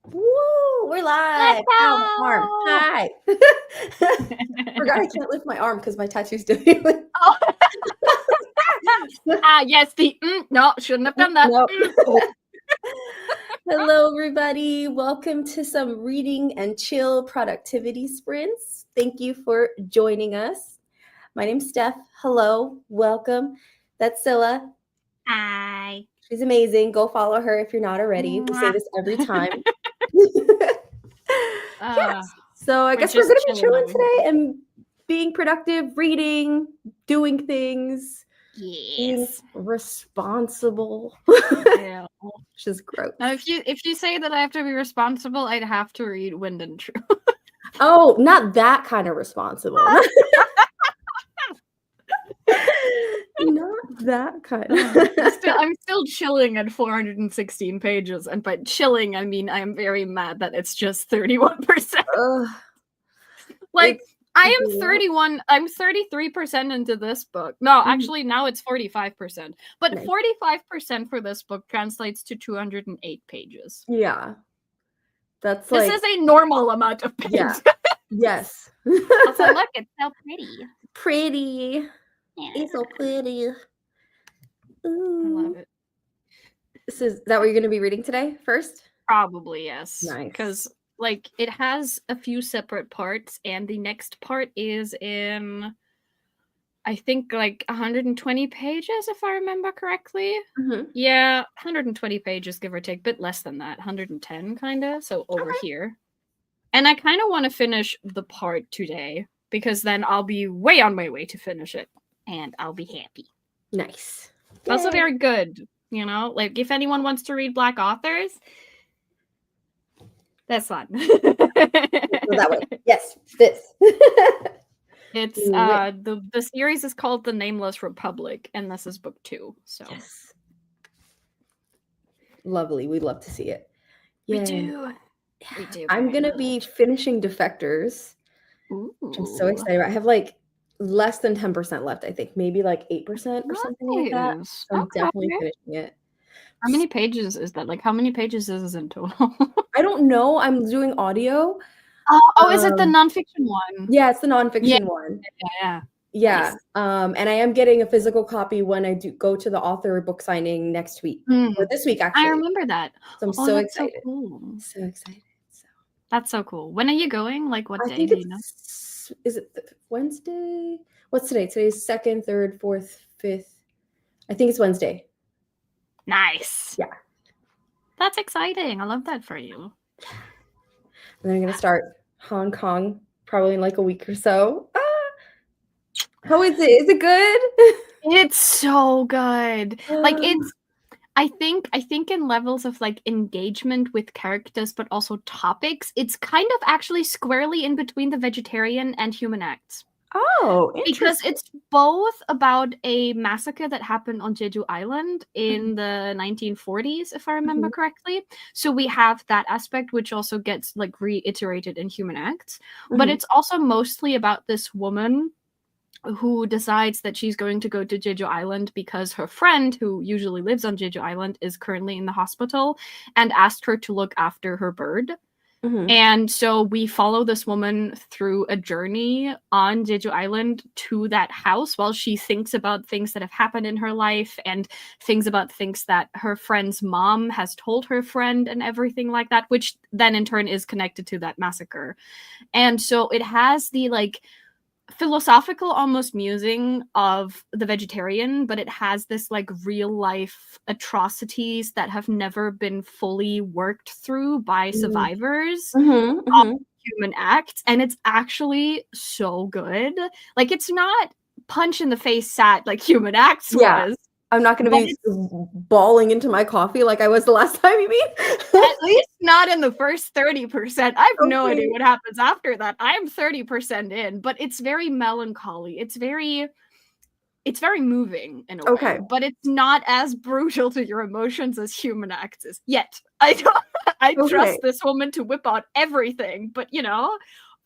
Woo! We're live. Ow, my arm. Hi. Forgot I can't lift my arm because my tattoo's doing it. Oh. Yes, no, shouldn't have done that. Nope. Hello, everybody. Welcome to some reading and chill productivity sprints. Thank you for joining us. My name's Steph. Hello. Welcome. That's Sylla. Hi. She's amazing. Go follow her if you're not already. We say this every time. Yes. So I guess we're going to be chilling today and being productive, reading, doing things. Yes. Being responsible. Yeah. Which is gross. Now, if you say that I have to be responsible, I'd have to read Wind and Truth. Oh, not that kind of responsible. Not that kind of. I'm still chilling at 416 pages, and by chilling I mean I am very mad that it's just 31%. Like I am 31. I'm 33% into this book. No, actually now it's 45%. But 45% for this book translates to 208 pages. Yeah. That's this is a normal amount of pages. Yeah. Yes. Also, look, it's so pretty. Pretty. Yeah. It's so pretty. Ooh. I love it. Is that what you're going to be reading today first? Probably, yes. Nice. Because like it has a few separate parts, and the next part is in, I think, like 120 pages, if I remember correctly. Mm-hmm. Yeah, 120 pages, give or take, a bit less than that, 110 kind of, so over here. And I kind of want to finish the part today, because then I'll be way on my way to finish it, and I'll be happy. Nice. Yay. Also very good, you know? Like, if anyone wants to read Black authors, that's fun. That way. Yes, this. It's the series is called The Nameless Republic, and this is book 2. So yes. Lovely. We'd love to see it. Yay. We do. I'm gonna be finishing Defectors. Which I'm so excited about. I have like less than 10% left, I think. Maybe like 8% or something like that. So I'm definitely finishing it. How many pages is that? Like, how many pages is this in total? I don't know. I'm doing audio. Is it the nonfiction one? Yeah, it's the nonfiction one. Yeah. Nice. And I am getting a physical copy when I do go to the author book signing next week. Or this week, actually. I remember that. So I'm so excited. So cool. So excited. So. That's so cool. When are you going? Like, what day do you know? Is it Wednesday? What's today? Today's 2nd, 3rd, 4th, 5th. I think it's Wednesday. Nice. Yeah. That's exciting. I love that for you. And then I'm going to start Hong Kong probably in like a week or so. How is it? Is it good? It's so good. Like, it's, I think in levels of like engagement with characters, but also topics, it's kind of actually squarely in between the vegetarian and human acts. Oh, interesting. Because it's both about a massacre that happened on Jeju Island in the 1940s, if I remember correctly. So we have that aspect, which also gets like reiterated in Human Acts. But it's also mostly about this woman who decides that she's going to go to Jeju Island because her friend, who usually lives on Jeju Island, is currently in the hospital and asked her to look after her bird. And so we follow this woman through a journey on Jeju Island to that house while she thinks about things that have happened in her life and things about things that her friend's mom has told her friend and everything like that, which then in turn is connected to that massacre. And so it has the like philosophical almost musing of the vegetarian, but it has this like real life atrocities that have never been fully worked through by survivors of human acts, and it's actually so good. Like, it's not punch in the face sad like Human Acts was. I'm not going to be bawling into my coffee like I was the last time, you mean? At least not in the first 30%. I have no idea what happens after that. I am 30% in, but it's very melancholy. It's very moving in a way, but it's not as brutal to your emotions as Human Acts is. Yet, I trust this woman to whip out everything, but you know,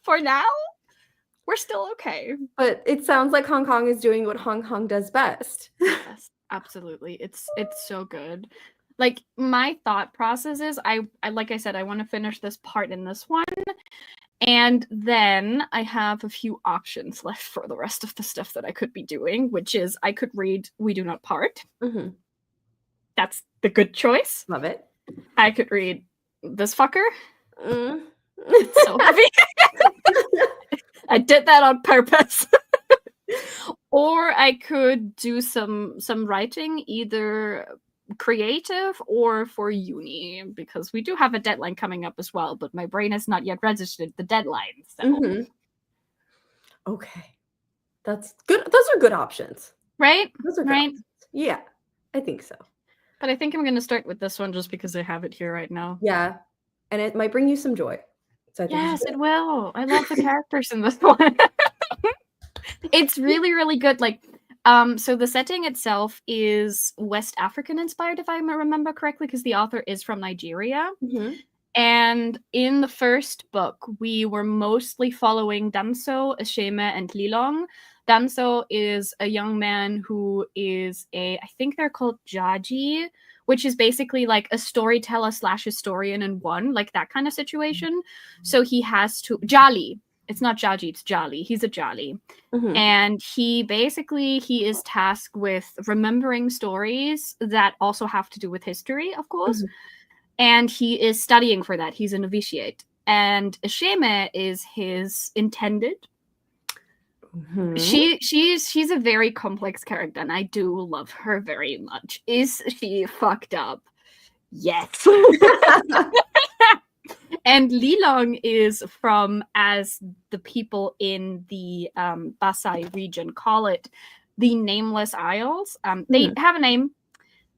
for now, we're still okay. But it sounds like Hong Kong is doing what Hong Kong does best. Yes, absolutely. It's so good. Like, my thought process is, I like I said, I want to finish this part in this one, and then I have a few options left for the rest of the stuff that I could be doing, which is I could read We Do Not Part. Mm-hmm. That's the good choice. Love it. I could read this fucker. Mm. It's so heavy. I did that on purpose. Or I could do some writing, either creative or for uni, because we do have a deadline coming up as well, but my brain has not yet registered the deadline. So. Mm-hmm. Okay. That's good. Those are good options. Right? Those are good Right? options. Yeah, I think so. But I think I'm going to start with this one just because I have it here right now. Yeah. And it might bring you some joy. So I think Yes, it will. I love the characters in this one. It's really, really good. Like, so the setting itself is West African inspired, if I remember correctly, because the author is from Nigeria. Mm-hmm. And in the first book, we were mostly following Danso, Asheme, and Lilong. Danso is a young man who is I think they're called Jaji, which is basically like a storyteller / historian in one, like that kind of situation. So he has to, Jali. It's not Jaji, it's Jali. He's a Jali. Mm-hmm. And he is tasked with remembering stories that also have to do with history, of course. Mm-hmm. And he is studying for that. He's a novitiate. And Asheme is his intended. Mm-hmm. She's a very complex character, and I do love her very much. Is she fucked up? Yes. And Lilong is from, as the people in the Basai region call it, the Nameless Isles. They have a name.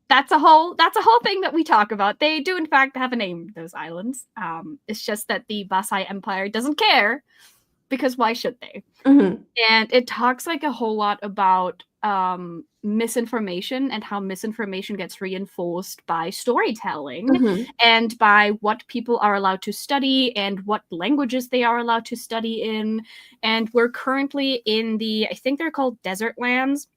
That's a whole thing that we talk about. They do in fact have a name, those islands. It's just that the Basai Empire doesn't care, because why should they? Mm-hmm. And it talks like a whole lot about misinformation and how misinformation gets reinforced by storytelling, Mm-hmm. and by what people are allowed to study and what languages they are allowed to study in. And we're currently in I think they're called desert lands,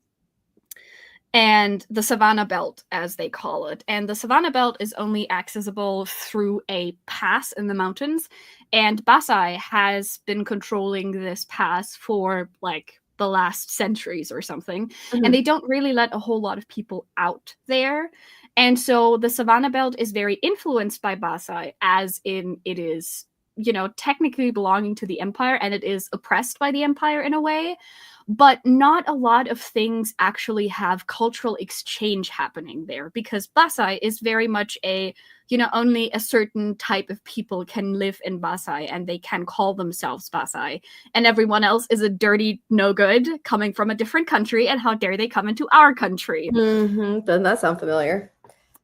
and the Savannah Belt, as they call it. And the Savannah Belt is only accessible through a pass in the mountains. And Basai has been controlling this pass for like the last centuries or something. Mm-hmm. And they don't really let a whole lot of people out there. And so the Savannah Belt is very influenced by Basai, as in it is, technically belonging to the Empire, and it is oppressed by the Empire in a way. But not a lot of things actually have cultural exchange happening there, because Basai is very much only a certain type of people can live in Basai, and they can call themselves Basai. And everyone else is a dirty no good coming from a different country, and how dare they come into our country? Mm-hmm. Doesn't that sound familiar?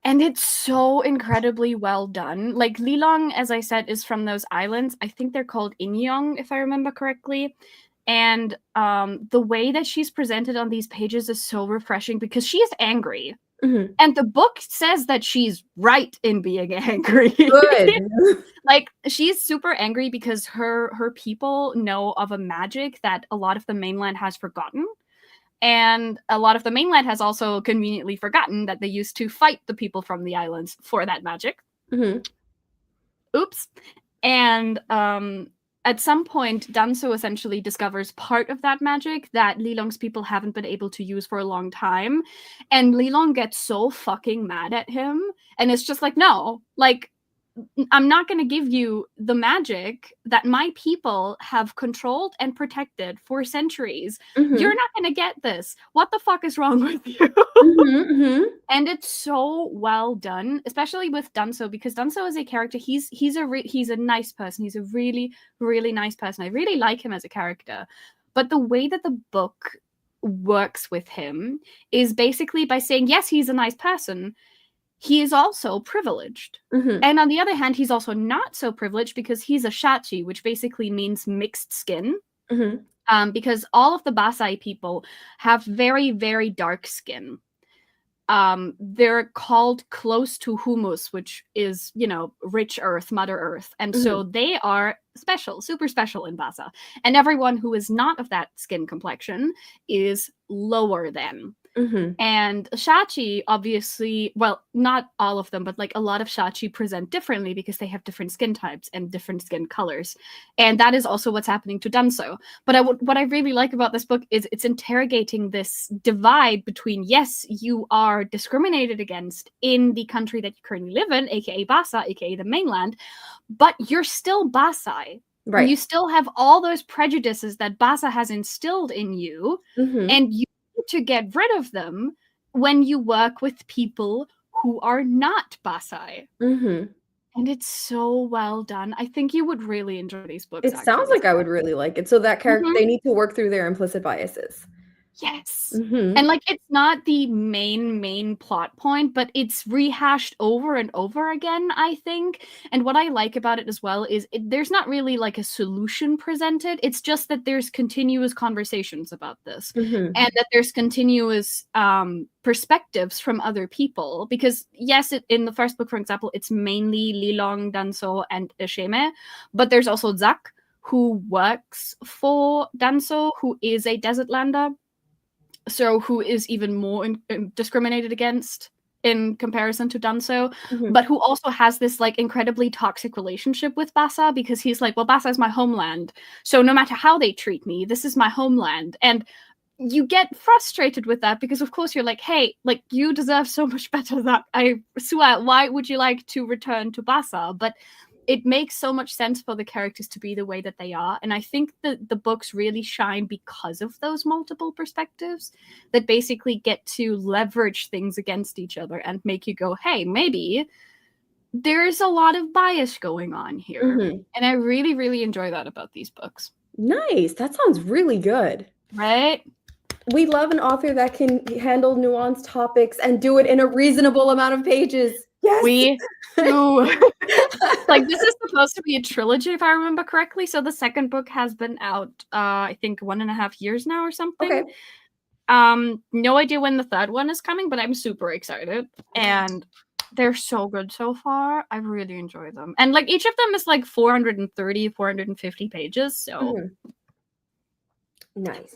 And it's so incredibly well done. Like, Lilong, as I said, is from those islands. I think they're called Inyong, if I remember correctly. And the way that she's presented on these pages is so refreshing, because she is angry. Mm-hmm. And the book says that she's right in being angry. Good. Like, she's super angry because her people know of a magic that a lot of the mainland has forgotten. And a lot of the mainland has also conveniently forgotten that they used to fight the people from the islands for that magic. Mm-hmm. Oops. And at some point, Danso essentially discovers part of that magic that Lilong's people haven't been able to use for a long time. And Lilong gets so fucking mad at him. And it's just like, no, like, I'm not going to give you the magic that my people have controlled and protected for centuries. Mm-hmm. You're not going to get this. What the fuck is wrong with you? Mm-hmm. Mm-hmm. And it's so well done, especially with Danso, because Danso is a character. He's a nice person. He's a really, really nice person. I really like him as a character. But the way that the book works with him is basically by saying, yes, he's a nice person. He is also privileged. Mm-hmm. And on the other hand, he's also not so privileged, because he's a shachi, which basically means mixed skin. Mm-hmm. Because all of the Basai people have very, very dark skin. They're called close to humus, which is, rich earth, Mother Earth. And so they are special, super special in Basa. And everyone who is not of that skin complexion is lower than. And shachi, obviously, well, not all of them, but like a lot of shachi present differently because they have different skin types and different skin colors. And that is also what's happening to danso. But what I really like about this book is it's interrogating this divide between, yes, you are discriminated against in the country that you currently live in, aka Basa, aka the mainland, but you're still Basai. Right. You still have all those prejudices that Basa has instilled in you, and you to get rid of them when you work with people who are not Basai. And it's so well done. I think you would really enjoy these books. It sounds like I would really like it. So that character, they need to work through their implicit biases. Yes. And like it's not the main plot point, but it's rehashed over and over again, I think. And what I like about it as well is there's not really like a solution presented. It's just that there's continuous conversations about this and that there's continuous perspectives from other people. Because yes, in the first book, for example, it's mainly Lilong, Danso, and Ishime, but there's also Zak, who works for Danso, who is a desert lander. So who is even more discriminated against in comparison to Danso, but who also has this like incredibly toxic relationship with Basa because he's like, well, Basa is my homeland. So no matter how they treat me, this is my homeland. And you get frustrated with that because of course you're like, hey, like you deserve so much better than I swear. Why would you like to return to Basa? But it makes so much sense for the characters to be the way that they are. And I think that the books really shine because of those multiple perspectives that basically get to leverage things against each other and make you go, hey, maybe there's a lot of bias going on here. And I really, really enjoy that about these books. Nice. That sounds really good. Right? We love an author that can handle nuanced topics and do it in a reasonable amount of pages. Yes. We do. Like this is supposed to be a trilogy, if I remember correctly. So the second book has been out, I think 1.5 years now or something. Okay. No idea when the third one is coming, but I'm super excited. And they're so good so far. I really enjoy them. And like each of them is like 430, 450 pages. So nice.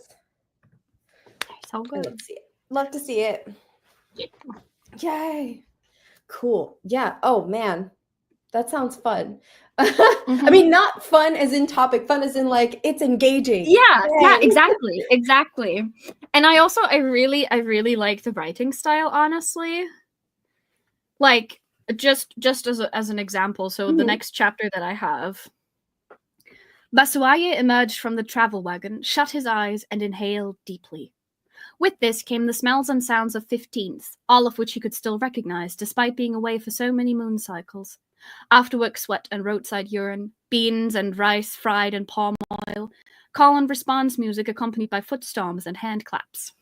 So good. Love to see it. Love to see it. Yeah. Yay. Cool. Yeah. Oh man. That sounds fun. I mean, not fun as in topic, fun as in like it's engaging. Yeah, exactly. And I really like the writing style, honestly. Like just as an example, so the next chapter that I have, Basuaye emerged from the travel wagon, shut his eyes, and inhaled deeply. With this came the smells and sounds of 15th, all of which he could still recognize despite being away for so many moon cycles. Afterwork sweat and roadside urine, beans and rice fried in palm oil, call and response music accompanied by foot stomps and hand claps.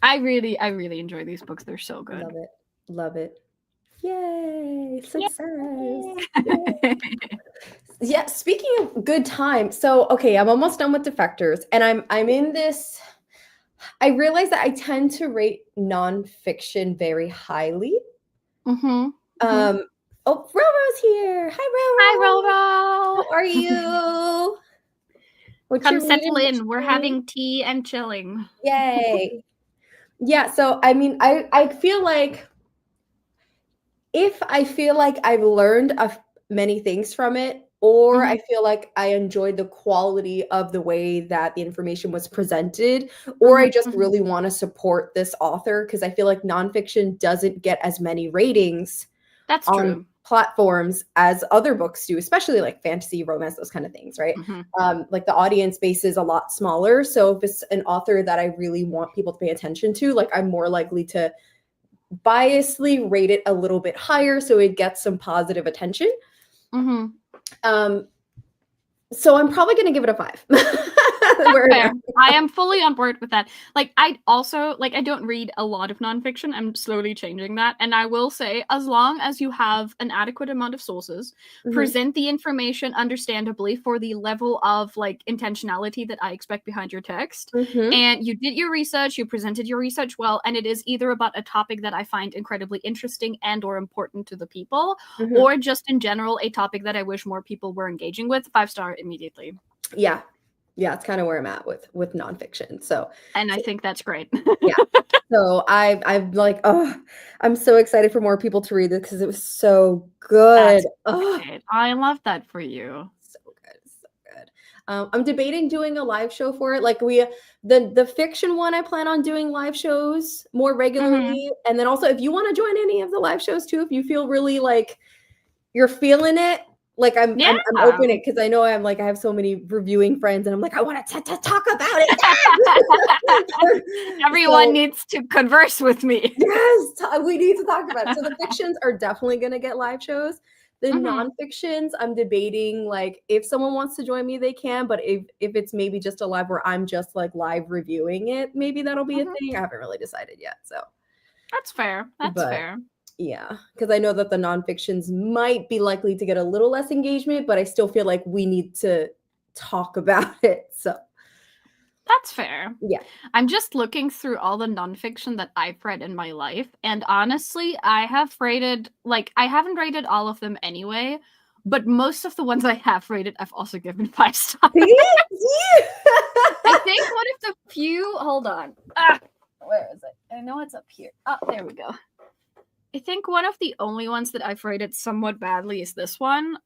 I really enjoy these books. They're so good. Love it. Yay! Success! Yay. Yeah, speaking of good time, so okay, I'm almost done with Defectors, and I'm in this. I realize that I tend to rate nonfiction very highly. Oh, Roro's here. Hi, Roro. How are you? Come settle in. We're having tea and chilling. Yay! Yeah, so I mean, I feel like if I feel like I've learned many things from it, or I feel like I enjoyed the quality of the way that the information was presented, or I just really want to support this author because I feel like nonfiction doesn't get as many ratings on platforms as other books do, especially like fantasy, romance, those kind of things, right? Like the audience base is a lot smaller. So if it's an author that I really want people to pay attention to, like I'm more likely to biasly rate it a little bit higher so it gets some positive attention. So I'm probably going to give it a 5. Fair. I am fully on board with that. Like, I don't read a lot of nonfiction. I'm slowly changing that. And I will say, as long as you have an adequate amount of sources, present the information understandably for the level of, like, intentionality that I expect behind your text, and you did your research, you presented your research well, and it is either about a topic that I find incredibly interesting and or important to the people, or just in general, a topic that I wish more people were engaging with, 5-star immediately. Yeah. Yeah, it's kind of where I'm at with nonfiction. So, And I think that's great. yeah. So I'm like, oh, I'm so excited for more people to read this because it was so good. Oh, Great. I love that for you. so good, so good. I'm debating doing a live show for it. Like the fiction one, I plan on doing live shows more regularly. And then also, if you want to join any of the live shows too, if you feel really like you're feeling it, like I'm open it, because I know I have so many reviewing friends, and I'm like, I want to talk about it. Everyone needs to converse with me. Yes, we need to talk about it. So the fictions are definitely going to get live shows. The nonfictions, I'm debating, like, if someone wants to join me, they can. But if it's maybe just a live where I'm just like live reviewing it, maybe that'll be a thing. I haven't really decided yet. So that's fair. That's fair. Yeah, because I know that the nonfictions might be likely to get a little less engagement, but I still feel like we need to talk about it. So that's fair. Yeah. I'm just looking through all the nonfiction that I've read in my life, and honestly, I haven't rated all of them anyway, but most of the ones I have rated, I've also given 5 stars. I think one of the few, hold on. Where is it? I know it's up here. Oh, there we go. I think one of the only ones that I've rated somewhat badly is this one.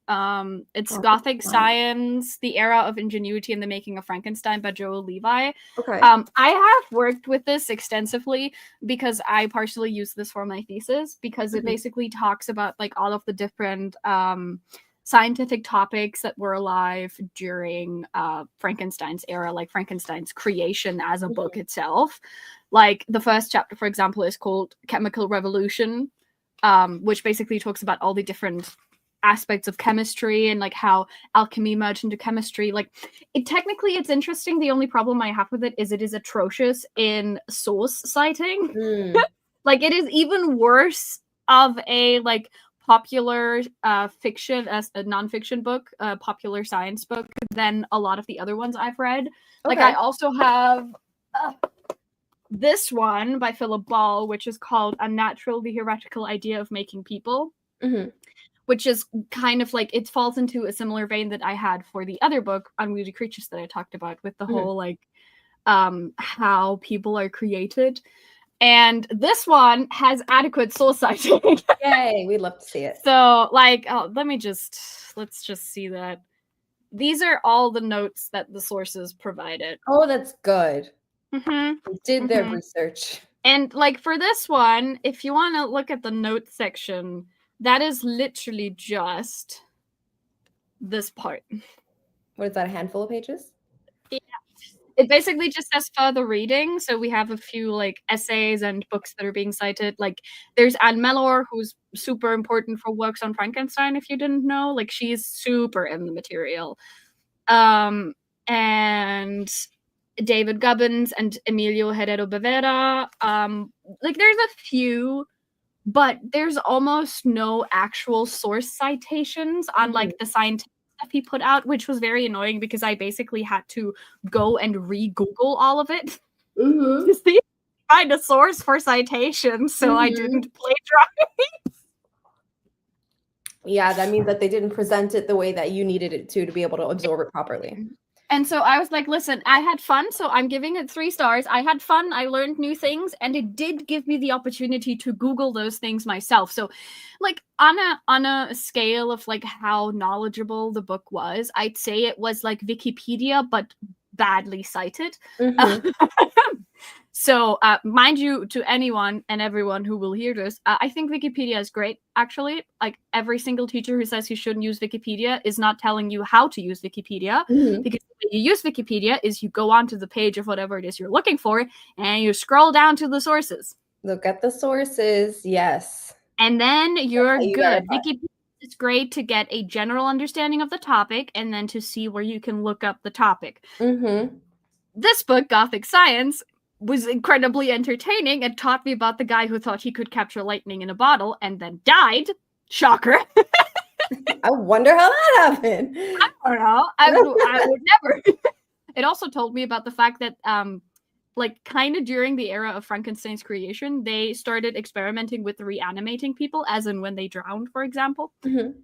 It's Gothic Science, The Era of Ingenuity and the Making of Frankenstein by Joel Levi. Okay. I have worked with this extensively because I partially use this for my thesis, because it basically talks about like all of the different scientific topics that were alive during Frankenstein's era, like Frankenstein's creation as a book itself. Like the first chapter, for example, is called Chemical Revolution, which basically talks about all the different aspects of chemistry and like how alchemy merged into chemistry. Like technically it's interesting. The only problem I have with it is atrocious in source citing. Like it is even worse of a like popular fiction as a nonfiction book, popular science book, than a lot of the other ones I've read. Like I also have this one by Philip Ball, which is called Unnatural, the Heretical Idea of Making People, which is kind of like, it falls into a similar vein that I had for the other book, Unwieldy Creatures, that I talked about, with the whole like how people are created. And this one has adequate source citing. Yay, we'd love to see it. So like, let's just see that. These are all the notes that the sources provided. Oh, that's good. Did their research. And like for this one, if you want to look at the notes section, that is literally just this part. What is that, a handful of pages? Yeah. It basically just says further reading. So we have a few like essays and books that are being cited. Like there's Anne Mellor, who's super important for works on Frankenstein, if you didn't know. Like she's super in the material. And David Gubbins and Emilio Herrero Bevera. Like there's a few, but there's almost no actual source citations on like the scientific stuff he put out, which was very annoying because I basically had to go and re-Google all of it to see find a source for citations, so I didn't plagiarize. Yeah, that means that they didn't present it the way that you needed it to be able to absorb it properly. And so I was like, listen, I had fun, so I'm giving it 3 stars. I had fun, I learned new things, and it did give me the opportunity to Google those things myself. So like on a scale of like how knowledgeable the book was, I'd say it was like Wikipedia, but badly cited. So mind you, to anyone and everyone who will hear this, I think Wikipedia is great, actually. Like every single teacher who says you shouldn't use Wikipedia is not telling you how to use Wikipedia, because the way you use Wikipedia is you go onto the page of whatever it is you're looking for and you scroll down to the sources. Look at the sources, yes. And then you're good. Wikipedia is great to get a general understanding of the topic and then to see where you can look up the topic. This book, Gothic Science, was incredibly entertaining and taught me about the guy who thought he could capture lightning in a bottle and then died. Shocker. I wonder how that happened. I don't know. I would never. It also told me about the fact that like kind of during the era of Frankenstein's creation, they started experimenting with reanimating people, as in when they drowned, for example. And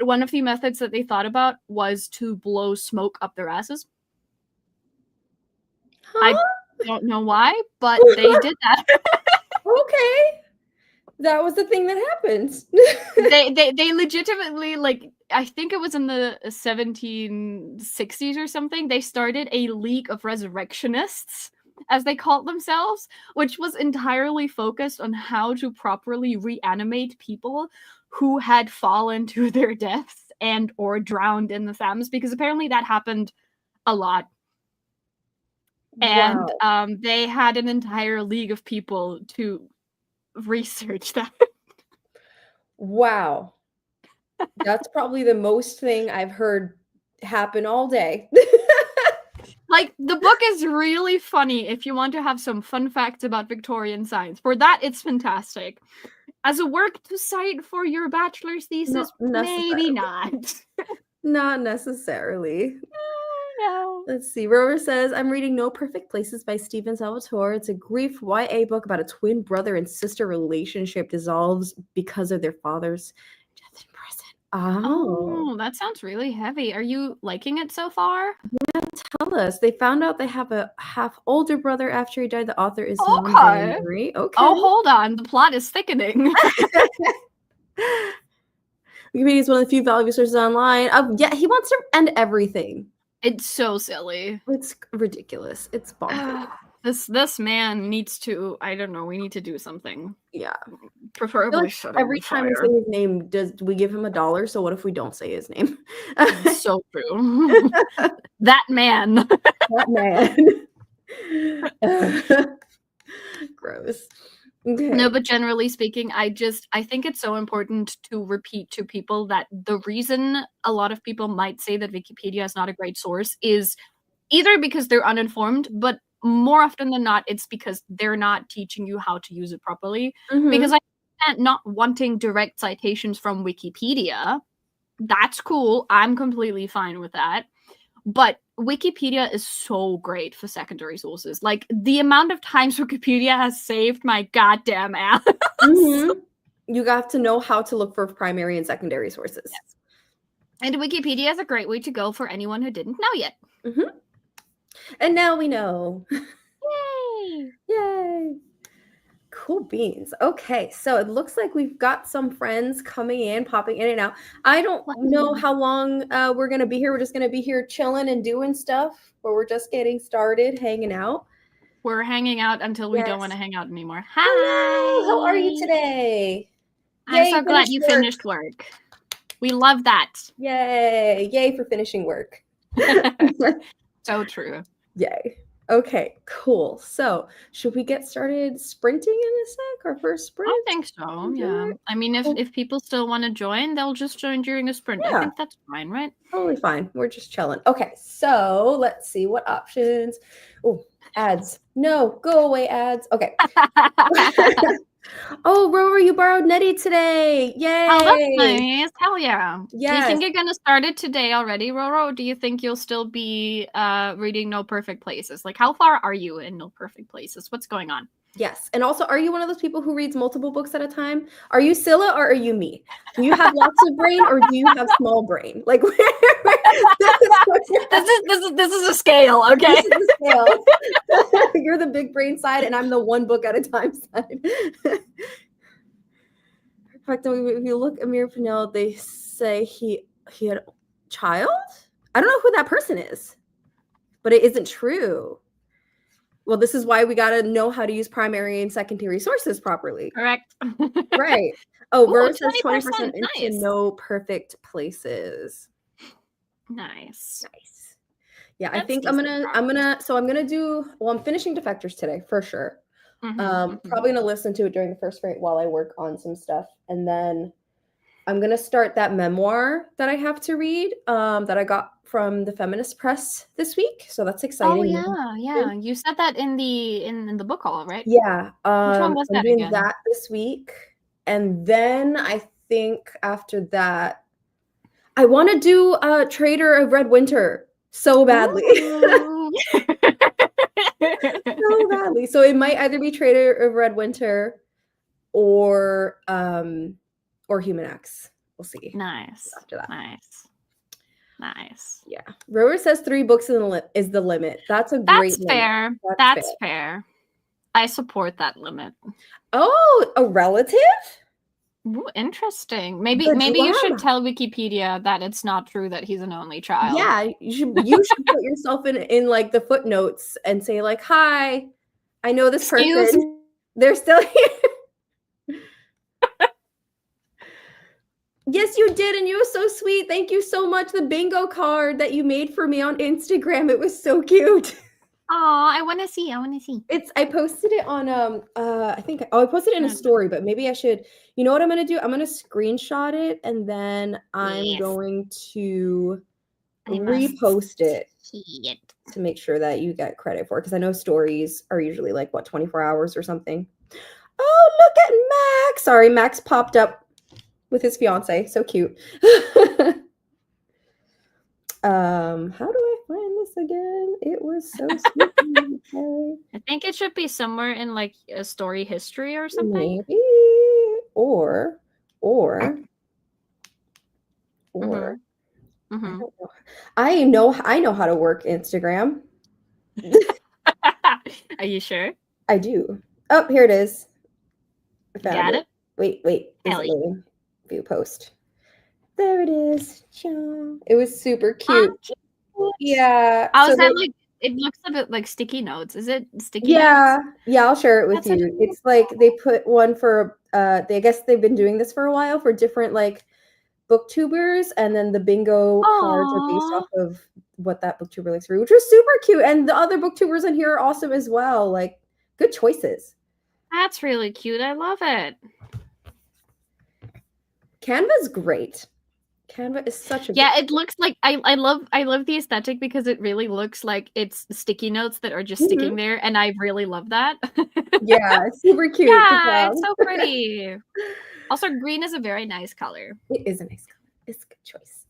one of the methods that they thought about was to blow smoke up their asses. I don't know why, but they did that. Okay. That was the thing that happened. They legitimately, like, I think it was in the 1760s or something, they started a league of resurrectionists, as they called themselves, which was entirely focused on how to properly reanimate people who had fallen to their deaths and or drowned in the Thames, because apparently that happened a lot. And Wow. they had an entire league of people to research that. Wow. That's probably the most thing I've heard happen all day. Like, the book is really funny if you want to have some fun facts about Victorian science. For that, it's fantastic. As a work to cite for your bachelor's thesis, Not maybe necessarily. not. Not necessarily. No. Let's see. Rover says, I'm reading No Perfect Places by Stephen Salvatore. It's a grief YA book about a twin brother and sister relationship dissolves because of their father's death in prison. Oh. Oh, that sounds really heavy. Are you liking it so far? Tell us. They found out they have a half older brother after he died. The author is Okay. non-binary. Okay. Oh, hold on. The plot is thickening. Wikipedia is one of the few valuable sources online. Yeah, he wants to end everything. It's so silly. It's ridiculous. It's bonkers. This man needs to, I don't know, we need to do something. Yeah. Preferably Like shut him every on time we fire. say his name, do we give him $1? So what if we don't say his name? So true. That man. That man. Gross. Okay. No, but generally speaking, I think it's so important to repeat to people that the reason a lot of people might say that Wikipedia is not a great source is either because they're uninformed, but more often than not, it's because they're not teaching you how to use it properly. Mhm. Because I understand not wanting direct citations from Wikipedia. That's cool. I'm completely fine with that. But Wikipedia is so great for secondary sources. Like, the amount of times Wikipedia has saved my goddamn ass. Mhm. You got to know how to look for primary and secondary sources. Yes. And Wikipedia is a great way to go for anyone who didn't know yet. Mhm. And now we know. Yay! Yay. Cool beans. Okay, so it looks like we've got some friends coming in, popping in and out. I don't know how long we're going to be here. We're just going to be here chilling and doing stuff, or we're just getting started, hanging out. We're hanging out until we don't Yes. want to hang out anymore. Hello, how are you Hi! today? I'm Yay, so glad you work. finished work. We love that. Yay. Yay for finishing work. So true. Yay. Okay, cool. So, should we get started sprinting in a sec? Our first sprint? I think so, yeah. I mean, if people still want to join, they'll just join during a sprint. Yeah. I think that's fine, right? Totally fine. We're just chilling. Okay, so let's see what options. Oh, ads. No, go away, ads. Okay. Oh, Rover, you borrowed Nettie today. Yay. Oh, that's nice. Hell yeah. Yes. Do you think you're going to start it today already, Roro? Or do you think you'll still be reading No Perfect Places? Like, how far are you in No Perfect Places? What's going on? Yes. And also, are you one of those people who reads multiple books at a time? Are you Sylla or are you me? Do you have lots of brain or do you have small brain? Like, this is a scale, okay? This is a scale. You're the big brain side, and I'm the one book at a time side. In fact, if you look Amir Pinel, they say he had a child. I don't know who that person is, but it isn't true. Well, this is why we got to know how to use primary and secondary sources properly. Correct. Right. Oh, Verve says 20% 20% into nice. No Perfect Places. Nice. Yeah, That's I think I'm gonna do, well, I'm finishing Defectors today for sure. Probably gonna listen to it during the first sprint while I work on some stuff. And then I'm gonna start that memoir that I have to read, that I got from the Feminist Press this week. So that's exciting. Oh yeah. You said that in the book haul, right? Yeah. Which one was that I'm doing again? that this week. And then I think after that, I want to do Trader of Red Winter so badly. So badly. So it might either be Trader of Red Winter or Human X. We'll see. Nice. After that. Nice. Nice. Yeah. Rower says 3 books is the limit. That's a great That's fair. limit. That's fair. I support that limit. Oh, a relative? Ooh, interesting. Maybe The you should drama. tell Wikipedia that it's not true that he's an only child. Yeah, you should put yourself in like the footnotes and say like, "Hi, I know this Excuse person. me. They're still here." Yes, you did, and you were so sweet. Thank you so much. The bingo card that you made for me on Instagram, it was so cute. Oh, I want to see. I posted it on I posted it in a story, but maybe I should. You know what I'm gonna do? I'm gonna screenshot it and then I'm going to repost it to make sure that you get credit for it, because I know stories are usually like 24 hours or something. Oh, look at Max. Sorry, Max popped up with his fiance. So cute. How do I find this again? It was so sweet. I think it should be somewhere in like a story history or something. Maybe. Or I don't know. I know how to work Instagram. Are you sure? I do. Oh, here it is. I found Got it? Wait. View post. There it is. It was super cute. Yeah. I was like, it looks a bit like sticky notes. Is it sticky notes? Yeah, I'll share it with you. It's like they put one for I guess they've been doing this for a while for different like booktubers, and then the bingo cards are based off of what that booktuber likes for, which was super cute. And the other booktubers in here are awesome as well. Like, good choices. That's really cute. I love it. Canva's great. Canva is such a it looks like I love the aesthetic because it really looks like it's sticky notes that are just sticking there, and I really love that. Yeah, it's super cute. Yeah, it's so pretty. Also, green is a very nice color. It is a nice color. It's a good choice.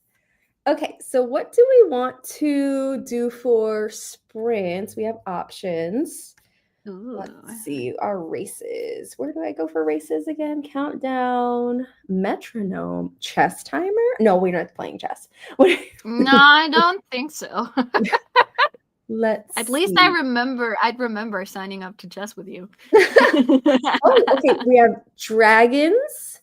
Okay, so what do we want to do for sprints? We have options. Ooh. Let's see, our races. Where do I go for races again? Countdown, metronome, chess timer? No, we're not playing chess. No, I don't think so. At least I'd remember signing up to chess with you. Okay. We have dragons.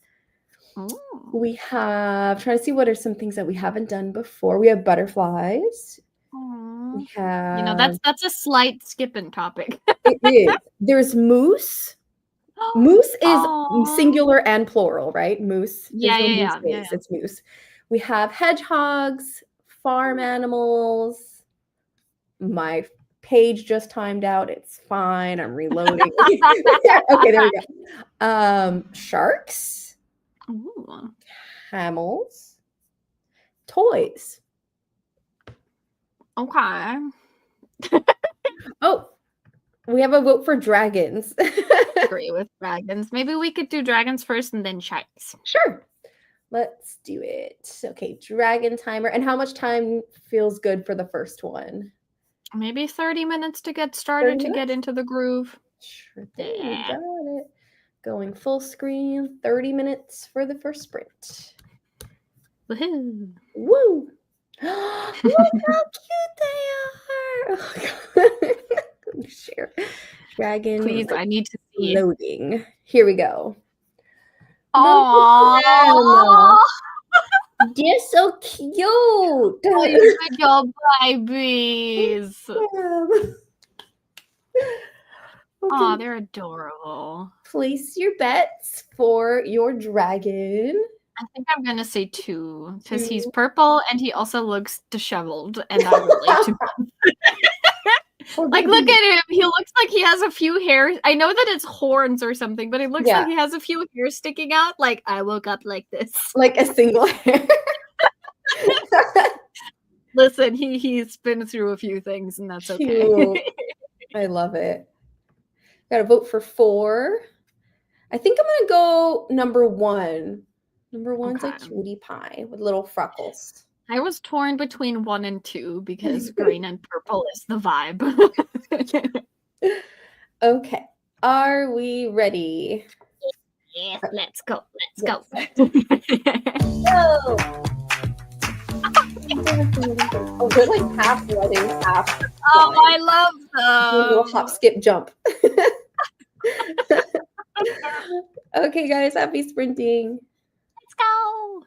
Ooh. We have, trying to see what are some things that we haven't done before. We have butterflies. Aww. We have, that's a slight skipping topic. It is. There's moose. Moose is singular and plural, right? Moose. Yeah. It's moose. We have hedgehogs, farm animals. My page just timed out. It's fine. I'm reloading. Okay, there we go. Sharks. Ooh. Camels. Toys. Okay. Oh, we have a vote for dragons. Agree with dragons. Maybe we could do dragons first and then sharks. Sure. Let's do it. Okay, dragon timer. And how much time feels good for the first one? Maybe 30 minutes to get started, to get into the groove. Sure thing. You got it. Going full screen, 30 minutes for the first sprint. Woohoo. Woo! Look how cute they are. Oh my God. Let me share. Dragon. Please, I need to see. Loading. Here we go. Aww. They're so cute. Oh, your babies. Oh, they're adorable. Place your bets for your dragon. I think I'm gonna say 2 because he's purple and he also looks disheveled, and I relate to him. Like, look at him. He looks like he has a few hairs. I know that it's horns or something, but it looks like he has a few hairs sticking out. Like, I woke up like this. Like a single hair. Listen, he's been through a few things, and that's okay. Cute. I love it. Got to vote for 4. I think I'm gonna go number 1. Number 1's a cutie pie with little freckles. I was torn between 1 and 2 because green and purple is the vibe. Okay. Are we ready? Yes, let's go. Let's go. Go. Oh, they're like half running, half Oh, flying. I love Doing a little hop, them. skip, jump. Okay, guys, happy sprinting. Let's go.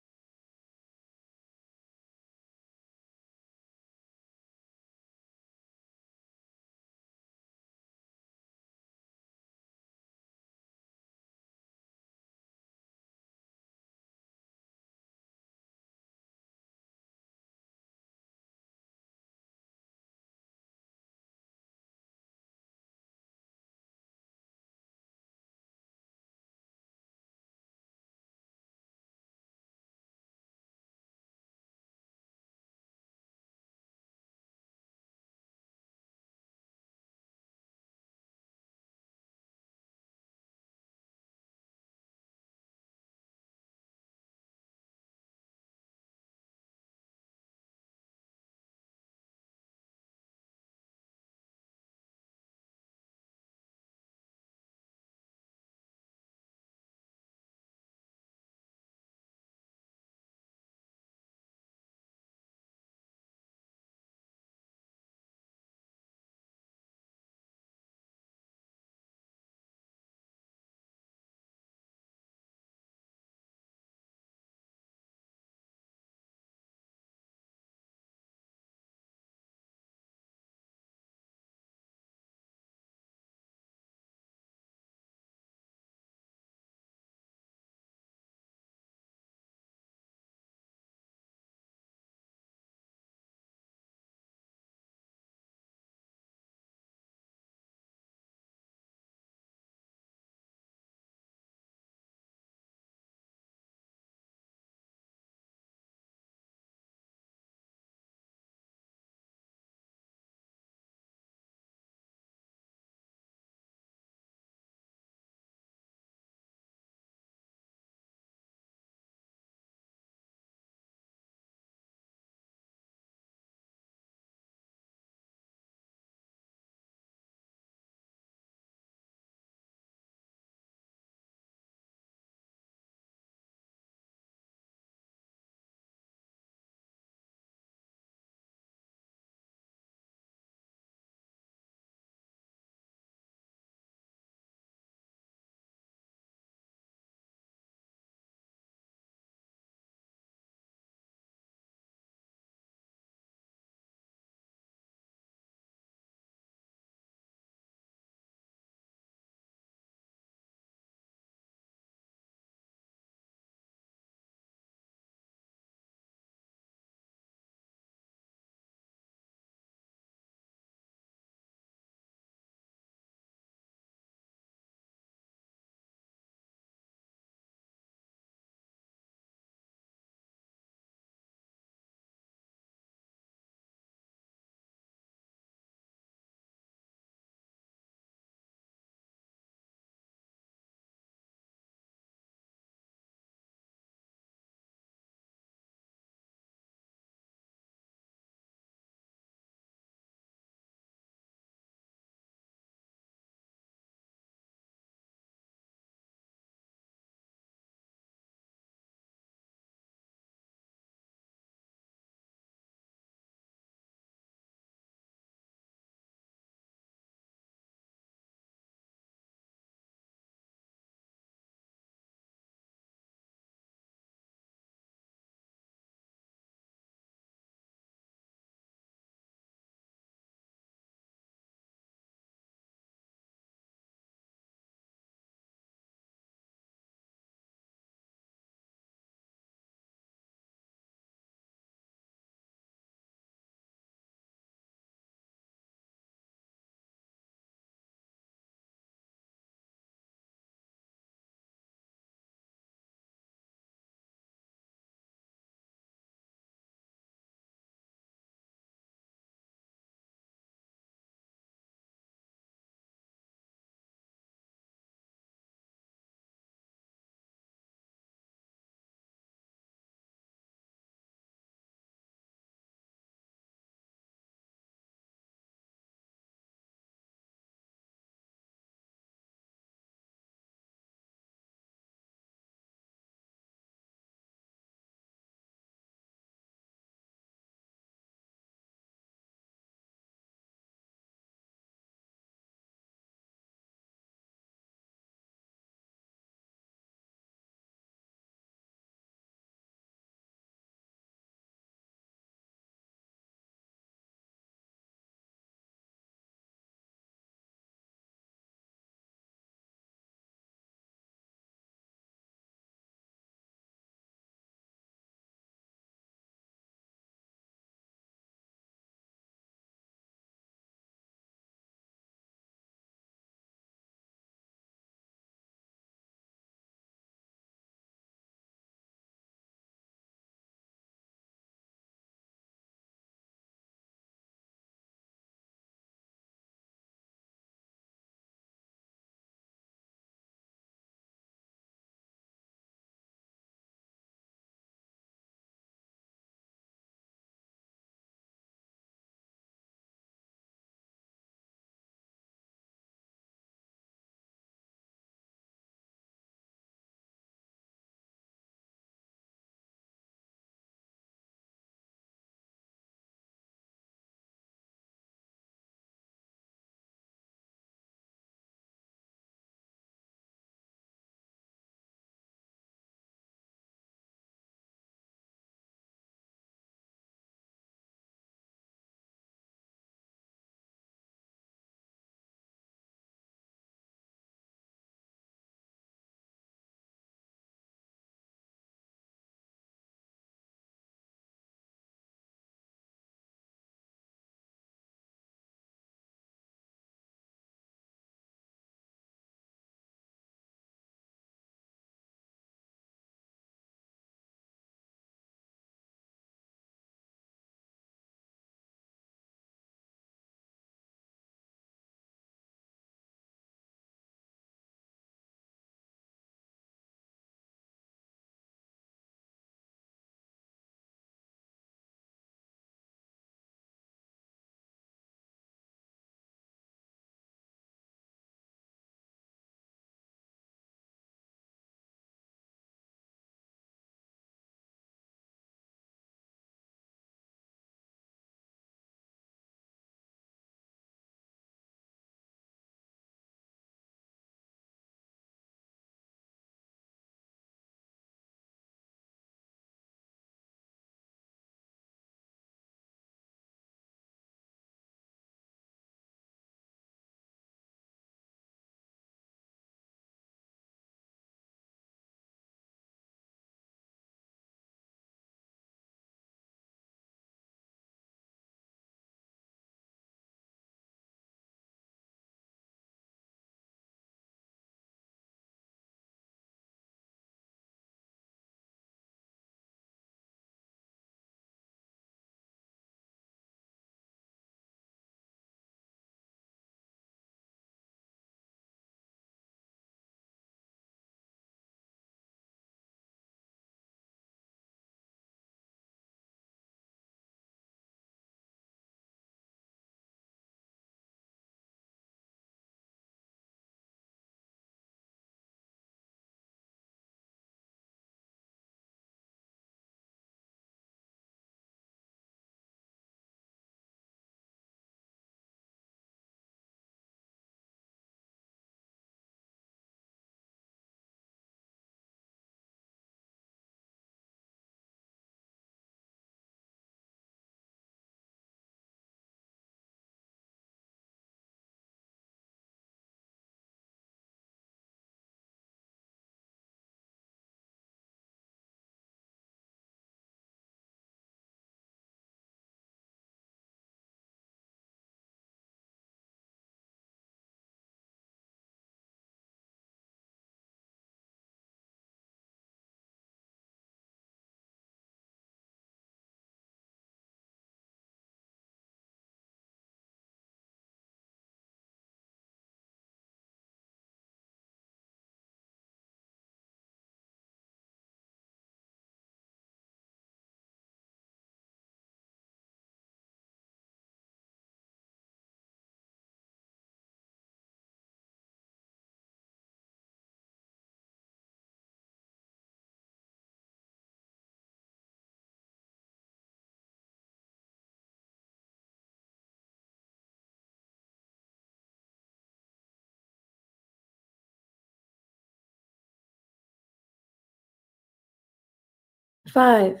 5,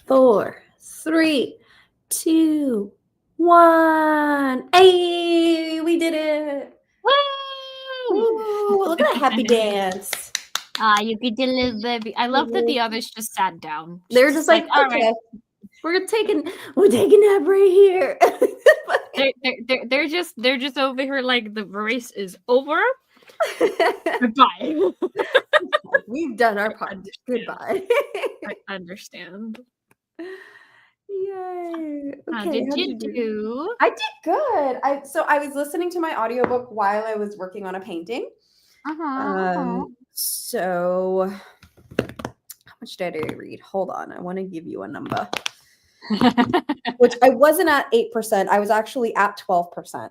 4, 3, 2, 1. Hey, we did it. Woo! Ooh, look at that happy dance. You could do a little baby. I love that the others just sat down. They're just like, all okay, right. we're taking that break here. They're just over here like the race is over. Goodbye. We've done our part. Goodbye. I understand. Yay. Okay, How did you do? I did good. I was listening to my audiobook while I was working on a painting. So how much did I read? Hold on. I want to give you a number. Which I wasn't at 8%. I was actually at 12%.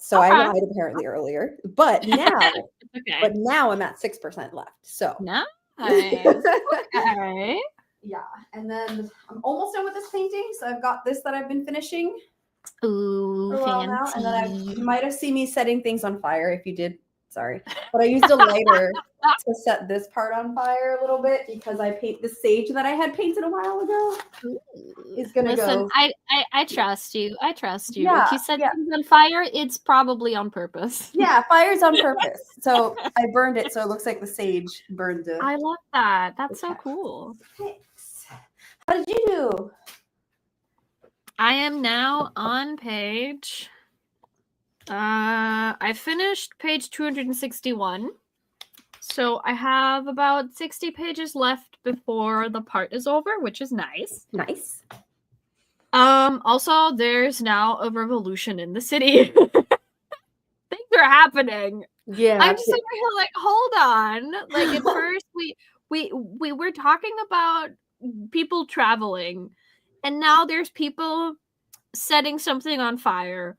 So I lied apparently earlier. But now I'm at 6% left. So nice. Okay. Yeah. And then I'm almost done with this painting. So I've got this that I've been finishing. Ooh, fancy. Now. And then you might have seen me setting things on fire. If you did, sorry. But I used a lighter to set this part on fire a little bit because I paint the sage that I had painted a while ago. Is gonna go. I trust you. I trust you. Yeah, if you set things on fire, it's probably on purpose. Yeah, fire's on purpose. So I burned it so it looks like the sage burned it. I love that. That's so cool. Thanks. How did you do? I am now on page. I finished page 261. So I have about 60 pages left before the part is over, which is nice. Nice. Also, there's now a revolution in the city. Things are happening. Yeah. I'm just over here like, hold on. Like at first we were talking about people traveling, and now there's people setting something on fire.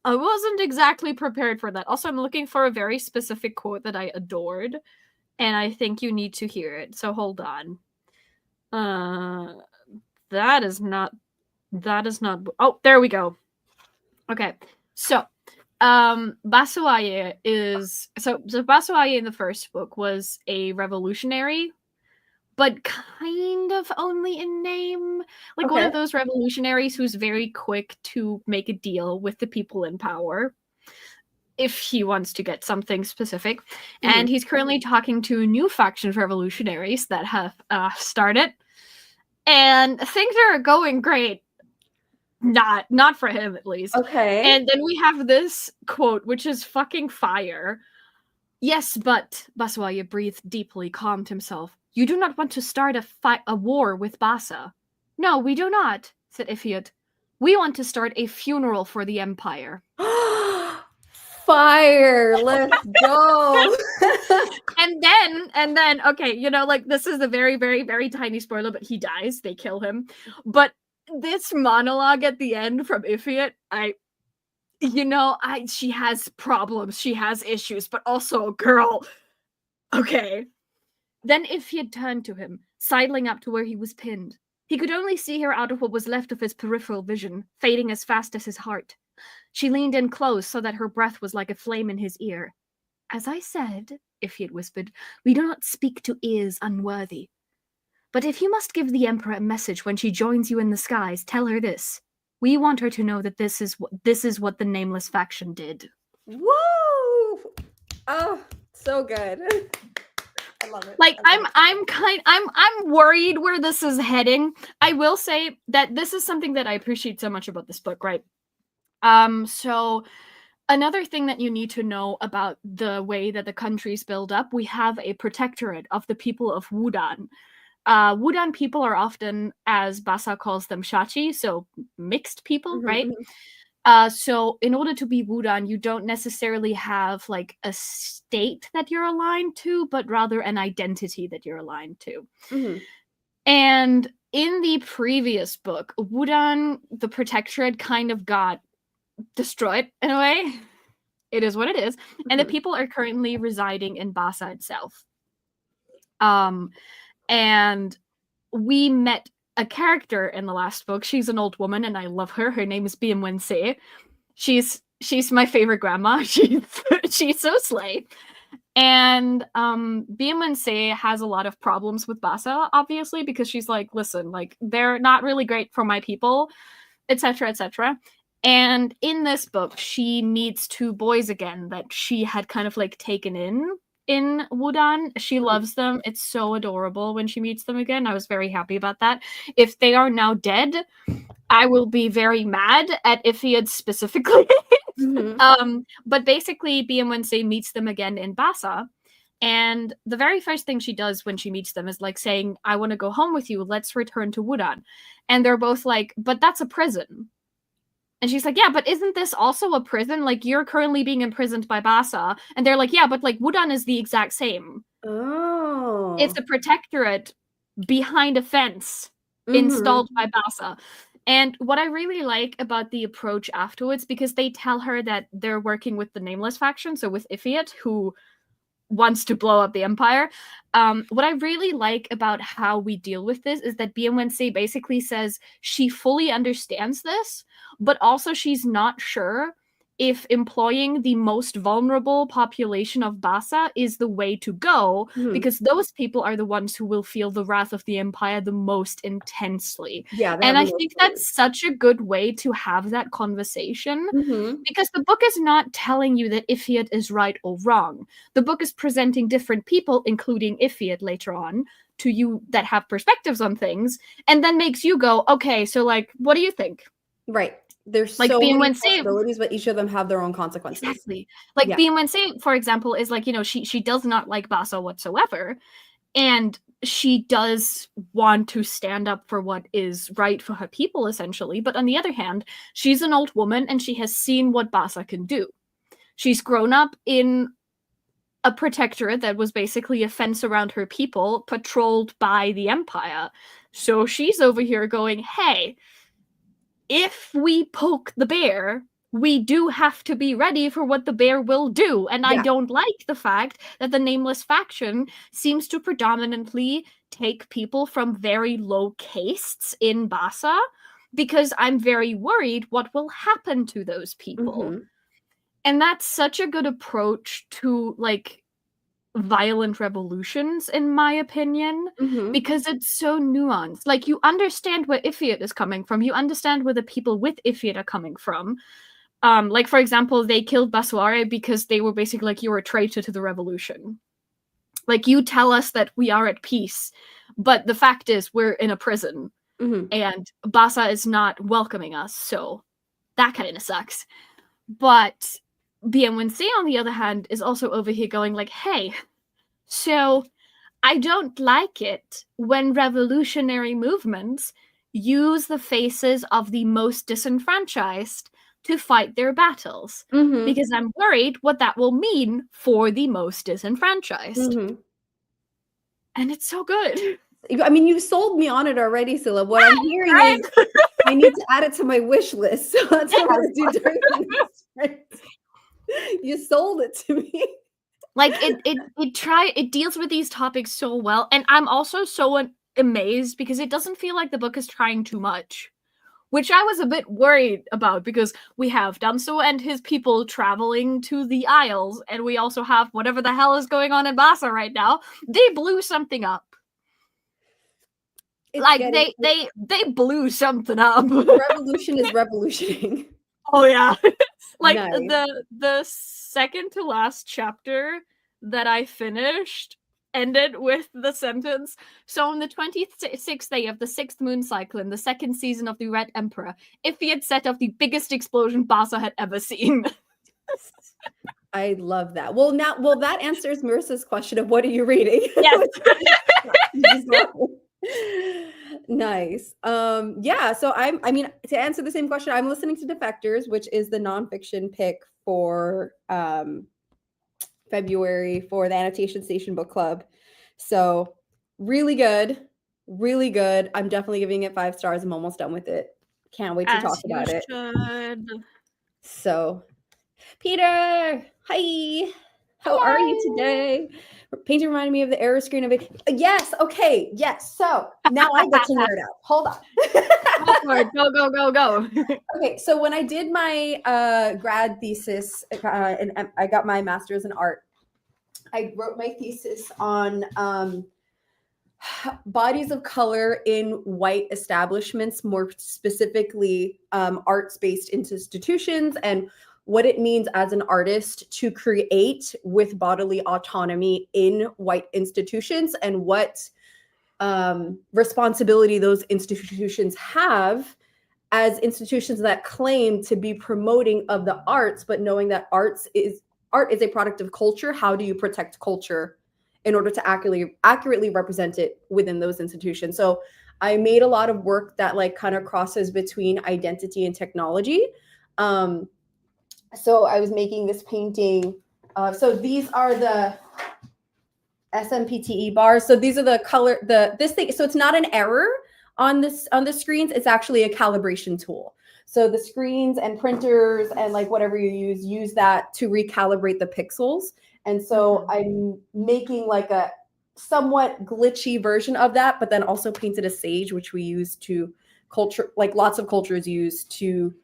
I wasn't exactly prepared for that. Also, I'm looking for a very specific quote that I adored, and I think you need to hear it. So hold on. That is not. Oh, there we go. Okay, so Basuaye is so Basuaye in the first book was a revolutionary, but kind of only in name. Like one of those revolutionaries who's very quick to make a deal with the people in power if he wants to get something specific. And he's currently talking to a new faction of revolutionaries that have started. And things are going great. Not for him, at least. Okay. And then we have this quote, which is fucking fire. Yes, but Basuaye breathed deeply, calmed himself. You do not want to start a war with Basa. No, we do not, said Ifiat. We want to start a funeral for the Empire. Fire! Let's go! And then, okay, you know, like, this is a very, very, very tiny spoiler, but he dies. They kill him. But this monologue at the end from Ifiat, she has problems. She has issues, but also, girl, okay. Then Ifiat turned to him, sidling up to where he was pinned. He could only see her out of what was left of his peripheral vision, fading as fast as his heart. She leaned in close so that her breath was like a flame in his ear. As I said, Ifiat whispered, we do not speak to ears unworthy. But if you must give the Emperor a message when she joins you in the skies, tell her this. We want her to know that this is what the Nameless faction did. Woo! Oh, so good. I love it. Like I'm worried where this is heading. I will say that this is something that I appreciate so much about this book, right? So another thing that you need to know about the way that the countries build up, we have a protectorate of the people of Wudan. Wudan people are often, as Basa calls them, shachi, so mixed people, right? So in order to be Wudan, you don't necessarily have like a state that you're aligned to, but rather an identity that you're aligned to. And in the previous book, Wudan, the protectorate, kind of got destroyed in a way. It is what it is. And the people are currently residing in Basa itself. And we met a character in the last book. She's an old woman, and I love her. Her name is Biamwense. She's my favorite grandma. She's so slay. And Byamunse has a lot of problems with Basa, obviously, because she's like, listen, like, they're not really great for my people, etc., etc. And in this book, she meets two boys again that she had kind of like taken in Wudan. She loves them. It's so adorable when she meets them again. I was very happy about that. If they are now dead, I will be very mad at Iphiad specifically. But basically, Byamunse meets them again in Basa. And the very first thing she does when she meets them is like saying, I want to go home with you. Let's return to Wudan. And they're both like, but that's a prison. And she's like, yeah, but isn't this also a prison? Like, you're currently being imprisoned by Basa. And they're like, yeah, but like Wudan is the exact same. Oh. It's a protectorate behind a fence installed by Basa. And what I really like about the approach afterwards, because they tell her that they're working with the Nameless faction, so with Iphiat, who wants to blow up the empire. What I really like about how we deal with this is that Byamunse basically says she fully understands this, but also she's not sure if employing the most vulnerable population of Basa is the way to go, because those people are the ones who will feel the wrath of the empire the most intensely. Yeah, and I think that's such a good way to have that conversation, because the book is not telling you that Iphiat is right or wrong. The book is presenting different people, including Iphiat later on, to you that have perspectives on things, and then makes you go, okay, so like, what do you think? Right. There's like so many Byamunse, possibilities, but each of them have their own consequences. Exactly. Like Byamunse, for example, is like, you know, she does not like Basa whatsoever. And she does want to stand up for what is right for her people, essentially. But on the other hand, she's an old woman and she has seen what Basa can do. She's grown up in a protectorate that was basically a fence around her people, patrolled by the Empire. So she's over here going, hey, if we poke the bear, we do have to be ready for what the bear will do. And I don't like the fact that the Nameless faction seems to predominantly take people from very low castes in Basa, because I'm very worried what will happen to those people. And that's such a good approach to, like, violent revolutions, in my opinion, because it's so nuanced. Like, you understand where Iphiat is coming from. You understand where the people with Iphiat are coming from. Like, for example, they killed Basuare because they were basically like, you're a traitor to the revolution. Like, you tell us that we are at peace, but the fact is we're in a prison, and Basa is not welcoming us, so that kind of sucks. But Byamunse, on the other hand, is also over here going like, hey, so I don't like it when revolutionary movements use the faces of the most disenfranchised to fight their battles, because I'm worried what that will mean for the most disenfranchised. And it's so good. I mean, you sold me on it already, Sylla. What I'm hearing is I need to add it to my wish list. So that's what I'm going to do during the next. You sold it to me. Like, it deals with these topics so well, and I'm also so amazed because it doesn't feel like the book is trying too much, which I was a bit worried about, because we have Danso and his people traveling to the Isles, and we also have whatever the hell is going on in Basa right now. They blew something up. They blew something up. Revolution is revolutioning. Oh yeah. Like, nice. The second to last chapter that I finished ended with the sentence, so on the 26th day of the 6th moon cycle in the 2nd season of the Red Emperor, Iphiat set off the biggest explosion Basa had ever seen. I love that. Well, that answers Marissa's question of what are you reading? Yes. Nice. Yeah, so I mean, to answer the same question, I'm listening to Defectors, which is the nonfiction pick for February for the Annotation Station Book Club. So really good. I'm definitely giving it 5 stars. I'm almost done with it. Can't wait to talk about it. So, Peter, hi. How are you today? Painting reminded me of the error screen of it. Yes. Okay. Yes. So now I get to nerd out. Hold on. Go. Okay. So when I did my grad thesis and I got my master's in art, I wrote my thesis on bodies of color in white establishments, more specifically arts-based institutions, and what it means as an artist to create with bodily autonomy in white institutions, and what responsibility those institutions have as institutions that claim to be promoting of the arts, but knowing that art is a product of culture. How do you protect culture in order to accurately represent it within those institutions? So I made a lot of work that like kind of crosses between identity and technology. So I was making this painting. So these are the SMPTE bars. So these are the color, this thing. So it's not an error on the screens. It's actually a calibration tool. So the screens and printers and like whatever you use that to recalibrate the pixels. And so I'm making like a somewhat glitchy version of that, but then also painted a sage, which we use to like lots of cultures use to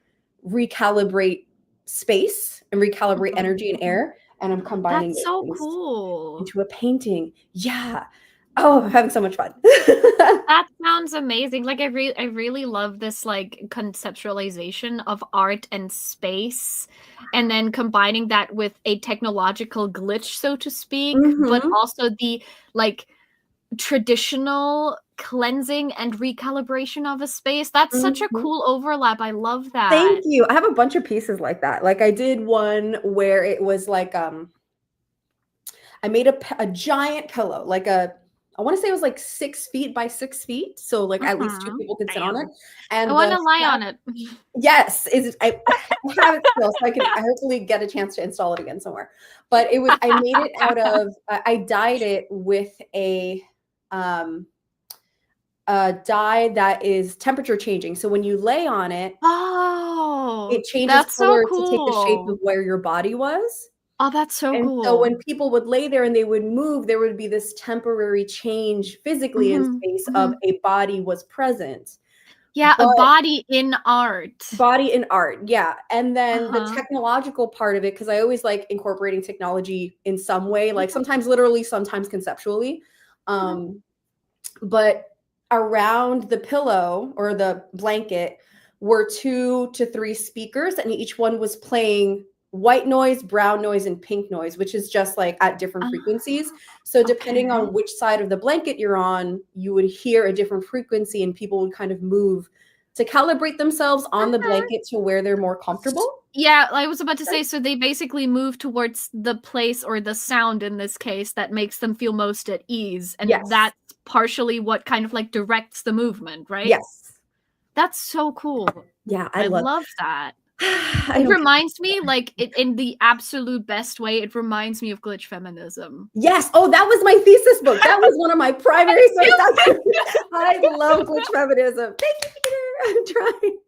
recalibrate space and recalibrate energy and air. And I'm combining That's so cool into a painting. Yeah. Oh, I'm having so much fun. That sounds amazing. Like I really love this like conceptualization of art and space, and then combining that with a technological glitch, so to speak, but also the like traditional cleansing and recalibration of a space. That's such a cool overlap. I love that. Thank you. I have a bunch of pieces like that. Like I did one where it was like I made a giant pillow, like I want to say it was like 6 feet by 6 feet. So like at least 2 people could sit on it. And I want to lie on it. Yes. I have it still, so I hopefully get a chance to install it again somewhere. But it was, I made it out of, I dyed it with a dye that is temperature changing. So when you lay on it, it changes color to take the shape of where your body was. Oh, that's so cool. So when people would lay there and they would move, there would be this temporary change physically in space of a body was present. Yeah, a body in art. Body in art, yeah. And then the technological part of it, because I always like incorporating technology in some way, like sometimes literally, sometimes conceptually. But around the pillow or the blanket were 2 to 3 speakers, and each one was playing white noise, brown noise, and pink noise, which is just like at different frequencies. So depending on which side of the blanket you're on, you would hear a different frequency, and people would kind of move to calibrate themselves on the blanket to where they're more comfortable. Yeah, I was about to say, so they basically move towards the place or the sound in this case that makes them feel most at ease. And that's partially what kind of like directs the movement, right? Yes. That's so cool. Yeah, I love that. It reminds me, like, in the absolute best way, it reminds me of glitch feminism. Yes. Oh, that was my thesis book. That was one of my primary sources. I love glitch feminism. Thank you, Peter. I'm trying.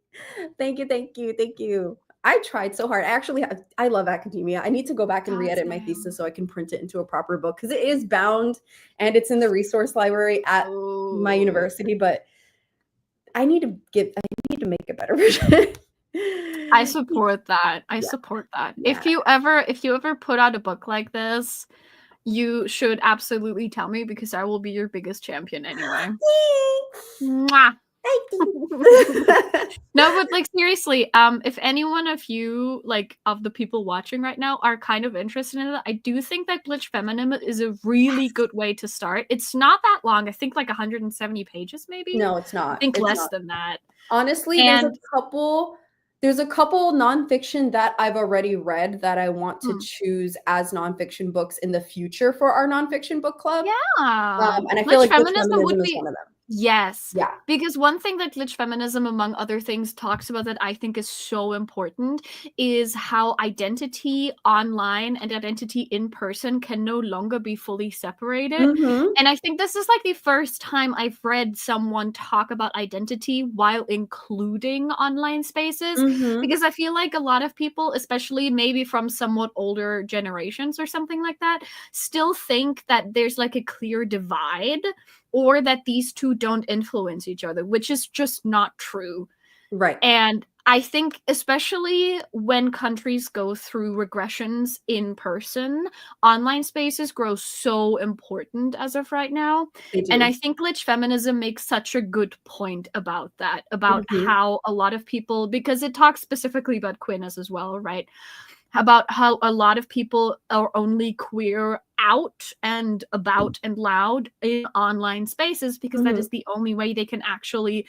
Thank you. I tried so hard. I love academia. I need to go back and re-edit my thesis so I can print it into a proper book, because it is bound and it's in the resource library at my university, but I need to make a better version. I support that. Support that. Yeah. If you ever put out a book like this, you should absolutely tell me, because I will be your biggest champion anyway. Mwah. No, but like seriously, if any one of you, like of the people watching right now, are kind of interested in it, I do think that glitch feminism is a really good way to start. It's not that long. I think like 170 pages maybe. No, it's not. I think less than that. Honestly, there's a couple nonfiction that I've already read that I want to choose as nonfiction books in the future for our nonfiction book club. Yeah. And I feel like glitch feminism would be one of them. Yes. Yeah. Because one thing that glitch feminism, among other things, talks about that I think is so important is how identity online and identity in person can no longer be fully separated. And I think this is like the first time I've read someone talk about identity while including online spaces. Because I feel like a lot of people, especially maybe from somewhat older generations or something like that, still think that there's like a clear divide, or that these two don't influence each other, which is just not true. Right. And I think especially when countries go through regressions in person, online spaces grow so important as of right now. They And I do. think glitch feminism makes such a good point about that, about Mhm. how a lot of people, because it talks specifically about queerness as well, right? About how a lot of people are only queer out and about and loud in online spaces because that Mhm. is the only way they can actually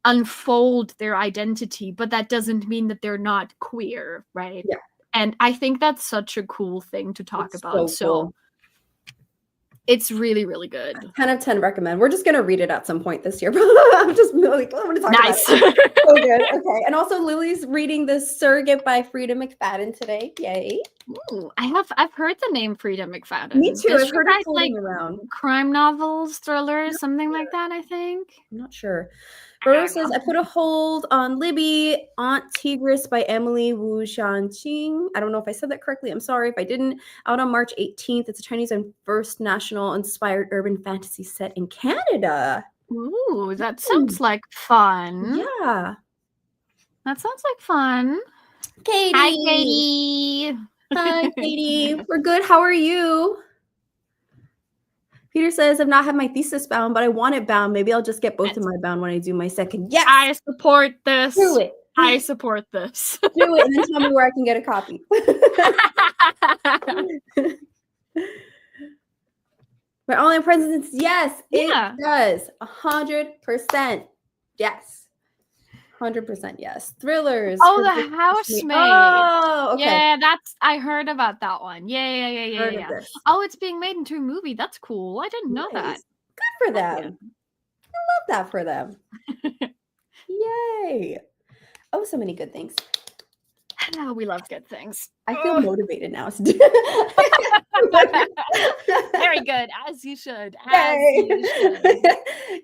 unfold their identity, but that doesn't mean that they're not queer, right? Yeah, And I think that's such a cool thing to talk it's about. so So cool. it's really, really good. 10 of 10 recommend. We're just gonna read it at some point this year. I'm just like, I want to talk about Nice. it. So good. Okay. And also Lily's reading The Surrogate by Frida McFadden today. Yay. Ooh, I've heard the name Frida McFadden. Me too. Does I've she heard it write like floating around. crime novels, thrillers, something Yeah. like that, I think? I'm not sure. I Burrow don't says, know. I put a hold on Libby, Aunt Tigris by Emily Wu Shanqing. I don't know if I said that correctly. I'm sorry if I didn't. Out on March 18th. It's a Chinese and first national inspired urban fantasy set in Canada. Ooh, that sounds like fun. Yeah. That sounds like fun. Katie. Hi, Katie. Hi, Katie. We're good. How are you? Peter says, I've not had my thesis bound, but I want it bound. Maybe I'll just get both of my bound when I do my second. Yes. I support this. Do it. I support this. Do it and then tell me where I can get a copy. My online presence, yes, it does. 100%. Yes. 100% yes. Thrillers. Oh, The Housemaid. Oh, okay. Yeah, I heard about that one. Yeah. Oh, it's being made into a movie. That's cool. I didn't know that. Good for them. I love that for them. Yay. Oh, so many good things. Oh, we love good things. I feel motivated now to do. Very good, as you should.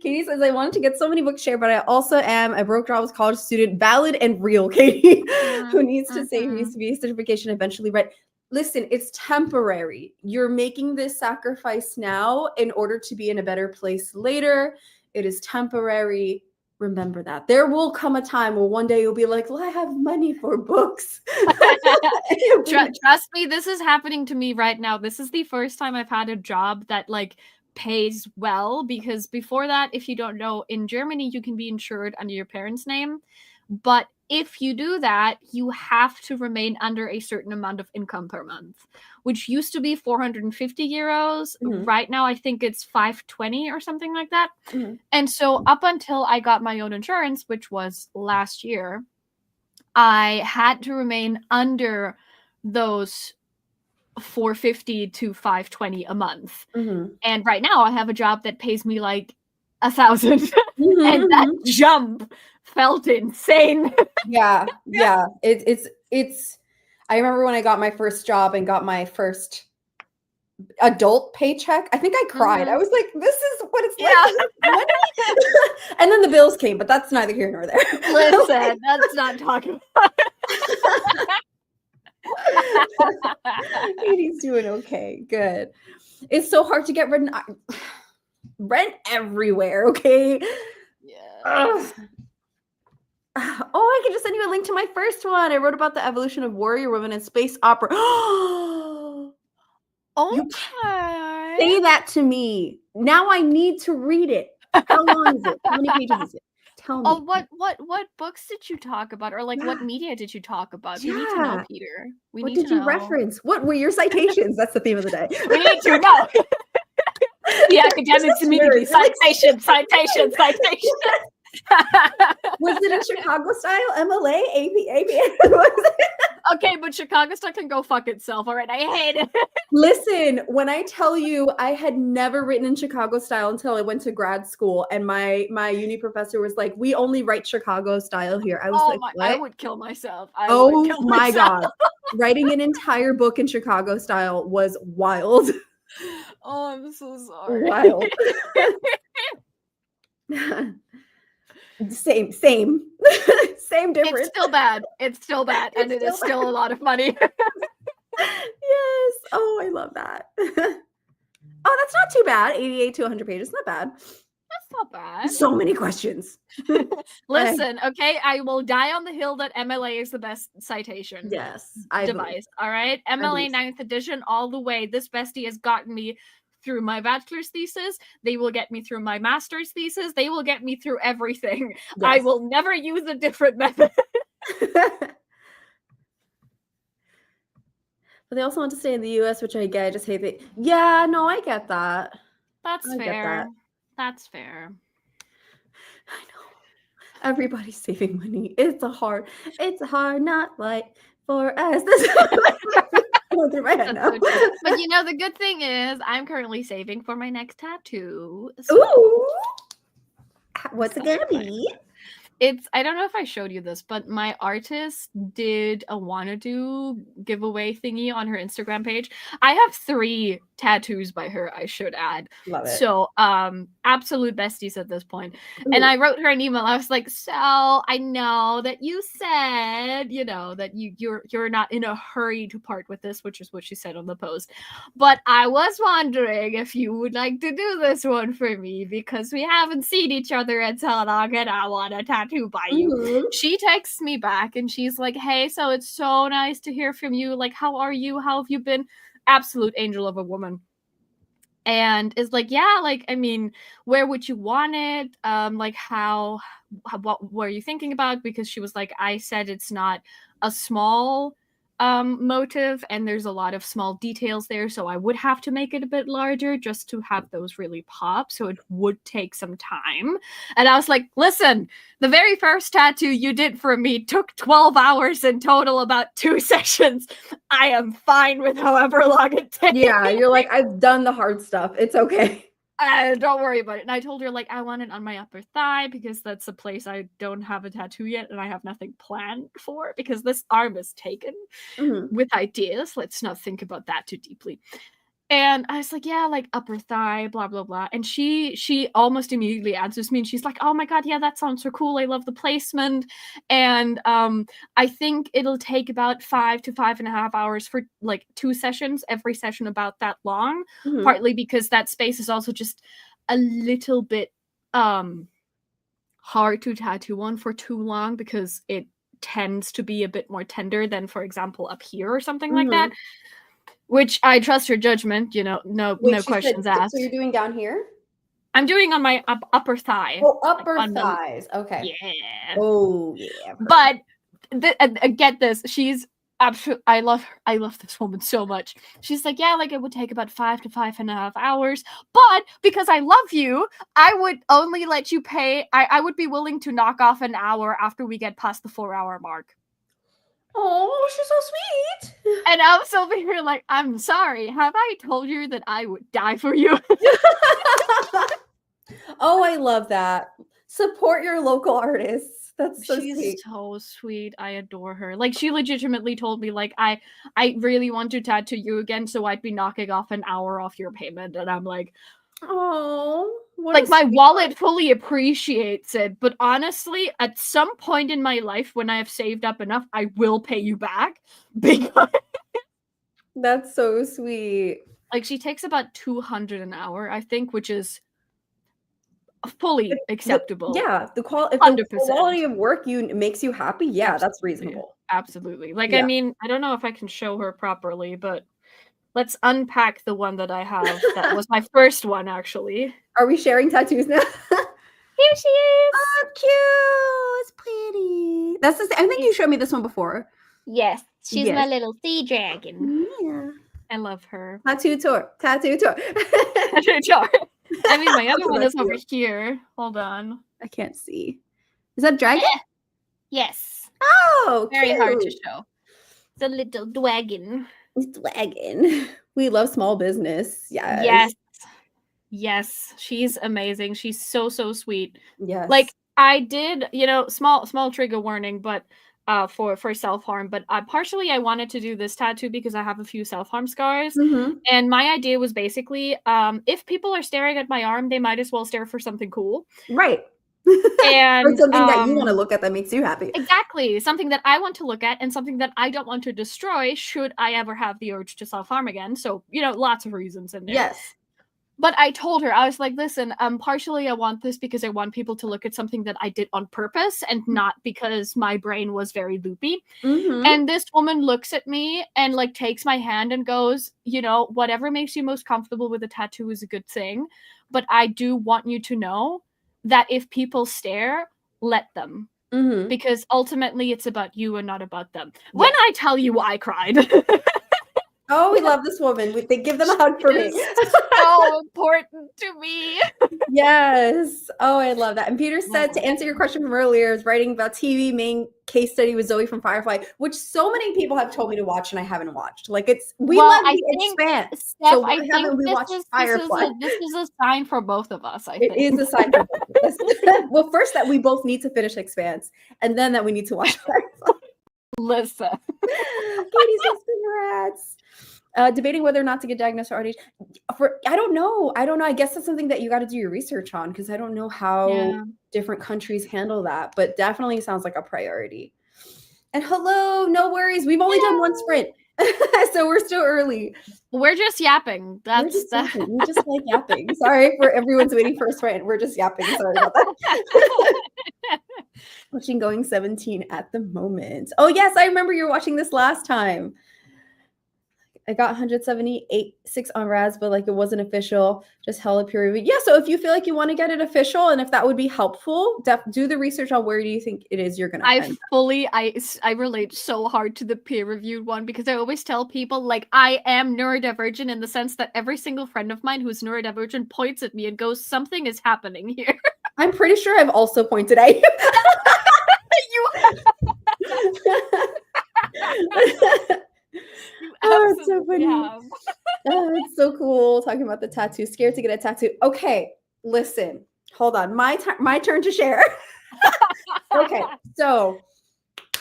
Katie says, I wanted to get so many books shared, but I also am a broke jobs college student, valid and real, Katie, who needs to save UCB certification eventually, right? Listen, it's temporary. You're making this sacrifice now in order to be in a better place later. It is temporary. Remember that. There will come a time where one day you'll be like, well, I have money for books. Trust me, this is happening to me right now. This is the first time I've had a job that like pays well, because before that, if you don't know, in Germany, you can be insured under your parents' name. But if you do that, you have to remain under a certain amount of income per month, which used to be 450 euros. Mm-hmm. Right now, I think it's 520 or something like that. Mm-hmm. And so up until I got my own insurance, which was last year, I had to remain under those 450 to 520 a month. Mm-hmm. And right now I have a job that pays me like 1,000. Mm-hmm. And that jump felt insane. Yeah. It's I remember when I got my first job and got my first adult paycheck, I think I cried. I was like, this is what it's like. And then the bills came, but that's neither here nor there. Listen, that's not talking about Katie's doing okay. Good. It's so hard to get rent everywhere, okay? Yeah. Oh, I can just send you a link to my first one. I wrote about the evolution of warrior women in space opera. Okay. Say that to me. Now I need to read it. How long is it? How many pages is it? Tell me. Oh, what books did you talk about? Or like what media did you talk about? We need to know, Peter. What did you reference? What were your citations? That's the theme of the day. We need to know. The academics immediately. Citation. Was it in Chicago style? MLA? AP? Okay, but Chicago style can go fuck itself. All right, I hate it. Listen, when I tell you I had never written in Chicago style until I went to grad school, and my uni professor was like, we only write Chicago style here. I was what? I would kill myself. My God. Writing an entire book in Chicago style was wild. Oh, I'm so sorry. Wild. Same difference. It's still bad. And it is still a lot of money. Yes. Oh, I love that. Oh, that's not too bad. 88 to 100 pages. Not bad. That's not bad. So many questions. Listen, okay, I will die on the hill that MLA is the best citation Yes, device. All right, MLA 9th edition all the way. This bestie has gotten me through my bachelor's thesis. They will get me through my master's thesis. They will get me through everything. Yes. I will never use a different method. But they also want to stay in the US, which I get. I just hate it. Yeah, no, I get that. That's fair. That's fair. I know. Everybody's saving money. It's a hard not life for us. Going through my head now. But you know, the good thing is I'm currently saving for my next tattoo. So ooh. What's it gonna be? I don't know if I showed you this, but my artist did a wanna do giveaway thingy on her Instagram page. I have 3 tattoos by her, I should add. Love it. So absolute besties at this point. Ooh. And I wrote her an email. I was like, so I know that you said, you know, that you're not in a hurry to part with this, which is what she said on the post. But I was wondering if you would like to do this one for me because we haven't seen each other in so long and I want a tattoo by you. Mm-hmm. She texts me back and she's like, hey, so it's so nice to hear from you. Like, how are you? How have you been? Absolute angel of a woman. And is like, yeah, like, I mean, where would you want it? Like, what were you thinking about? Because she was like, I said it's not a small motive and there's a lot of small details there, so I would have to make it a bit larger just to have those really pop, so it would take some time. And I was like, listen, the very first tattoo you did for me took 12 hours in total, about 2 sessions. I am fine with however long it takes. Yeah, you're like, I've done the hard stuff, it's okay. Don't worry about it. And I told her, like, I want it on my upper thigh because that's a place I don't have a tattoo yet and I have nothing planned for because this arm is taken with ideas. Let's not think about that too deeply. And I was like, yeah, like upper thigh, blah, blah, blah. And she almost immediately answers me and she's like, oh my God, yeah, that sounds so cool. I love the placement. And I think it'll take about 5 to 5.5 hours for like 2 sessions, every session about that long, partly because that space is also just a little bit hard to tattoo on for too long because it tends to be a bit more tender than, for example, up here or something like that. Which I trust her judgment, you know, no questions asked. So you're doing down here? I'm doing on my upper thigh. Oh, upper thighs. Okay. Yeah. Oh, yeah. But get this. She's absolutely, I love her. I love this woman so much. She's like, yeah, like it would take about 5 to 5.5 hours. But because I love you, I would only let you pay. I would be willing to knock off an hour after we get past the 4-hour mark. Oh, she's so sweet. And I was over here like, I'm sorry. Have I told you that I would die for you? Oh, I love that. Support your local artists. That's so She's sweet. so sweet. I adore her. Like, she legitimately told me, like, I really want to tattoo you again, so I'd be knocking off an hour off your payment. And I'm like, oh, like my wallet fully appreciates it, but honestly, at some point in my life when I have saved up enough, I will pay you back because that's so sweet. Like, she takes about 200 an hour, I think, which is fully acceptable. Yeah, the quality of work makes you happy. Yeah, absolutely. That's reasonable. Absolutely. Like, yeah. I mean, I don't know if I can show her properly, but let's unpack the one that I have. That was my first one, actually. Are we sharing tattoos now? Here she is. Oh, cute. It's pretty. That's the I think you showed me this one before. Yes. She's my little sea dragon. Yeah. I love her. Tattoo tour. Tattoo tour. I mean, my other one is over here. Hold on. I can't see. Is that dragon? Yes. Oh, very cute. hard to show. It's a little dragon. Dragon. We love small business. Yes. Yes. She's amazing. She's so sweet. Yes. Like, I did, you know, small trigger warning, but for self-harm, but partially I wanted to do this tattoo because I have a few self-harm scars. And my idea was basically, if people are staring at my arm, they might as well stare for something cool. Right. And or something that you want to look at that makes you happy. Exactly. Something that I want to look at and something that I don't want to destroy should I ever have the urge to self-harm again. So, you know, lots of reasons in there. Yes. But I told her, I was like, listen, partially I want this because I want people to look at something that I did on purpose and not because my brain was very loopy. Mm-hmm. And this woman looks at me and like takes my hand and goes, whatever makes you most comfortable with a tattoo is a good thing. But I do want you to know that if people stare, let them. Mm-hmm. Because ultimately it's about you and not about them. Yeah. When I tell you I cried. Oh, we love this woman. They give them a hug for me. So important to me. Yes. Oh, I love that. And Peter said, to answer your question from earlier, is writing about TV main case study with Zoe from Firefly, which so many people have told me to watch and I haven't watched. Like we love The Expanse. Steph, So why haven't we watched Firefly? This is a sign for both of us, I think. It is a sign for both of us. Well, first that we both need to finish Expanse, and then that we need to watch Firefly. Listen. Katie says congrats. Debating whether or not to get diagnosed for RDH. I don't know. I guess that's something that you got to do your research on, because I don't know how different countries handle that, but definitely sounds like a priority. And hello, no worries. We've only done one sprint, so we're still early. We're just yapping. We just like yapping. Sorry for everyone's waiting for a sprint. We're just yapping. Sorry about that. Watching Going 17 at the moment. Oh yes, I remember you were watching this last time. I got 178.6 on Raz, but like it wasn't official, just hella peer review. Yeah, so if you feel like you want to get it official and if that would be helpful, do the research on where do you think it is you're going to I relate so hard to the peer-reviewed one, because I always tell people, like, I am neurodivergent in the sense that every single friend of mine who's neurodivergent points at me and goes, something is happening here. I'm pretty sure I've also pointed at you. Oh, it's so funny. Oh, it's so cool talking about the tattoo. Scared to get a tattoo. Okay, listen. Hold on. My turn to share. Okay, so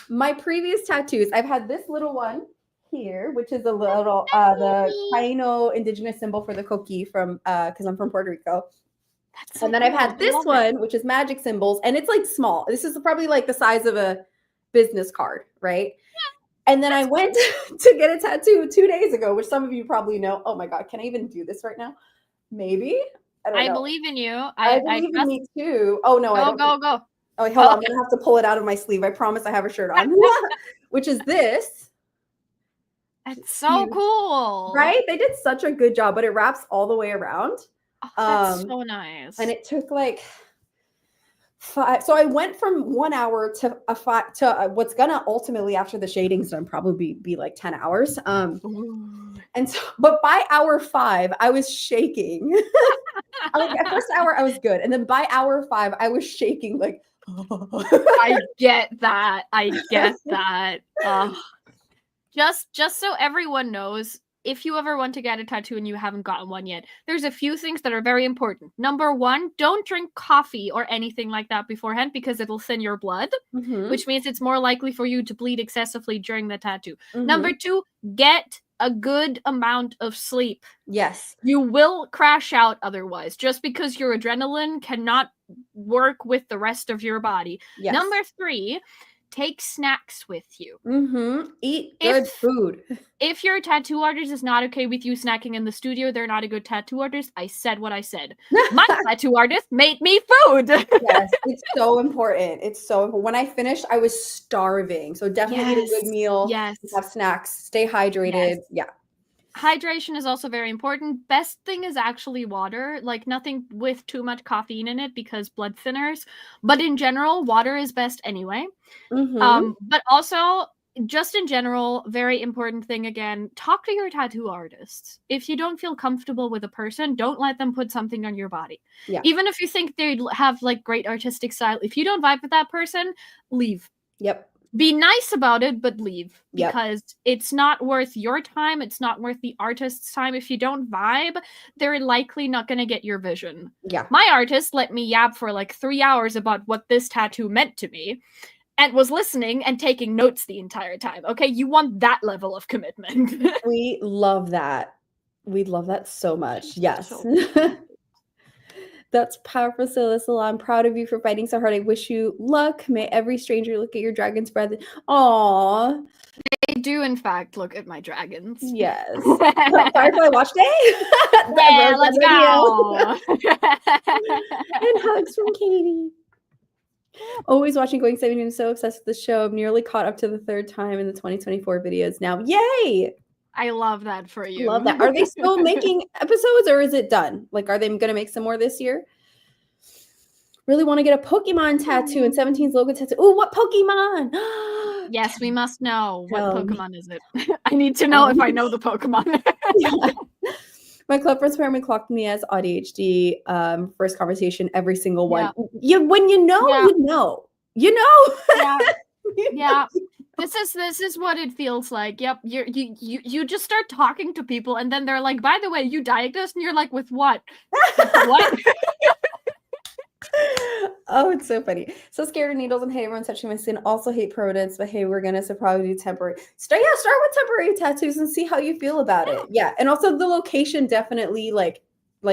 my previous tattoos, I've had this little one here, which is a little the Taino indigenous symbol for the coqui from because I'm from Puerto Rico. And then I've had this one, which is magic symbols, and it's like small. This is probably like the size of a business card, right? And then I went to get a tattoo 2 days ago, which some of you probably know. Oh my God, can I even do this right now? Maybe. I believe in you. I believe in me too. Oh no, I don't. Go. Oh, wait, hold on. I'm gonna have to pull it out of my sleeve. I promise I have a shirt on. Which is this. It's so cool. Right? They did such a good job, but it wraps all the way around. Oh, that's so nice. And it took like 5. So I went from 1 hour to a 5 to what's gonna ultimately, after the shading's done, probably be like 10 hours. And so, but by hour 5, I was shaking. Like at first hour, I was good, and then by hour 5, I was shaking. Like, I get that. Just so everyone knows, if you ever want to get a tattoo and you haven't gotten one yet, there's a few things that are very important. Number 1, don't drink coffee or anything like that beforehand, because it'll thin your blood, which means it's more likely for you to bleed excessively during the tattoo. Number 2, get a good amount of sleep. Yes. You will crash out otherwise, just because your adrenaline cannot work with the rest of your body. Yes. Number 3, take snacks with you. Eat good food. If your tattoo artist is not okay with you snacking in the studio, they're not a good tattoo artist. I said what I said. My tattoo artist made me food. Yes, it's so important. It's so important. When I finished, I was starving. So definitely eat a good meal. Yes. Have snacks. Stay hydrated. Yes. Yeah. Hydration is also very important. Best thing is actually water, like nothing with too much caffeine in it, because blood thinners. But in general, water is best anyway. But also, just in general, very important thing again, talk to your tattoo artists. If you don't feel comfortable with a person, don't let them put something on your body. Yeah. Even if you think they have like great artistic style, if you don't vibe with that person, leave. Yep. Be nice about it, but leave, because it's not worth your time. It's not worth the artist's time. If you don't vibe, they're likely not going to get your vision. Yeah. My artist let me yap for like 3 hours about what this tattoo meant to me, and was listening and taking notes the entire time. Okay, you want that level of commitment. We love that. We love that so much. Yes. So that's powerful, Sylla. I'm proud of you for fighting so hard. I wish you luck. May every stranger look at your dragon's breath. Aww. I do, in fact, look at my dragons. Yes. Firefly Watch Day? Yeah, let's go. And hugs from Katie. Always watching Going 17. I'm so obsessed with the show. I'm nearly caught up to the third time in the 2024 videos now. Yay! I love that for you. Love that. Are they still making episodes or is it done? Like, are they going to make some more this year? Really want to get a Pokemon tattoo and 17's logo tattoo. Oh, what Pokemon? Yes, we must know. What Pokemon is it? I need to know if I know the Pokemon. Yeah. My club friends apparently clocked me as ADHD. First conversation, every single one. Yeah. When you know, you know. You know. Yeah. Yeah. This is what it feels like. Yep. You just start talking to people and then they're like, by the way, you diagnosed, and you're like, with what? What? Oh, it's so funny. So scared of needles and hey, everyone's touching my skin. Also hate permanents, but hey, we're gonna probably do temporary. Start with temporary tattoos and see how you feel about it. Yeah, and also the location definitely, like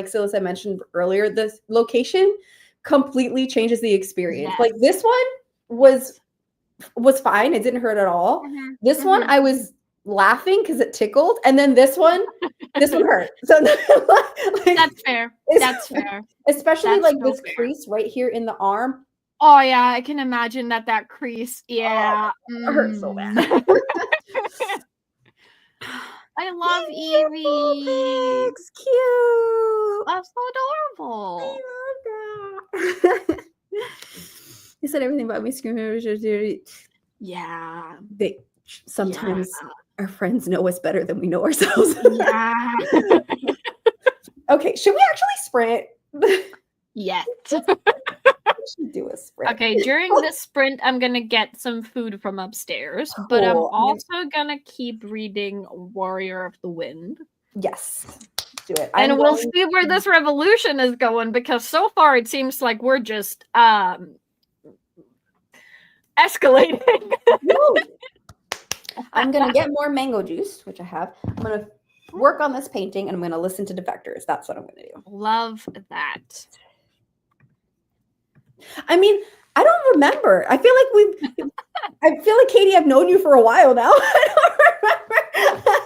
Sylla said, mentioned earlier, the location completely changes the experience. Yes. Like this one was fine; it didn't hurt at all. This one, I was laughing because it tickled, and then this one hurt. So like, that's fair. That's fair. Especially like this crease right here in the arm. Oh yeah, I can imagine that crease. Yeah, it hurts so bad. I love Evie. It's cute. That's so adorable. I love that. You said everything about me screaming. Yeah. They sometimes our friends know us better than we know ourselves. Yeah. Okay, should we actually sprint? Yes. We should do a sprint. Okay, during this sprint, I'm gonna get some food from upstairs, but I'm also gonna keep reading Warrior of the Wind. Yes, do it. And we'll see where this revolution is going, because so far it seems like we're just escalating. I'm gonna get more mango juice, which I have. I'm gonna work on this painting and I'm gonna listen to defectors. That's what I'm gonna do. Love that. I mean, I don't remember. I feel like Katie, I've known you for a while now. I don't remember.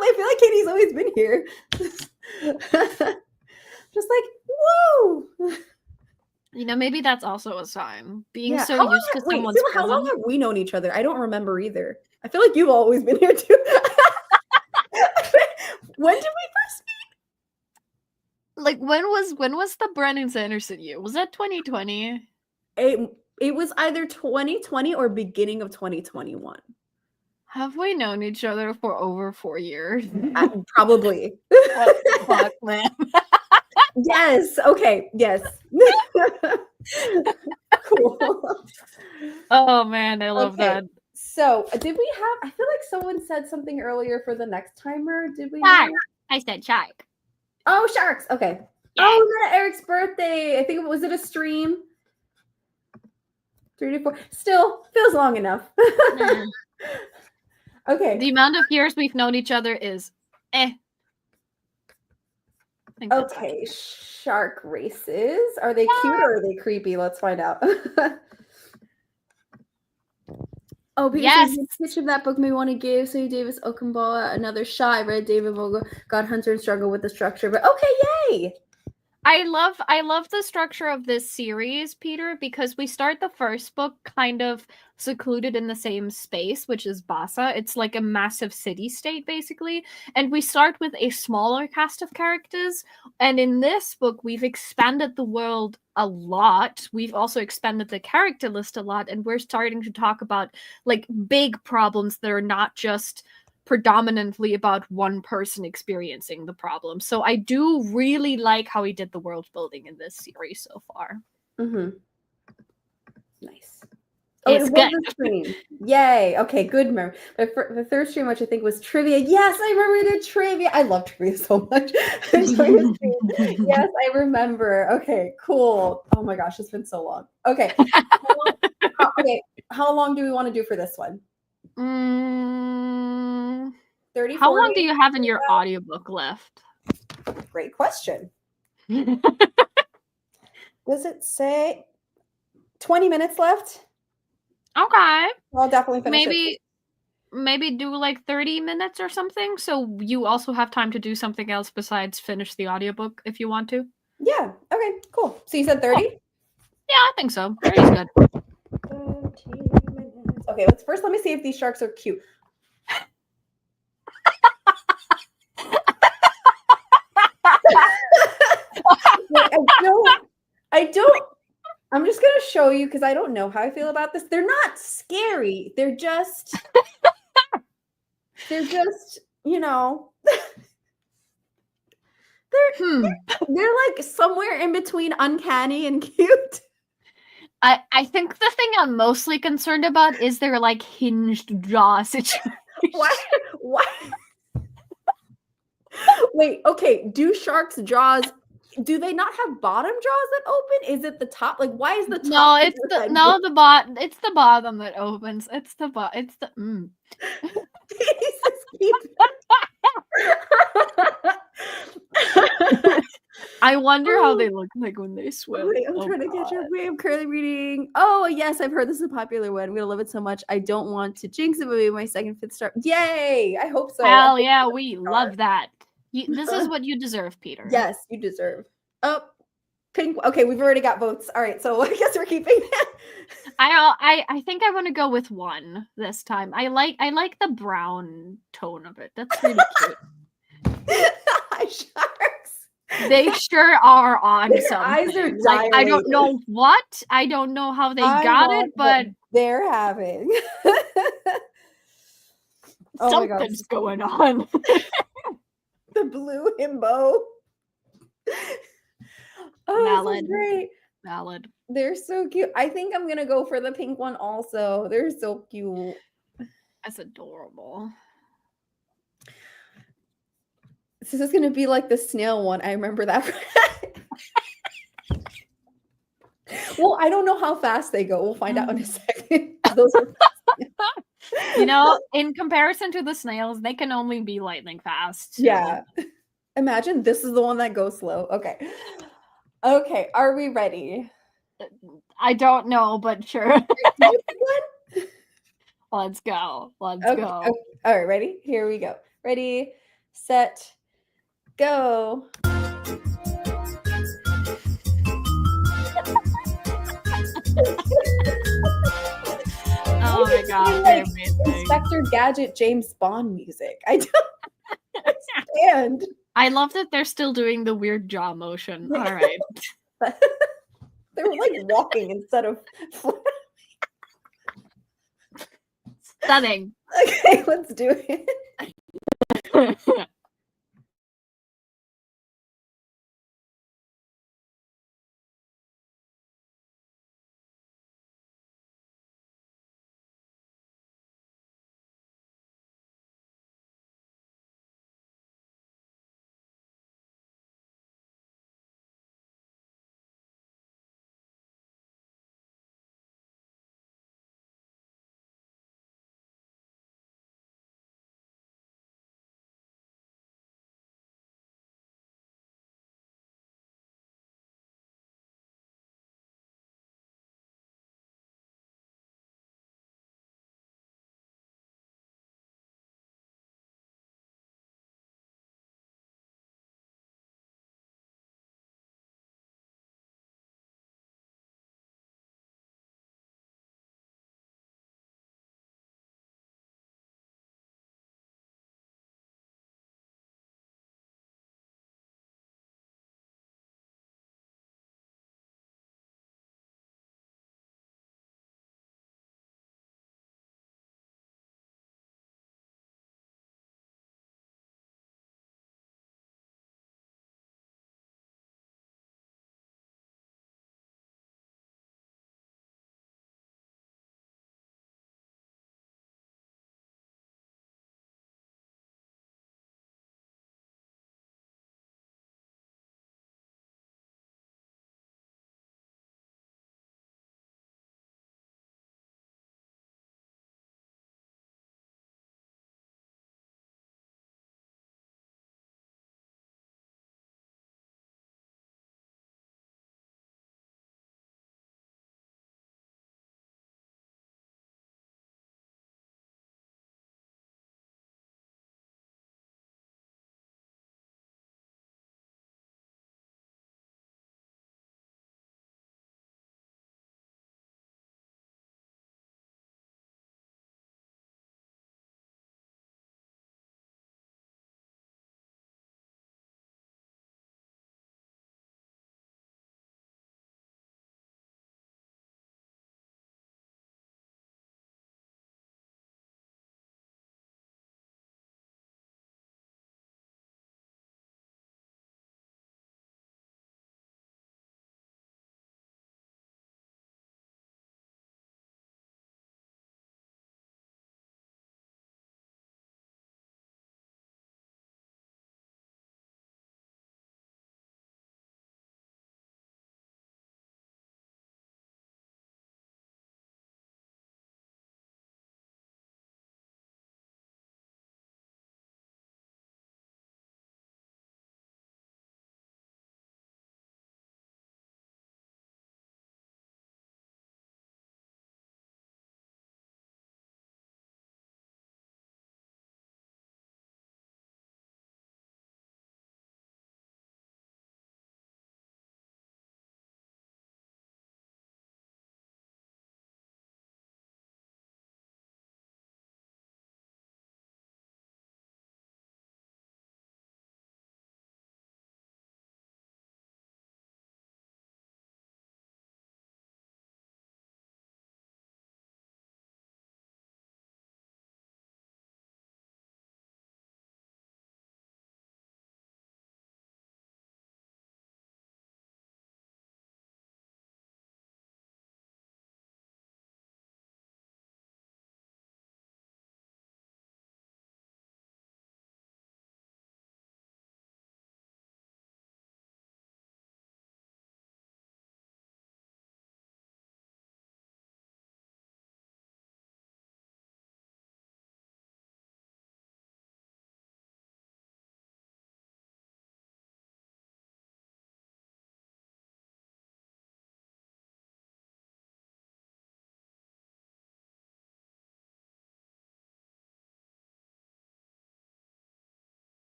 I feel like Katie's always been here. Just like, whoa. You know, maybe that's also a sign. Being so used to someone's presence. How long have we known each other? I don't remember either. I feel like you've always been here too. When did we first meet? Like, when was the Brennan Sanderson year? Was that 2020? It was either 2020 or beginning of 2021. Have we known each other for over 4 years? Probably. What the fuck, man? Yes. Okay. Yes. Cool. Oh man, I love that. So, did we have? I feel like someone said something earlier for the next timer. Did we? Shark. I said shark. Oh, sharks. Okay. Yeah. Oh, we got Eric's birthday. I think was it a stream? 3 to 4. Still feels long enough. Okay. The amount of years we've known each other is Okay, shark races. Are they cute or are they creepy? Let's find out. Oh, Peter says, pitch of that book may want to give Sadie Davis Okumbawa another shot. I read David Vogel, God Hunter, and struggle with the structure, but okay, yay! I love the structure of this series, Peter, because we start the first book kind of secluded in the same space, which is Basa. It's like a massive city-state, basically. And we start with a smaller cast of characters. And in this book, we've expanded the world a lot. We've also expanded the character list a lot. And we're starting to talk about like big problems that are not just predominantly about one person experiencing the problem. So I do really like how he did the world building in this series so far. Mm-hmm. Nice. It's good. Stream. Yay. Okay, good memory. The third stream, which I think was trivia. Yes, I remember the trivia. I love trivia so much. Yes, I remember. Okay, cool. Oh my gosh, it's been so long. Okay. How long do we want to do for this one? 30, how long do you have in your audiobook left? Great question. Does it say 20 minutes left? Okay. I'll definitely finish maybe do like 30 minutes or something, so you also have time to do something else besides finish the audiobook if you want to. Yeah. Okay, cool. So you said 30? Yeah, I think so. 30's good. 30 minutes. Okay, let me see if these sharks are cute. Wait, I'm just gonna show you because I don't know how I feel about this. They're not scary. They're just, you know, they're like somewhere in between uncanny and cute. I think the thing I'm mostly concerned about is their like hinged jaw situation. Why? Wait, okay. Do sharks' jaws, do they not have bottom jaws that open? Is it the top? Like, why is the top? No, it's the bottom that opens. It's the I wonder how they look like when they swim. Wait, I'm trying to catch up. Wait, I'm currently reading. Oh, yes, I've heard this is a popular one. I'm gonna love it so much. I don't want to jinx it, but maybe my second, fifth star. Yay! I hope so. Hell yeah, we love that. This is what you deserve, Peter. Yes, you deserve. Oh, pink. Okay, we've already got votes. All right, so I guess we're keeping that. I think I want to go with 1 this time. I like the brown tone of it. That's really cute. Hi, sharks. They sure are on Their something. eyes are like, I don't dilated. know what. I don't know how they got it, but they're having. Oh my God. something's going on. The blue himbo. Oh, Valid. this is great. Valid. They're so cute. I think I'm gonna go for the pink one also. They're so cute. That's adorable. This is gonna be like the snail one. I remember that. Well, I don't know how fast they go. We'll find out in a second. Those are You know, in comparison to the snails, they can only be lightning fast. So. Yeah. Imagine this is the one that goes slow. Okay. Okay, are we ready? I don't know, but sure. Let's go. Let's go. Okay. All right, ready? Here we go. Ready, set, go. Oh my God, like amazing. Inspector Gadget James Bond music. I don't understand. I love that they're still doing the weird jaw motion. All right. They were like walking instead of Stunning. Okay, let's do it.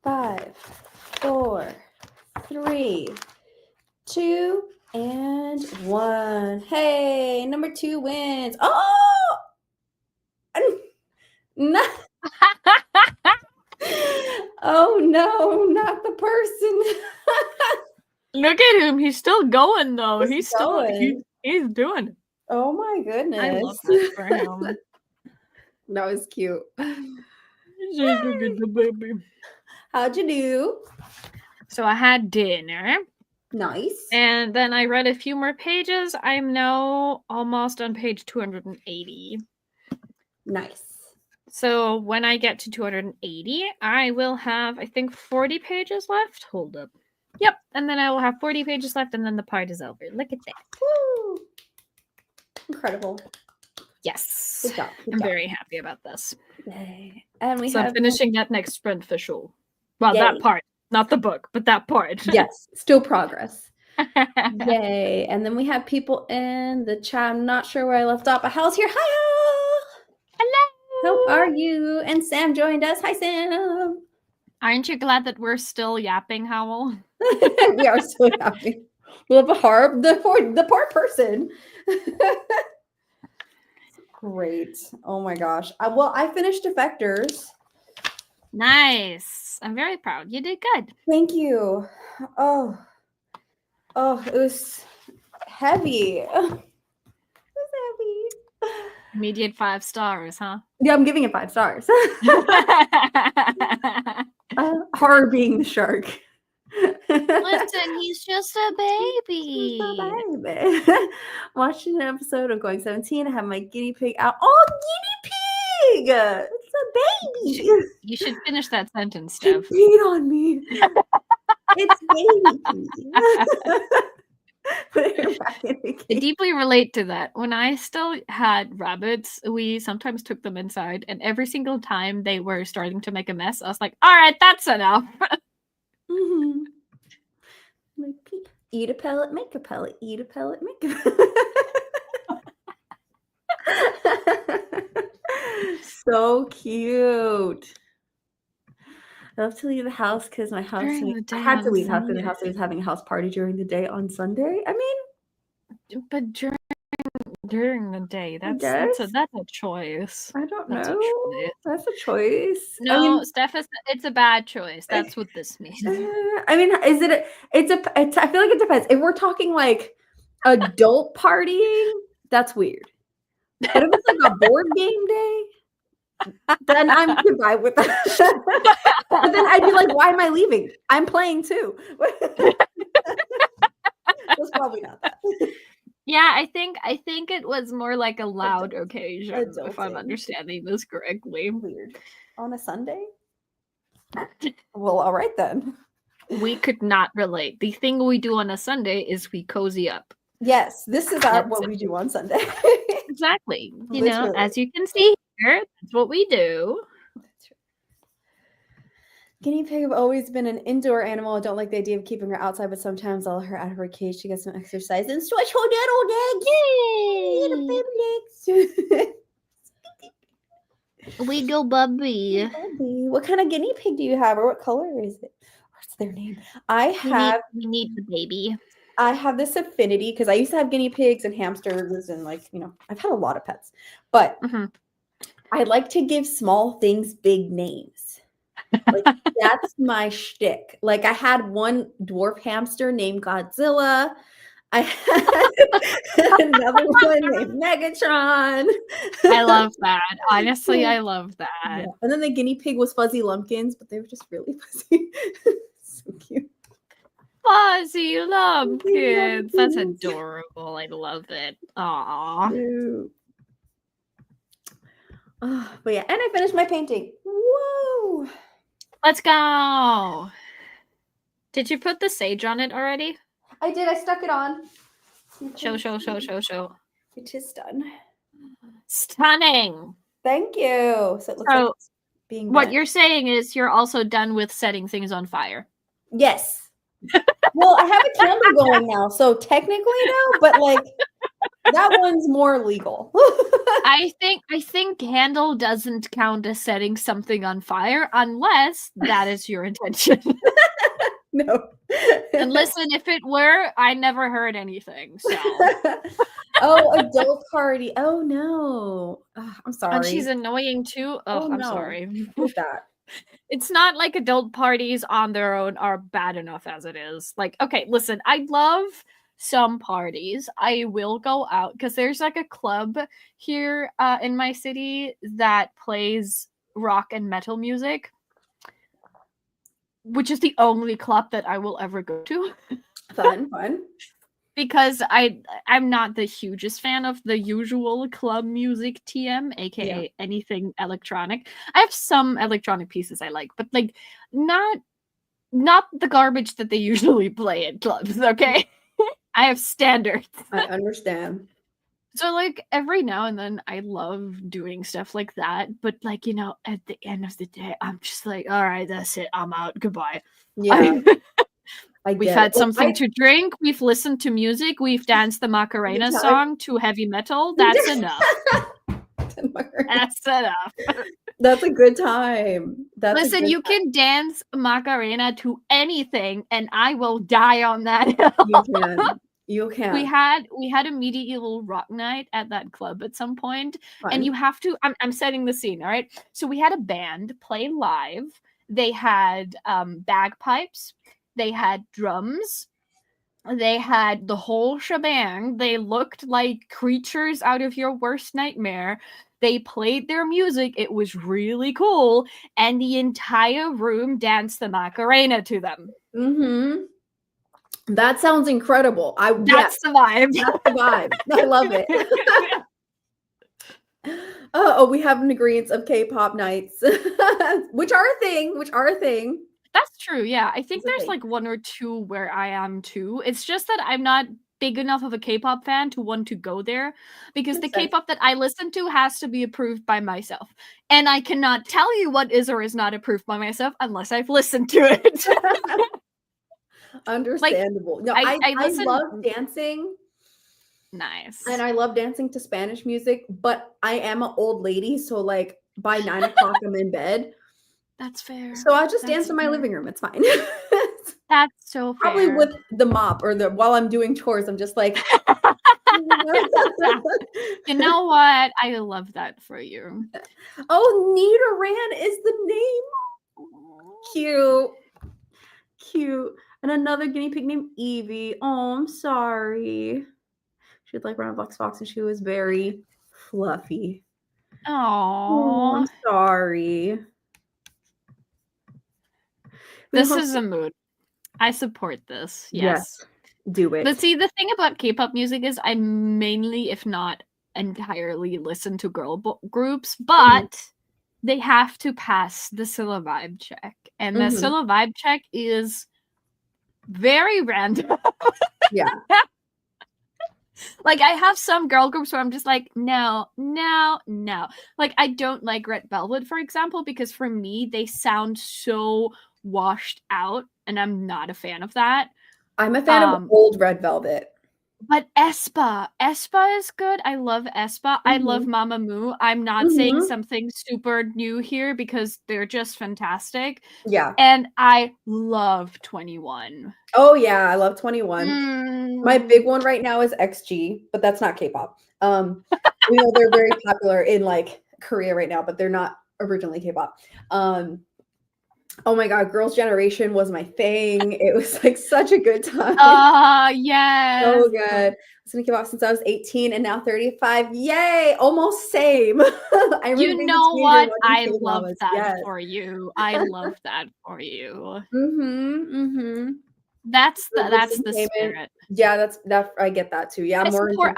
5, 4, 3, 2, and 1. Hey, number 2 wins. Oh! No. Oh no, not the person. Look at him. He's still going though. He's going. He's doing it. Oh my goodness. I love that for him. That was cute. Just look at the baby. How'd you do? So I had dinner. Nice. And then I read a few more pages. I'm now almost on page 280. Nice. So when I get to 280, I will have, I think, 40 pages left. Hold up. Yep. And then I will have 40 pages left, and then the part is over. Look at that. Woo. Incredible. Yes. Good job. I'm very happy about this. Yay. And I'm finishing that next sprint for sure. Well, Yay. that part. Not the book, but that part. Yes. Still progress. Yay. And then we have people in the chat. I'm not sure where I left off, but Hal's here. Hi, Hello. How are you? And Sam joined us. Hi, Sam. Aren't you glad that we're still yapping, Howell? We are so happy. We love a harp. The poor person. Great. Oh my gosh. I finished Defectors. Nice. I'm very proud. You did good. Thank you. Oh, it was heavy. It was heavy. Immediate 5 stars, huh? Yeah, I'm giving it 5 stars. Horror being the shark. Listen, he's just a baby. Just a baby. Watching an episode of Going 17. I have my guinea pig out. Oh, guinea pig! It's a baby. You should finish that sentence, She Steph. peed on me. It's baby pee. Put her back in the I cage. deeply relate to that. When I still had rabbits, we sometimes took them inside, and every single time they were starting to make a mess, I was like, all right, that's enough. Mm-hmm. Like, eat a pellet, make a pellet. Eat a pellet, make a pellet. So cute. I love to leave the house because my house. I had to leave the house because the house was having a house party during the day on Sunday. I mean, but during the day, that's a choice. I don't That's a know. choice. That's a choice. No, I mean, Steph, it's a bad choice. That's what this means. I mean, is it? I feel like it depends. If we're talking like adult partying, that's weird. But if it's like a board game day, then I'm goodbye with that. But then I'd be like, why am I leaving? I'm playing too. That's probably not that. Yeah, I think it was more like a loud occasion, if I'm Adulting. understanding this correctly. Weird. On a Sunday? Well, all right then. We could not relate. The thing we do on a Sunday is we cozy up. Yes, this is what we do on Sunday. Exactly. You Literally. know, as you can see here, that's what we do. That's right. Guinea pig have always been an indoor animal. I don't like the idea of keeping her outside, but sometimes I'll let her out of her cage to get some exercise and stretch her little legs. Little baby legs. We go Bubby. Bubby. What kind of guinea pig do you have, or what color is it? What's their name? We need the baby. I have this affinity because I used to have guinea pigs and hamsters and I've had a lot of pets, but I like to give small things big names. Like that's my shtick. Like I had one dwarf hamster named Godzilla. I had another one named Megatron. I love that. Honestly, I love that. Yeah. And then the guinea pig was Fuzzy Lumpkins, but they were just really fuzzy. So cute. Fuzzy Lumpkins. That's adorable. I love it. Aww. But yeah, and I finished my painting. Whoa. Let's go. Did you put the sage on it already? I did. I stuck it on. Show. It is done. Stunning. Thank you. So it looks like it's being what done. you're saying is you're also done with setting things on fire. Yes. Well, I have a candle going now, so technically no, but That one's more legal. I think candle doesn't count as setting something on fire unless that is your intention. No. And listen, if it were, I never heard anything. So Oh, adult party. Oh no. I'm sorry. and she's annoying too. Oh, I'm no. sorry. Who's that? It's not like adult parties on their own are bad enough as it is. Like, okay, listen, I love some parties. I will go out because there's like a club here in my city that plays rock and metal music, which is the only club that I will ever go to. Fun. Because I'm not the hugest fan of the usual club music TM, aka anything electronic. I have some electronic pieces I like, but like not the garbage that they usually play at clubs, okay? I have standards. I understand. So like every now and then I love doing stuff like that, but like, you know, at the end of the day, I'm just like, all right, that's it. I'm out. Goodbye. Yeah. We've had something to drink. We've listened to music. We've danced the Macarena song to heavy metal. That's enough. That's enough. That's a good time. Listen, you can dance Macarena to anything, and I will die on that hill. You can. We had a medieval rock night at that club at some point, and you have to. I'm setting the scene, all right? So we had a band play live. They had bagpipes. They had drums. They had the whole shebang. They looked like creatures out of your worst nightmare. They played their music. It was really cool. And the entire room danced the Macarena to them. Mm-hmm. That sounds incredible. That's the vibe. That's the vibe. I love it. Oh, we have an agreement of K-pop nights, which are a thing. That's true. Yeah. I think there's like one or two where I am too. It's just that I'm not big enough of a K-pop fan to want to go there because the K-pop that I listen to has to be approved by myself. And I cannot tell you what is or is not approved by myself unless I've listened to it. Understandable. Like, no, I love dancing. Nice. And I love dancing to Spanish music, but I am an old lady, so like by 9 o'clock I'm in bed. That's fair. So I just dance in my living room. It's fine. That's so fair. Probably with the mop or while I'm doing chores, I'm just like you know what? I love that for you. Oh, Nita Rand is the name. Cute. And another guinea pig named Evie. Oh, I'm sorry. She had like brown box fox and she was very fluffy. Oh, I'm sorry. This is a mood. I support this. Yes. Do it. But see, the thing about K-pop music is I mainly, if not entirely, listen to girl groups, but they have to pass the Sylla vibe check. And the Sylla vibe check is very random. Yeah. Like, I have some girl groups where I'm just like, no. Like, I don't like Red Velvet, for example, because for me, they sound so washed out, and I'm not a fan of that. I'm a fan of old Red Velvet. But aespa is good. I love aespa. I love Mamamoo. I'm not saying something super new here because they're just fantastic. Yeah. And I love 21. Oh yeah, I love 21. My big one right now is XG, but that's not K-pop. We know they're very popular in like Korea right now, but they're not originally K-pop. Oh my God, Girls' Generation was my thing. It was like such a good time. Yes. So good. I was gonna K-pop since I was 18 and now 35. Yay! Almost same. You know what? I love that for you. I love that for you. That's the spirit. Yeah, that's I get that too. Yeah, I support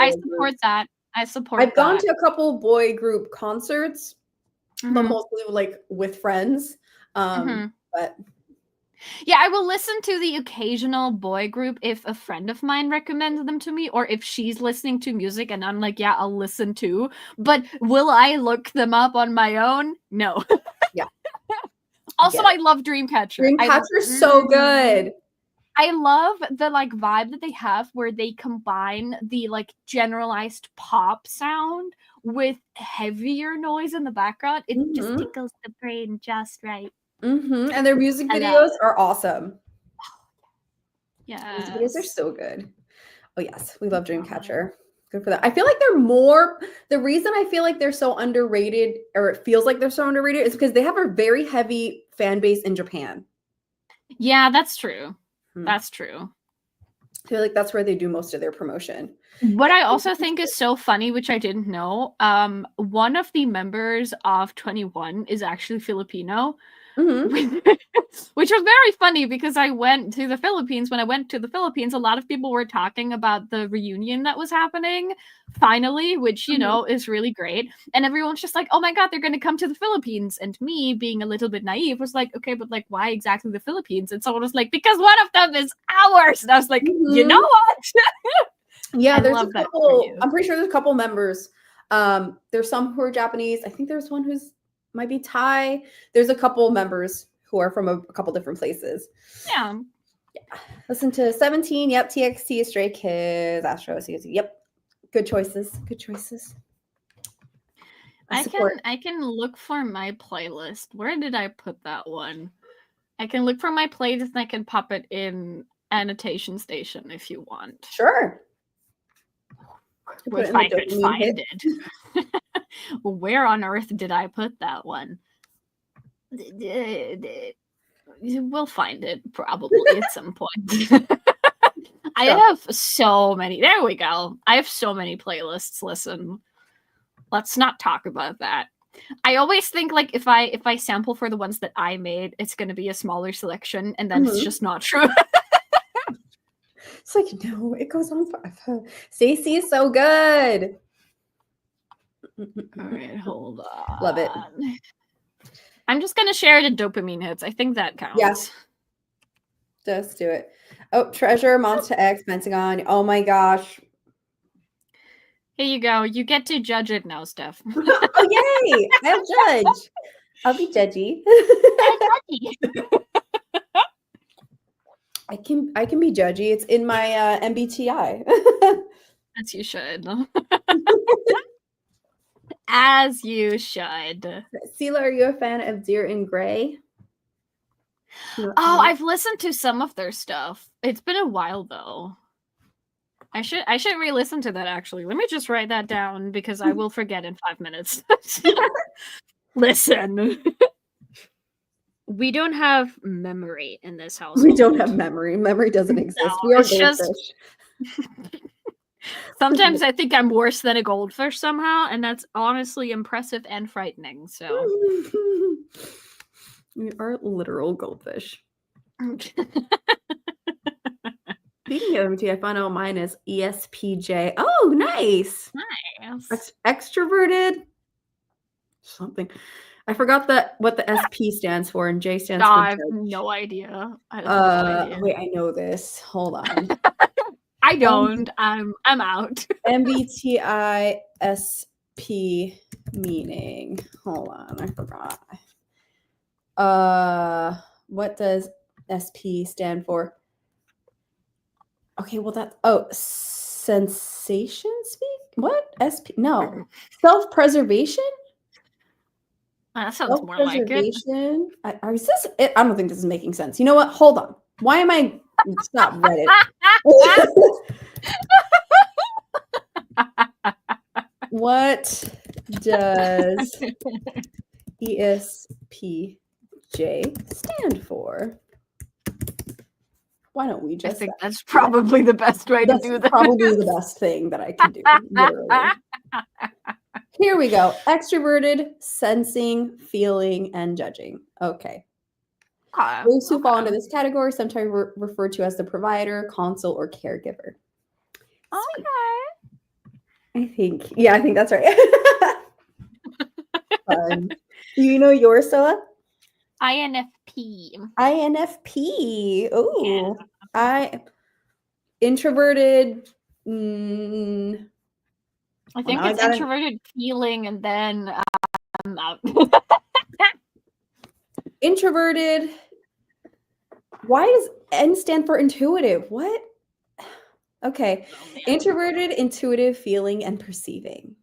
that. I've gone to a couple boy group concerts, but mostly like with friends. But yeah, I will listen to the occasional boy group if a friend of mine recommends them to me, or if she's listening to music and I'm like, yeah, I'll listen too. But will I look them up on my own? No. Yeah. Also, I love Dreamcatcher. Dreamcatcher's so good. I love the like vibe that they have where they combine the like generalized pop sound with heavier noise in the background. It just tickles the brain just right. And their music I videos love it. are awesome. Yeah. Music videos are so good. Oh yes, we love Dreamcatcher. Good for that. I feel like they're more, the reason I feel like they're so underrated, or it feels like they're so underrated, is because they have a very heavy fan base in Japan. Yeah, that's true. That's true. I feel like that's where they do most of their promotion. What I also think is so funny, which I didn't know, one of the members of 21 is actually Filipino, which was very funny because I went to the Philippines. When I went to the Philippines, a lot of people were talking about the reunion that was happening finally, which, you know, is really great. And everyone's just like, oh my God, they're going to come to the Philippines. And me, being a little bit naive, was like, okay, but like, why exactly the Philippines? And someone was like, because one of them is ours. And I was like, you know what? Yeah, I there's a love that for couple. you. I'm pretty sure there's a couple members. There's some who are Japanese. I think there's one who's might be Thai. There's a couple members who are from a couple different places. Yeah. Listen to 17. Yep. TXT, Stray Kids, Astro. Yep. Good choices. Good choices. I can look for my playlist. Where did I put that one? I can look for my playlist and I can pop it in annotation station if you want. Sure. If I could find it. Where on earth did I put that one? We'll find it probably at some point. I have so many. There we go. I have so many playlists. Listen, let's not talk about that. I always think like if I sample for the ones that I made, it's going to be a smaller selection, and then it's just not true. It's like, no, it goes on forever. Stacey is so good. All right, hold on. Love it. I'm just going to share the dopamine hits. I think that counts. Yes. Just do it. Oh, Treasure, Monster X, Pentagon. Oh my gosh. Here you go. You get to judge it now, Steph. Oh, yay. I'll judge. I'll be judgy. I can be judgy. It's in my MBTI. As you should. As you should. Sylla, are you a fan of Deer in Grey? Oh, I've listened to some of their stuff. It's been a while though. I should re-listen to that actually. Let me just write that down because I will forget in 5 minutes. Listen. We don't have memory in this house. We don't have memory. Memory doesn't exist. No, we are goldfish. Sometimes I think I'm worse than a goldfish somehow, and that's honestly impressive and frightening. So we are literal goldfish. Speaking of MBTI, I found out mine is ESPJ. Oh, nice. Nice. Extroverted. Something. I forgot what the SP stands for, and J stands for. I have no idea. Wait, I know this. Hold on. I don't. I'm out. MBTI SP meaning. Hold on, I forgot. What does SP stand for? Okay, well that's sensation speak? What? SP? No. Self-preservation? That sounds more like it. I don't think this is making sense. You know what? Hold on. Why am I stop Reddit? What does ESPJ stand for? Why don't we just? I think that's probably the best way to do that. Probably the best thing that I can do. Literally. Here we go. Extroverted, sensing, feeling, and judging. Okay. Those who fall into this category sometimes referred to as the provider, console, or caregiver. Okay. I think that's right. Do you know yours, Sylla? INFP. INFP. Oh, yeah. Introverted. I think it's introverted feeling, and then I'm out. Introverted. Why does N stand for intuitive? What? Okay. Oh, man. Introverted, intuitive, feeling, and perceiving.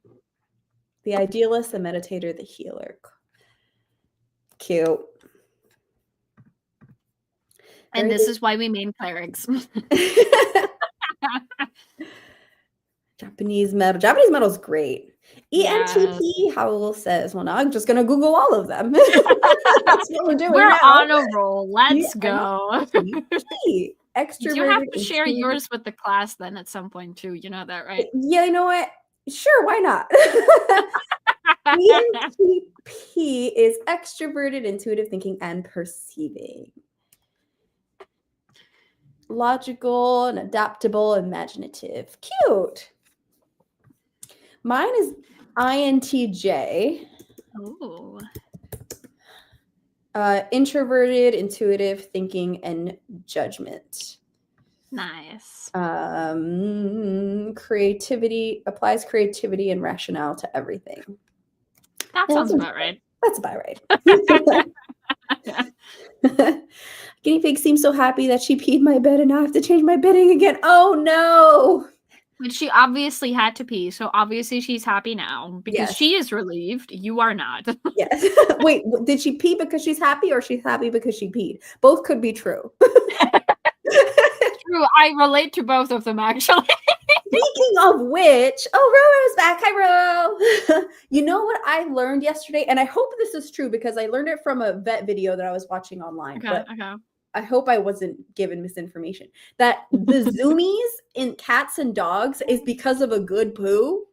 The idealist, the meditator, the healer. Cute. And this is why we main clerics. Japanese metal. Japanese metal is great. ENTP, Howell says. Well, now I'm just going to Google all of them. That's what we're doing We're now. on a roll. Let's go. Extroverted. You have to share yours with the class then at some point too. You know that, right? Yeah, you know what? Sure, why not? ENTP is extroverted, intuitive thinking, and perceiving. Logical and adaptable, imaginative. Cute. Mine is INTJ. Oh. Introverted, intuitive, thinking, and judgment. Nice. Creativity, applies creativity and rationale to everything. That sounds about right. That's about right. Guinea pig seems so happy that she peed my bed and now I have to change my bedding again. Oh no. But she obviously had to pee, so obviously she's happy now because she is relieved. You are not. Yes. Wait, did she pee because she's happy or she's happy because she peed? Both could be true. True. I relate to both of them actually. Speaking of which, Roro's back. Hi, Roro. You know what I learned yesterday? And I hope this is true because I learned it from a vet video that I was watching online. Okay. I hope I wasn't given misinformation. That the zoomies in cats and dogs is because of a good poo.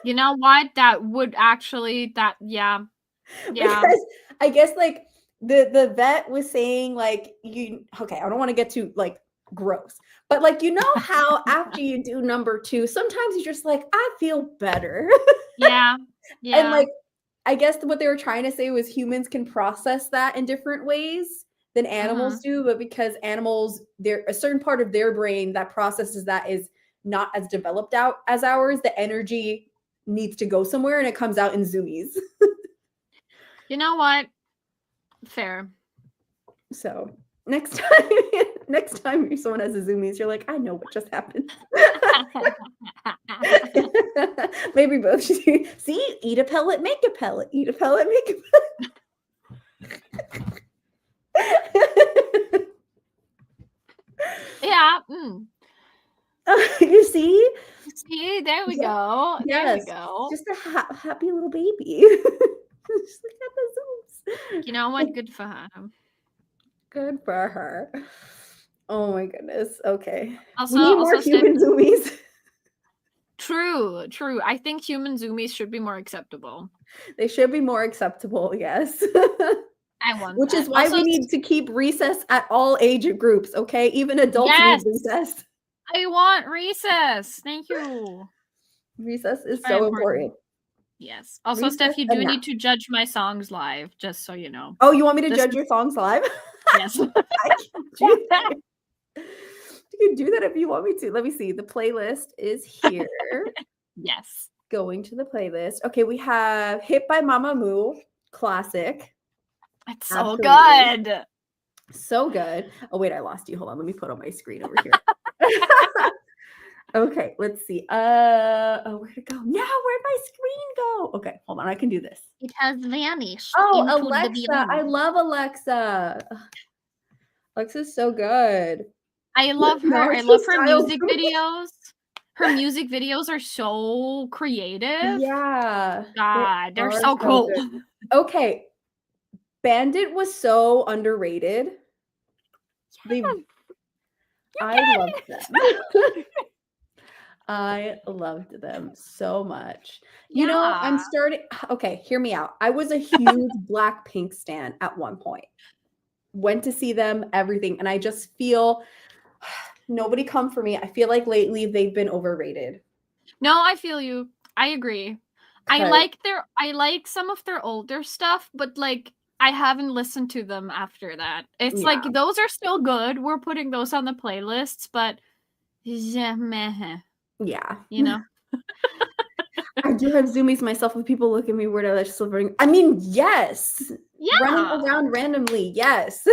You know what? That would actually, yeah. Because I guess like the vet was saying like okay, I don't want to get too like gross, but like you know how after you do number 2, sometimes you're just like I feel better. Yeah. And like I guess what they were trying to say was humans can process that in different ways than animals do, but because animals, a certain part of their brain that processes that is not as developed out as ours, the energy needs to go somewhere and it comes out in zoomies. You know what? Fair. So next time someone has a zoomies, you're like, I know what just happened. Maybe both. See, eat a pellet, make a pellet. Eat a pellet, make a pellet. Yeah. You see? See, there we go. Yes. There we go. Just a happy little baby. Just look at the zooms. You know what? Good for her. Good for her. Oh my goodness. Okay. Also, we need more human zoomies. True. I think human zoomies should be more acceptable. They should be more acceptable, yes. I want Which is why we need to keep recess at all age groups, okay? Even adults need recess. I want recess. Thank you. Recess is so important. Yes. Also, recess, Steph, you do need to judge my songs live, just so you know. Oh, you want me to judge your songs live? Yes. I can do that. You can do that if you want me to. Let me see. The playlist is here. Yes. Going to the playlist. Okay, we have Hit by Mama Moo, classic. It's so good. So good. Oh, wait, I lost you. Hold on. Let me put on my screen over here. Okay, let's see. Where'd it go? No, where'd my screen go? Okay, hold on. I can do this. It has vanished. Oh, Alexa. I love Alexa. Alexa's so good. I love her. I love her music videos. Her music videos are so creative. Yeah. God, they're so cool. Good. Okay. Bandit was so underrated. I loved them. I loved them so much. You know, I'm starting. Okay, hear me out. I was a huge Blackpink stan at one point. Went to see them, everything. And I just feel nobody come for me. I feel like lately they've been overrated. No, I feel you. I agree. I like some of their older stuff, but like I haven't listened to them after that. It's like those are still good. We're putting those on the playlists, but meh. Yeah. You know? I I do have zoomies myself. When people look at me weird, I just silvering. I mean, yes. Yeah. Running around randomly, yes.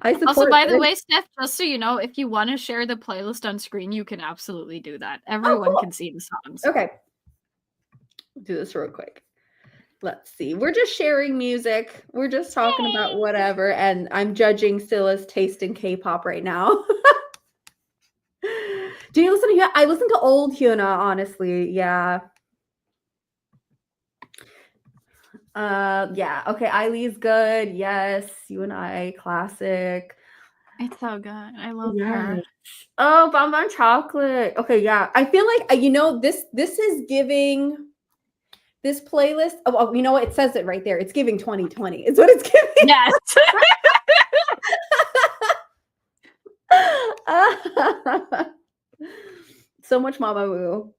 I support Also, by the it. way, Steph, just so you know, if you want to share the playlist on screen, you can absolutely do that. Everyone cool. can see the songs. Okay. Do this real quick. Let's see. We're just sharing music. We're just talking about whatever, and I'm judging Sylla's taste in K-pop right now. Do you listen to Hyuna? I listen to old Hyuna, honestly. Yeah. Yeah. Okay. Eileen's good. Yes. You and I, classic. It's so good. I love her. Oh, Bonbon Chocolate. Okay, yeah. I feel like this is giving this playlist. Oh, you know what? It says it right there. It's giving 2020. It's what it's giving. Yes. So much Mamamoo.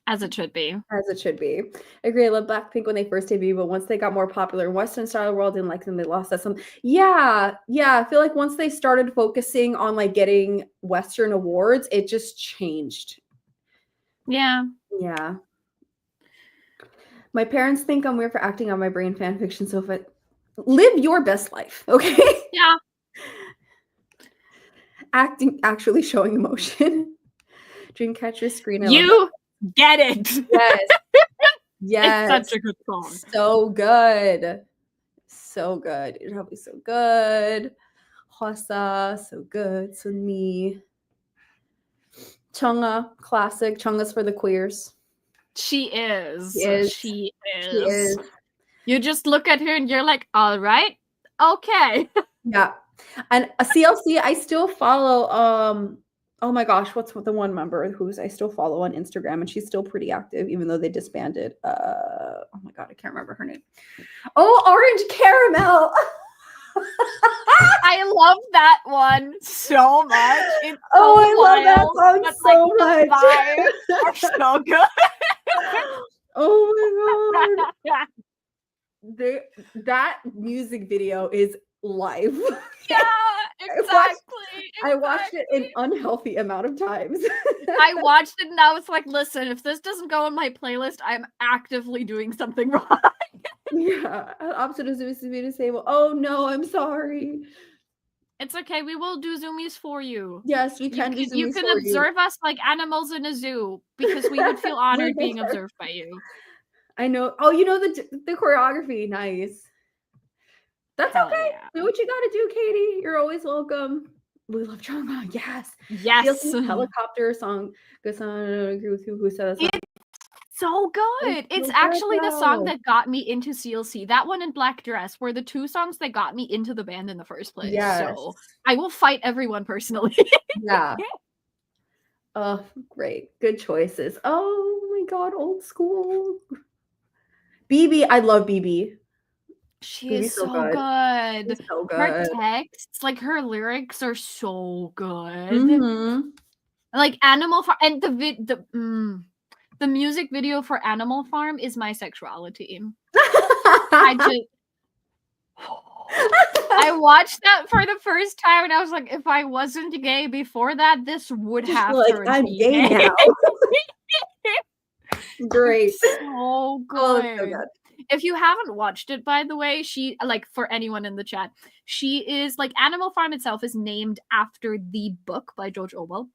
As it should be. As it should be. I agree. I love Blackpink when they first debuted, but once they got more popular in Western style world, didn't like them, they lost that some. Yeah. I feel like once they started focusing on like getting Western awards, it just changed. Yeah. Yeah. My parents think I'm weird for acting on my brain fan fiction, so if it live your best life, okay? Yeah. Acting, actually showing emotion. Dreamcatcher screen. You get it. Yes. Yes. It's such a good song. So good. So good. It's probably so good. Hwasa, so good. Sunmi. Chungha, classic. Chungha's for the queers. She is. She is. You just look at her and you're like, all right, okay. Yeah. And a CLC, I still follow. Oh my gosh, what's the one member who's I still follow on Instagram, and she's still pretty active, even though they disbanded. Oh my god, I can't remember her name. Oh, Orange Caramel. I love that one so much. It's so I love that wild, song so like, much. The vibes are so good. Oh my god. That music video is live. Yeah, exactly. I watched it an unhealthy amount of times. I watched it and I was like, listen, if this doesn't go on my playlist, I'm actively doing something wrong. Yeah, opposite of Zoomies disable. Oh no, I'm sorry. It's okay. We will do zoomies for you. Yes, we can do zoomies. You can observe us like animals in a zoo because we would feel honored being observed by you. I know. Oh, you know the choreography. Nice. That's Hell okay. yeah. Do what you gotta do, Katie. You're always welcome. We love Chungha. Yes. Yes. Helicopter song. Good song. I don't agree with who said that song. It's so good. It's actually the song that got me into CLC. That one and Black Dress were the two songs that got me into the band in the first place. Yes. So I will fight everyone personally. Yeah. Oh, great. Good choices. Oh my god, old school. BB, I love BB. She is so good. She's so good. Her texts, like her lyrics are so good. Mm-hmm. Like Animal Farm and the music video for Animal Farm is my sexuality. I watched that for the first time and I was like, if I wasn't gay before that, this would have turned I'm me gay now. Great. So good. Oh, so good. If you haven't watched it, by the way, she, like, for anyone in the chat, she is, like, Animal Farm itself is named after the book by George Orwell.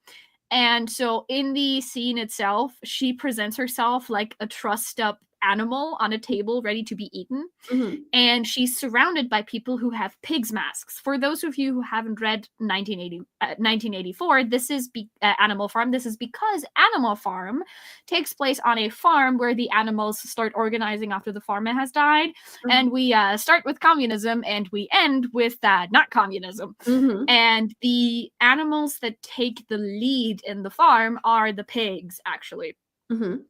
And so in the scene itself, she presents herself like a trussed up animal on a table ready to be eaten. Mm-hmm. And she's surrounded by people who have pigs masks. For those of you who haven't read 1984, this is Animal Farm. This is because Animal Farm takes place on a farm where the animals start organizing after the farmer has died. Mm-hmm. And we start with communism and we end with not communism. Mm-hmm. And the animals that take the lead in the farm are the pigs, actually. Mm-hmm.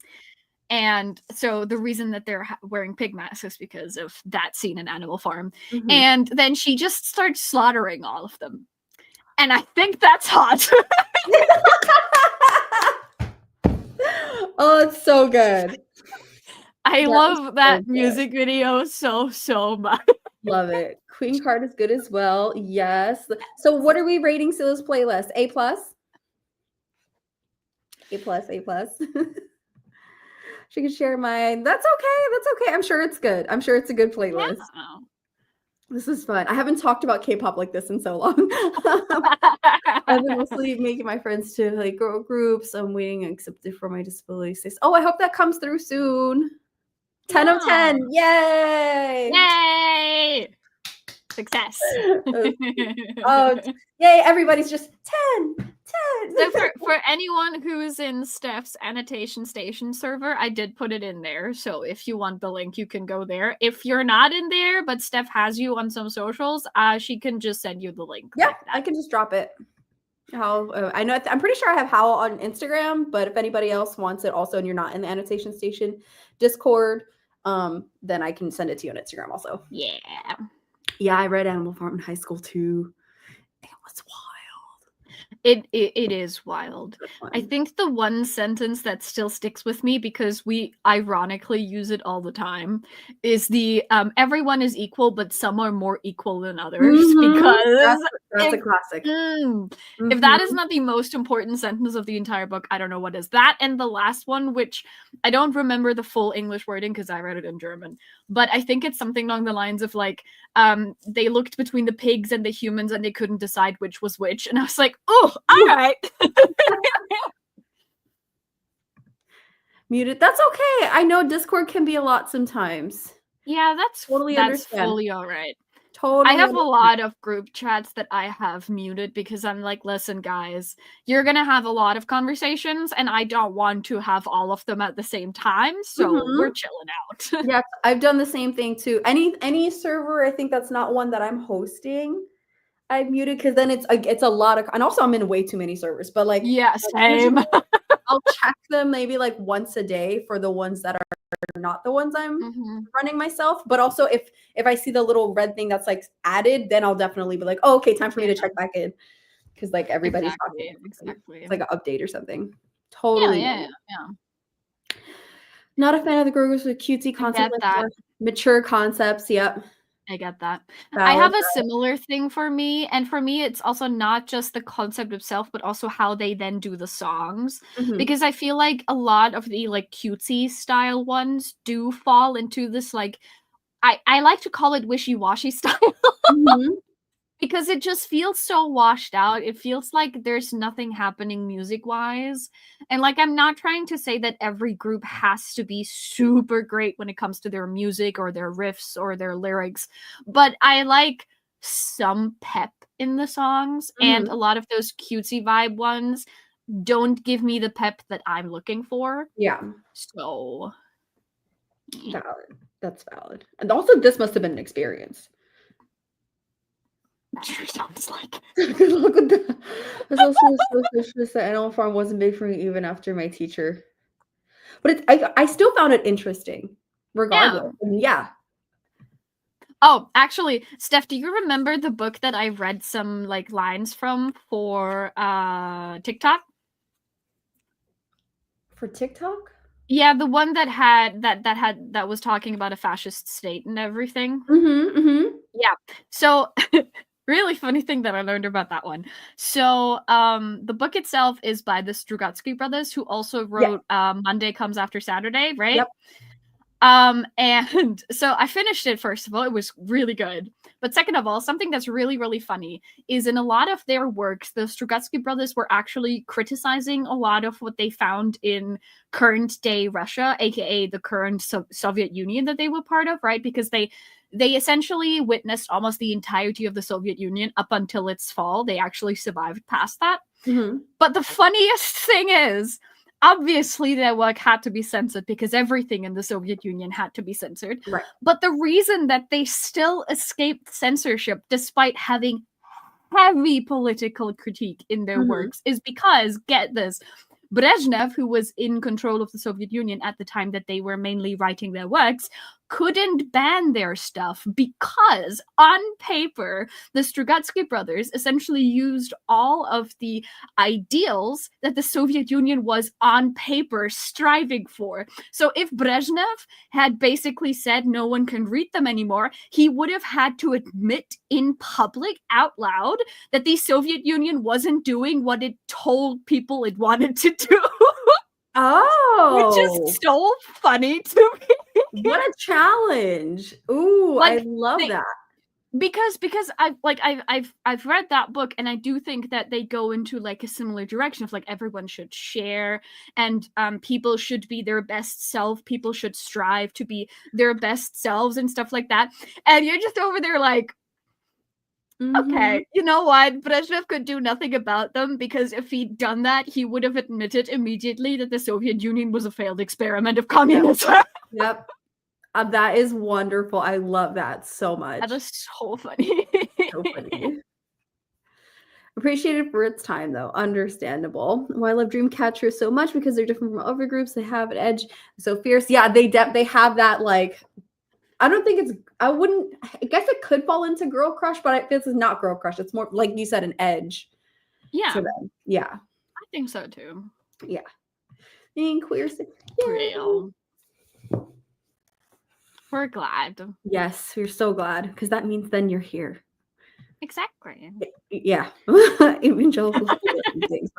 And so the reason that they're wearing pig masks is because of that scene in Animal Farm. Mm-hmm. And then she just starts slaughtering all of them. And I think that's hot. Oh, it's so good. I love that music video so much. Love it. Queen Card is good as well. Yes. So what are we rating Sylla's playlist? A+? A plus, A plus. She can share mine. That's okay. That's okay. I'm sure it's good. I'm sure it's a good playlist. Yeah. This is fun. I haven't talked about K-pop like this in so long. I've been mostly making my friends to like girl groups. I'm waiting accepted for my disability status. Oh, I hope that comes through soon. 10 of 10. Yay! Yay! Success. Oh, yay, everybody's just 10, 10. So for anyone who's in Steph's annotation station server, I did put it in there. So if you want the link, you can go there. If you're not in there, but Steph has you on some socials, she can just send you the link. Yeah, like that. I can just drop it. I know I'm pretty sure I have Howl on Instagram, but if anybody else wants it also and you're not in the annotation station Discord, then I can send it to you on Instagram also. Yeah. Yeah, I read Animal Farm in high school too. It was wild. It is wild. I think the one sentence that still sticks with me, because we ironically use it all the time, is the everyone is equal, but some are more equal than others. Because that's a classic. If that is not the most important sentence of the entire book, I don't know what is. That and the last one, which I don't remember the full English wording because I read it in German, but I think it's something along the lines of like, they looked between the pigs and the humans and they couldn't decide which was which. And I was like, oh, all right. Muted. That's okay. I know Discord can be a lot sometimes. Yeah, that's understand. fully all right. Totally. I have a lot of group chats that I have muted because I'm like, listen, guys, you're going to have a lot of conversations and I don't want to have all of them at the same time. So we're chilling out. Yeah, I've done the same thing too. Any server, I think that's not one that I'm hosting, I've muted because then it's a lot of, and also I'm in way too many servers, but like, yeah, same. I'll check them maybe like once a day for the ones that are not the ones I'm running myself. But also if I see the little red thing that's like added, then I'll definitely be like, oh, okay, time for me to check back in. Because like everybody's talking. Exactly. It's like an update or something. Totally. Yeah. Not a fan of the gurgles with cutesy concepts. Mature concepts. Yep. I get that. Valid. I have a similar thing for me. And for me, it's also not just the concept itself, but also how they then do the songs. Because I feel like a lot of the like cutesy style ones do fall into this like, I like to call it wishy-washy style. Because it just feels so washed out. It feels like there's nothing happening music-wise. And like, I'm not trying to say that every group has to be super great when it comes to their music or their riffs or their lyrics. But I like some pep in the songs. And a lot of those cutesy vibe ones don't give me the pep that I'm looking for. Yeah. So. Valid. That's valid. And also, this must have been an experience. Sure sounds like. Look at that. I was also suspicious that Animal Farm wasn't big for me even after my teacher. But I still found it interesting, regardless. Yeah. Oh, actually, Steph, do you remember the book that I read some like lines from for TikTok? For TikTok? Yeah, the one that was talking about a fascist state and everything. Yeah. So really funny thing that I learned about that one. So the book itself is by the Strugatsky brothers, who also wrote Monday Comes After Saturday, right? Yep. And so I finished it. First of all, it was really good. But second of all, something that's really, really funny is in a lot of their works, the Strugatsky brothers were actually criticizing a lot of what they found in current day Russia, aka the current Soviet Union that they were part of, right? Because they essentially witnessed almost the entirety of the Soviet Union up until its fall. They actually survived past that. But the funniest thing is, obviously their work had to be censored because everything in the Soviet Union had to be censored. Right. But the reason that they still escaped censorship despite having heavy political critique in their works is because, get this, Brezhnev, who was in control of the Soviet Union at the time that they were mainly writing their works, couldn't ban their stuff because on paper, the Strugatsky brothers essentially used all of the ideals that the Soviet Union was on paper striving for. So if Brezhnev had basically said no one can read them anymore, he would have had to admit in public out loud that the Soviet Union wasn't doing what it told people it wanted to do. which Oh, is so funny to me. what a challenge. Ooh, I Like, love they, that. because I've read that book, and I do think that they go into like a similar direction of like everyone should share, and people should be their best self, people should strive to be their best selves and stuff like that. And you're just over there like, okay, you know what? Brezhnev could do nothing about them, because if he'd done that, he would have admitted immediately that the Soviet Union was a failed experiment of communism. Yep. That is wonderful. I love that so much. That is so funny. So funny. Appreciated for its time, though. Understandable. Well, I love Dreamcatcher so much because they're different from other groups. They have an edge. So fierce. Yeah, they have that, like, I don't think it's, I guess it could fall into girl crush, but this is not girl crush. It's more, like you said, an edge. Yeah. To them. Yeah. I think so too. Yeah. Being queer. Real. We're glad. Yes, we're so glad, because that means then you're here. Exactly. Yeah. Evangelical.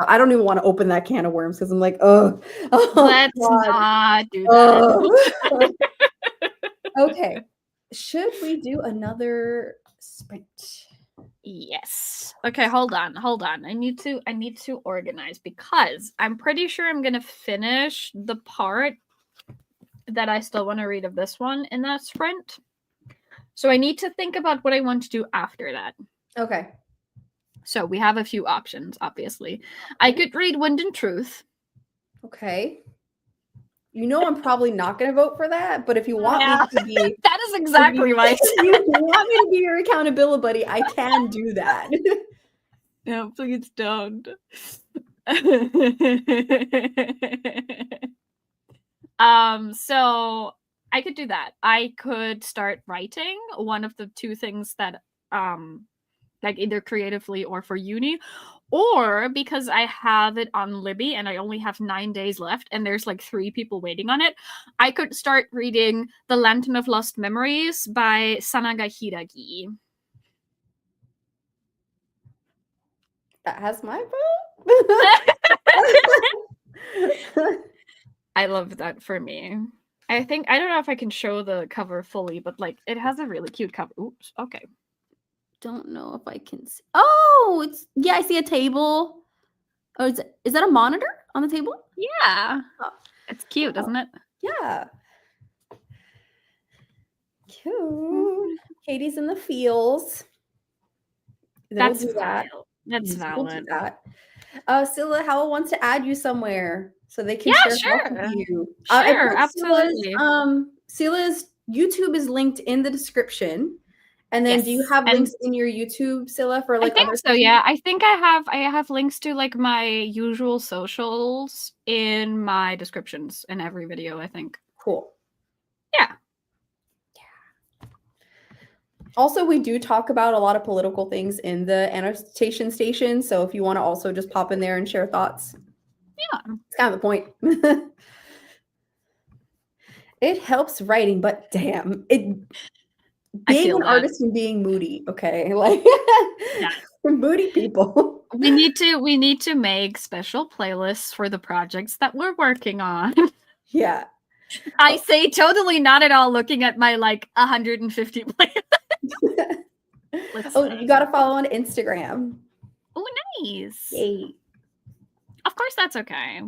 I don't even want to open that can of worms, because I'm like, oh. Let's not do that. Okay. Should we do another sprint? Yes. Okay, hold on. I need to organize, because I'm pretty sure I'm gonna finish the part that I still want to read of this one in that sprint. So I need to think about what I want to do after that. Okay. So we have a few options, obviously. I could read Wind and Truth. Okay. You know I'm probably not going to vote for that, but if you want me to be... That is exactly right. If you want me to be your accountability buddy, I can do that. No, please don't. So I could do that. I could start writing one of the two things that like either creatively or for uni, or because I have it on Libby and I only have 9 days left and there's like 3 people waiting on it, I could start reading The Lantern of Lost Memories by Sanaga Hiragi. That has my vote. I love that for me. I don't know if I can show the cover fully, but like it has a really cute cover. Oops. Okay. Don't know if I can see. Oh, I see a table. Oh, is that a monitor on the table? Yeah. Oh. It's cute, isn't it? Yeah. Cute. Katie's in the fields. That's valid. That's valid. We'll do that. Sylla, Howell wants to add you somewhere so they can share with you. Sure, absolutely. Sylla's YouTube is linked in the description. And then do you have links in your YouTube, Sylla, for like other so yeah, I think I have links to like my usual socials in my descriptions in every video, I think. Cool. Yeah. Also, we do talk about a lot of political things in the annotation station, so if you want to also just pop in there and share thoughts. Yeah. It's kind of the point. It helps writing, but damn, being an artist and being moody, okay? Like, yeah. We're moody people. We need to make special playlists for the projects that we're working on. Yeah. I say totally not at all looking at my like 150 playlists. You gotta follow on Instagram. Oh, nice. Yay. Of course, that's okay.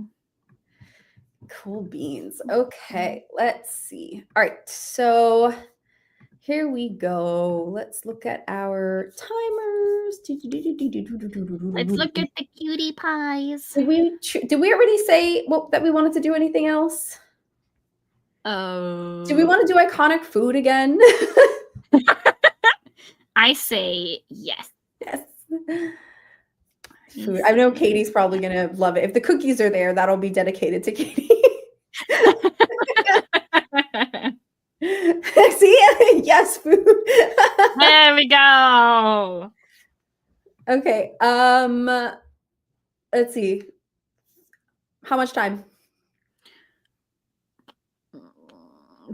Cool beans. Okay, let's see. All right, so here we go. Let's look at our timers. Let's look at the cutie pies. Did we already say that we wanted to do anything else? Oh. Do we want to do iconic food again? I say yes. Yes. Food. I know Katie's probably gonna love it. If the cookies are there, that'll be dedicated to Katie. See? Yes, food. There we go. Okay. Let's see. How much time?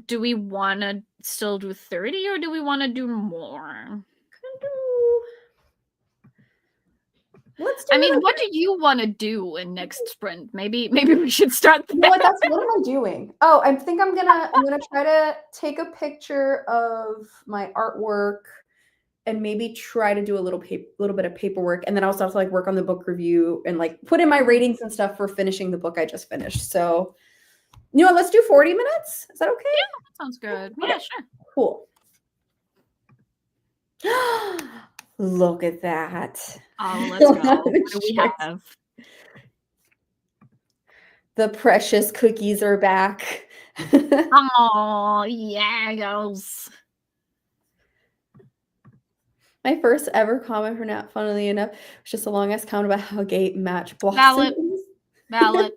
Do we want to still do 30 or do we want to do more? Let's do I mean, it. what do you want to do in next sprint? Maybe we should start You know there. what? What am I doing? Oh, I think I'm gonna try to take a picture of my artwork and maybe try to do a little bit of paperwork, and then also have to like work on the book review and like put in my ratings and stuff for finishing the book I just finished. So, you know what? Let's do 40 minutes. Is that okay? Yeah, that sounds good. Yeah, sure. Cool. Look at that. Oh, let's go. What do we have? The precious cookies are back. Oh, yeah, girls. My first ever comment for Nat, funnily enough, was just a long ass comment about how gay Match Blossom Valid. is. Valid.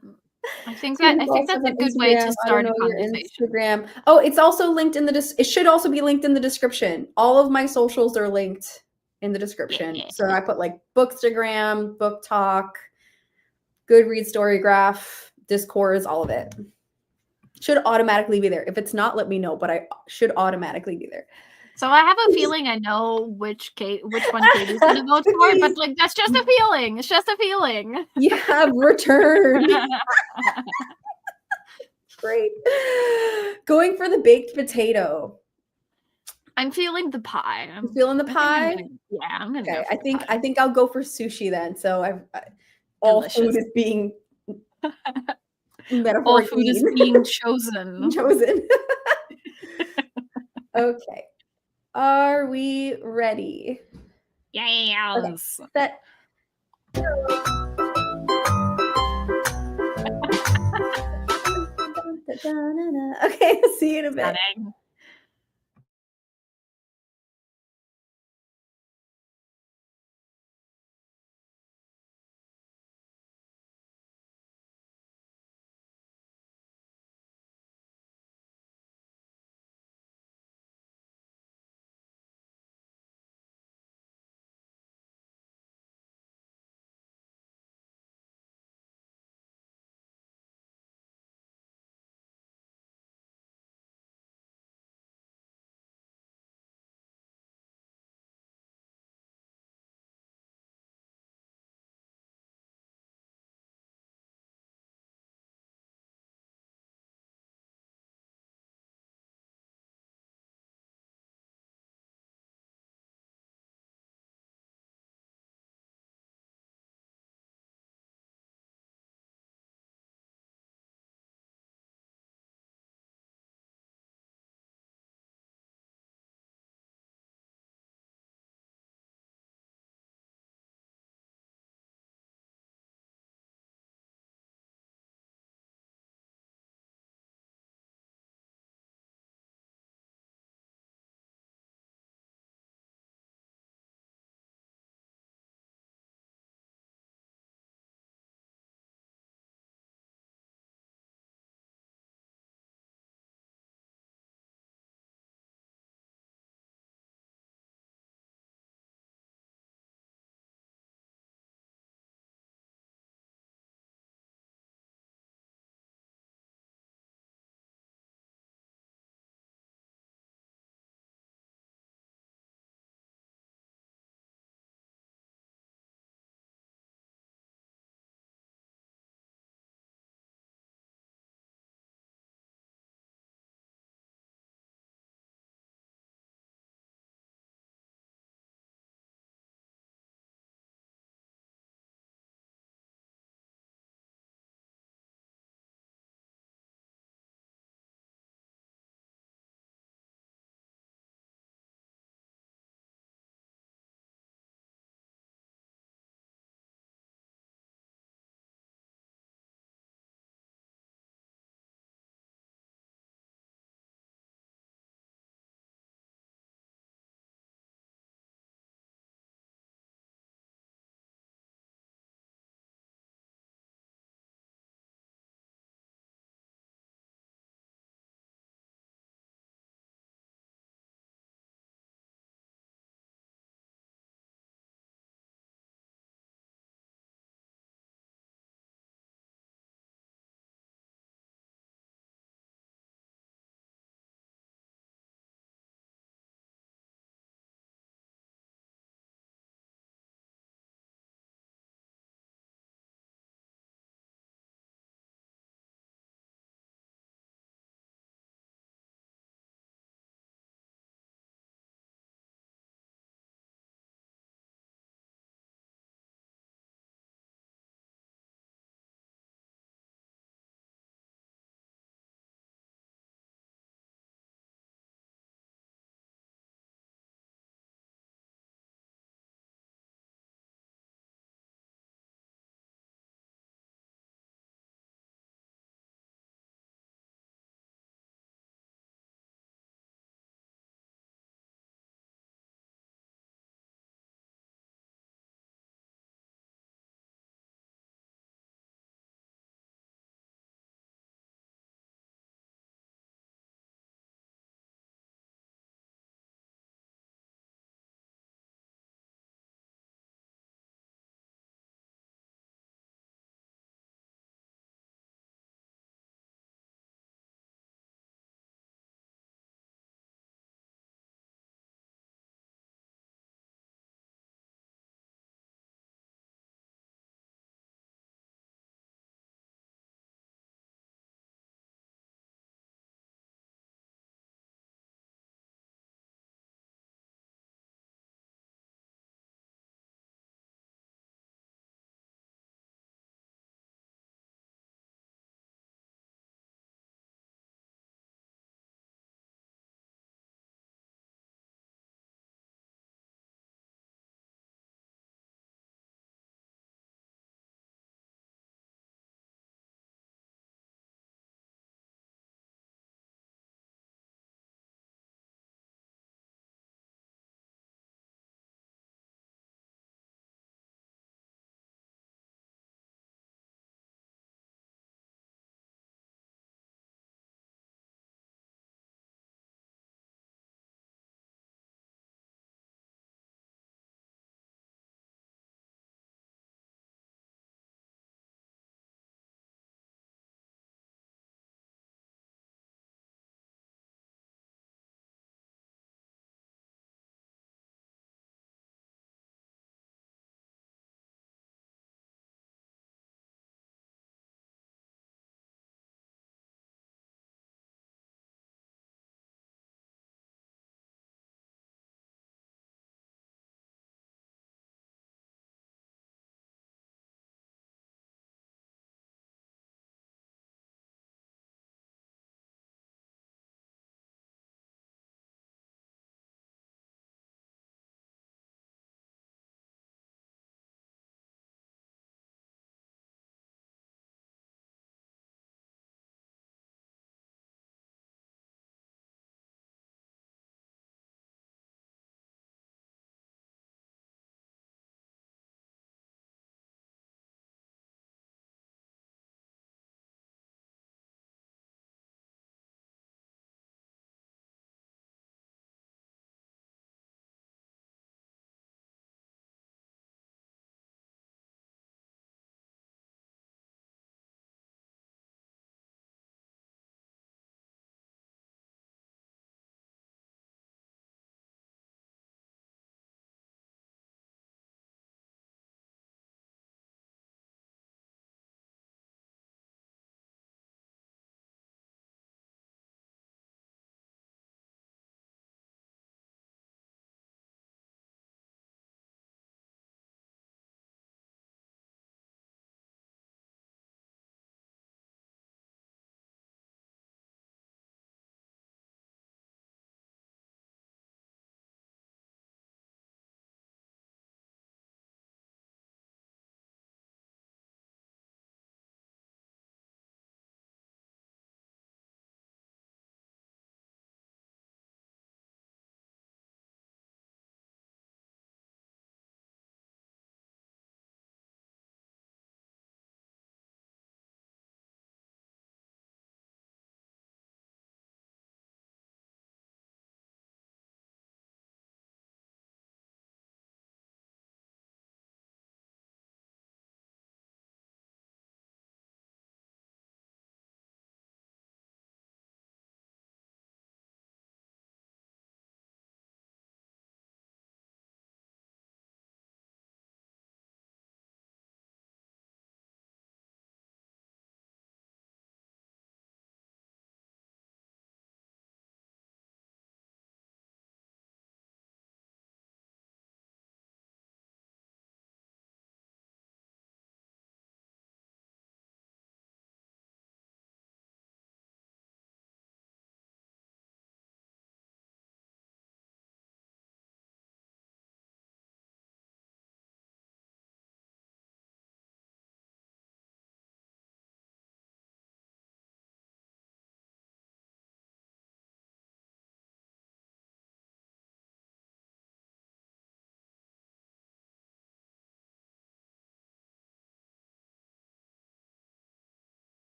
I think that's a good way to I don't start a know your conversation. Instagram. Oh, it's also linked in the it should also be linked in the description. All of my socials are linked in the description. Yeah. So I put like Bookstagram, Book Talk, Goodreads, Storygraph, Discords, all of it. Should automatically be there. If it's not, let me know, but I should automatically be there. So I have a feeling I know which one Katie's gonna vote for, but like that's just a feeling. It's just a feeling. You have returned. Great. Going for the baked potato. I'm feeling the pie. I'm feeling the pie. I'm gonna Okay, go for the pie. I think I'll go for sushi then. So all food is being all food is being chosen. chosen. Okay. Are we ready? Yes. Okay, set. Okay, see you in a bit. Stunning.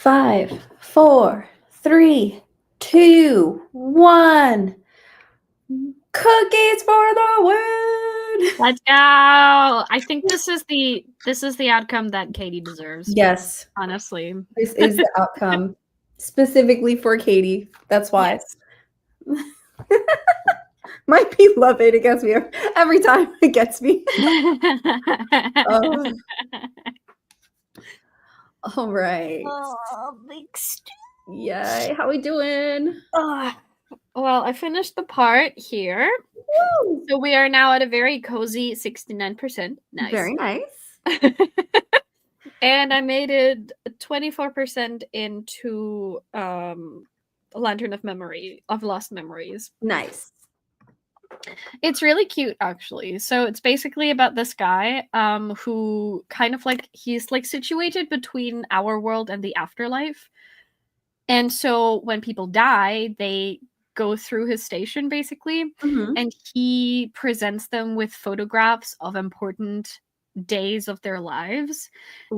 5, 4, 3, 2, 1. Cookies for the win. Let's go. I think this is the outcome that Katie deserves. Yes, Honestly. this is the outcome specifically for Katie. That's why. Yes. My beloved, it gets me every time. It gets me. Oh. All right. Oh, big Yay. How we doing? Well, I finished the part here. Woo! So we are now at a very cozy 69%. Nice. Very nice. And I made it 24% into Lantern of Lost Memories. Nice. It's really cute, actually. So it's basically about this guy who kind of like, he's like situated between our world and the afterlife. And so when people die, they go through his station, basically, and he presents them with photographs of important days of their lives.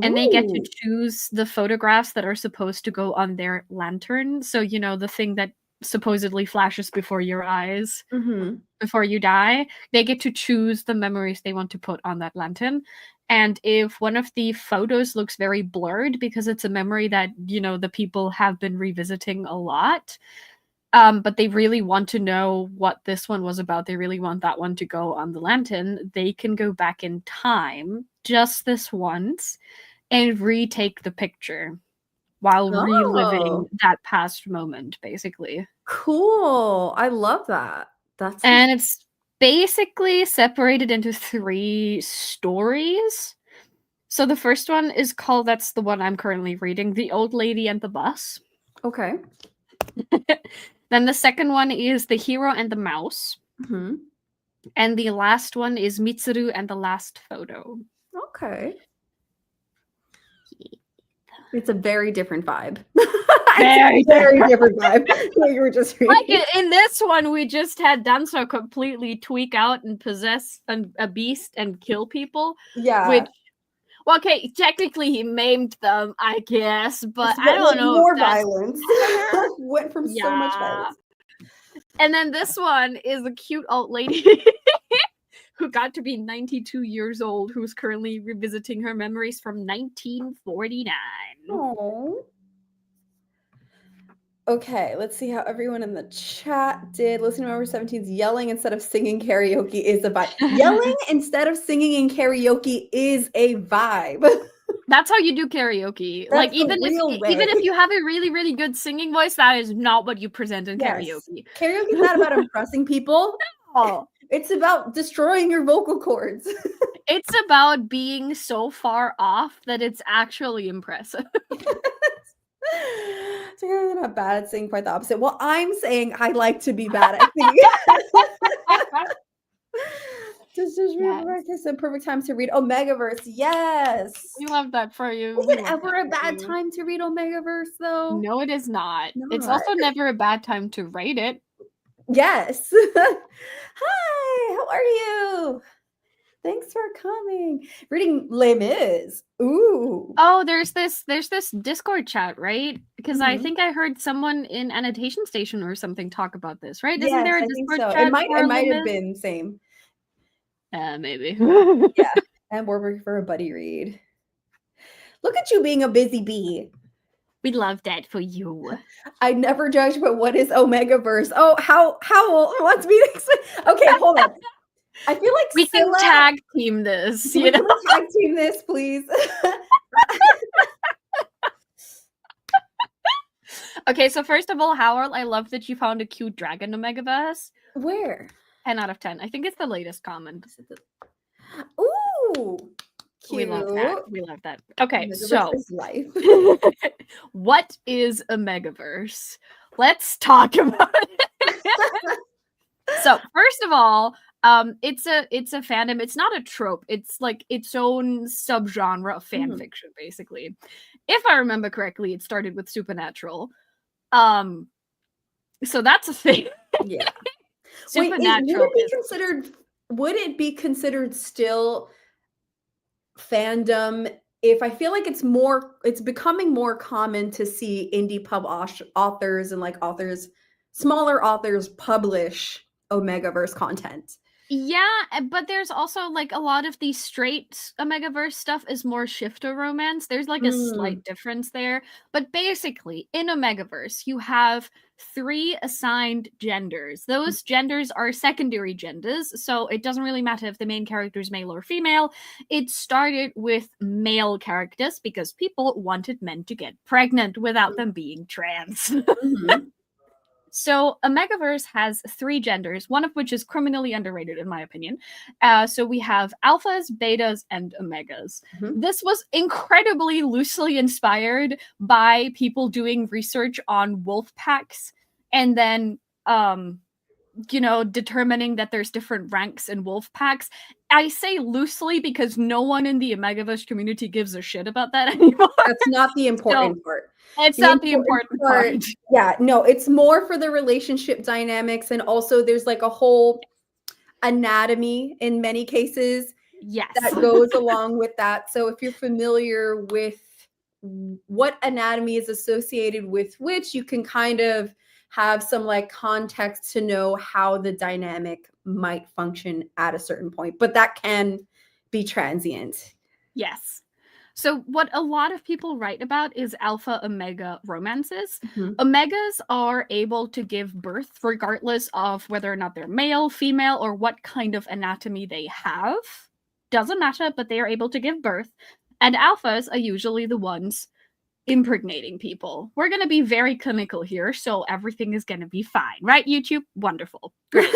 And they get to choose the photographs that are supposed to go on their lantern. So, you know, the thing that supposedly flashes before your eyes before you die. They get to choose the memories they want to put on that lantern. And if one of the photos looks very blurred because it's a memory that, you know, the people have been revisiting a lot, but they really want to know what this one was about, they really want that one to go on the lantern, they can go back in time just this once and retake the picture while reliving that past moment, basically. Cool. I love that. And it's basically separated into 3 stories. So the first one is called, that's the one I'm currently reading, The Old Lady and the Bus. Okay. Then the second one is The Hero and the Mouse. And the last one is Mitsuru and the Last Photo. Okay. It's a very different vibe. Very different vibe. What you were just reading. Like in this one, we just had Danzo completely tweak out and possess a beast and kill people. Yeah. Which, well, okay, technically he maimed them, I guess, but I don't know. More violence. Went from so much violence. And then this one is a cute old lady who got to be 92 years old, who's currently revisiting her memories from 1949. Oh. Okay, let's see how everyone in the chat did. Listening to number 17's yelling instead of singing karaoke is a vibe. Yelling instead of singing in karaoke is a vibe. That's how you do karaoke. That's like even if you have a really, really good singing voice, that is not what you present in karaoke. Karaoke is not about impressing people. No. It's about destroying your vocal cords. It's about being so far off that it's actually impressive. So you're not bad at singing, quite the opposite. Well, I'm saying I like to be bad at singing. Just yes. A perfect time to read Omegaverse. Yes. We love that for you. Is it ever a bad time to read Omegaverse, though? No, it is not. It's also never a bad time to write it. Yes. Hi, how are you? Thanks for coming. Reading Les Mis. Ooh. Oh, there's this Discord chat, right? Because I think I heard someone in Annotation Station or something talk about this, right? Isn't there a Discord chat? It might have been same. Maybe. Yeah. And we're working for a buddy read. Look at you being a busy bee. We love that for you. I never judge, but what is Omegaverse? Oh, how wants me to explain? Okay, hold on. I feel like we can tag team this. You know? Tag team this, please. Okay, so first of all, Howard, I love that you found a cute dragon Omegaverse. Where? 10 out of 10. I think it's the latest comment. Ooh. Cute. We love that. We love that. Okay, so life. What is Omegaverse? Let's talk about it. So, first of all, it's a fandom. It's not a trope. It's like its own subgenre of fan fiction, basically. If I remember correctly, it started with Supernatural. So that's a thing. Yeah. Supernatural. Would it be considered still fandom if I feel like it's becoming more common to see indie pub authors and like smaller authors publish Omegaverse content. Yeah, but there's also like a lot of the straight Omegaverse stuff is more shifter romance. There's like a slight difference there. But basically, in Omegaverse, you have 3 assigned genders. Those genders are secondary genders, so it doesn't really matter if the main character is male or female. It started with male characters because people wanted men to get pregnant without them being trans. Mm-hmm. So Omegaverse has 3 genders, one of which is criminally underrated in my opinion. So we have alphas, betas, and omegas. Mm-hmm. This was incredibly loosely inspired by people doing research on wolf packs and then determining that there's different ranks in wolf packs. I say loosely because no one in the Omegaverse community gives a shit about that anymore. That's not the important part. It's not the important part. Yeah, no, it's more for the relationship dynamics, and also there's like a whole anatomy in many cases that goes along with that. So if you're familiar with what anatomy is associated with which, you can kind of have some like context to know how the dynamic might function at a certain point, but that can be transient. Yes. So what a lot of people write about is alpha omega romances. Mm-hmm. Omegas are able to give birth regardless of whether or not they're male, female, or what kind of anatomy they have. Doesn't matter, but they are able to give birth. And alphas are usually the ones impregnating people. We're going to be very clinical here, so everything is going to be fine. Right, YouTube? Wonderful. Great.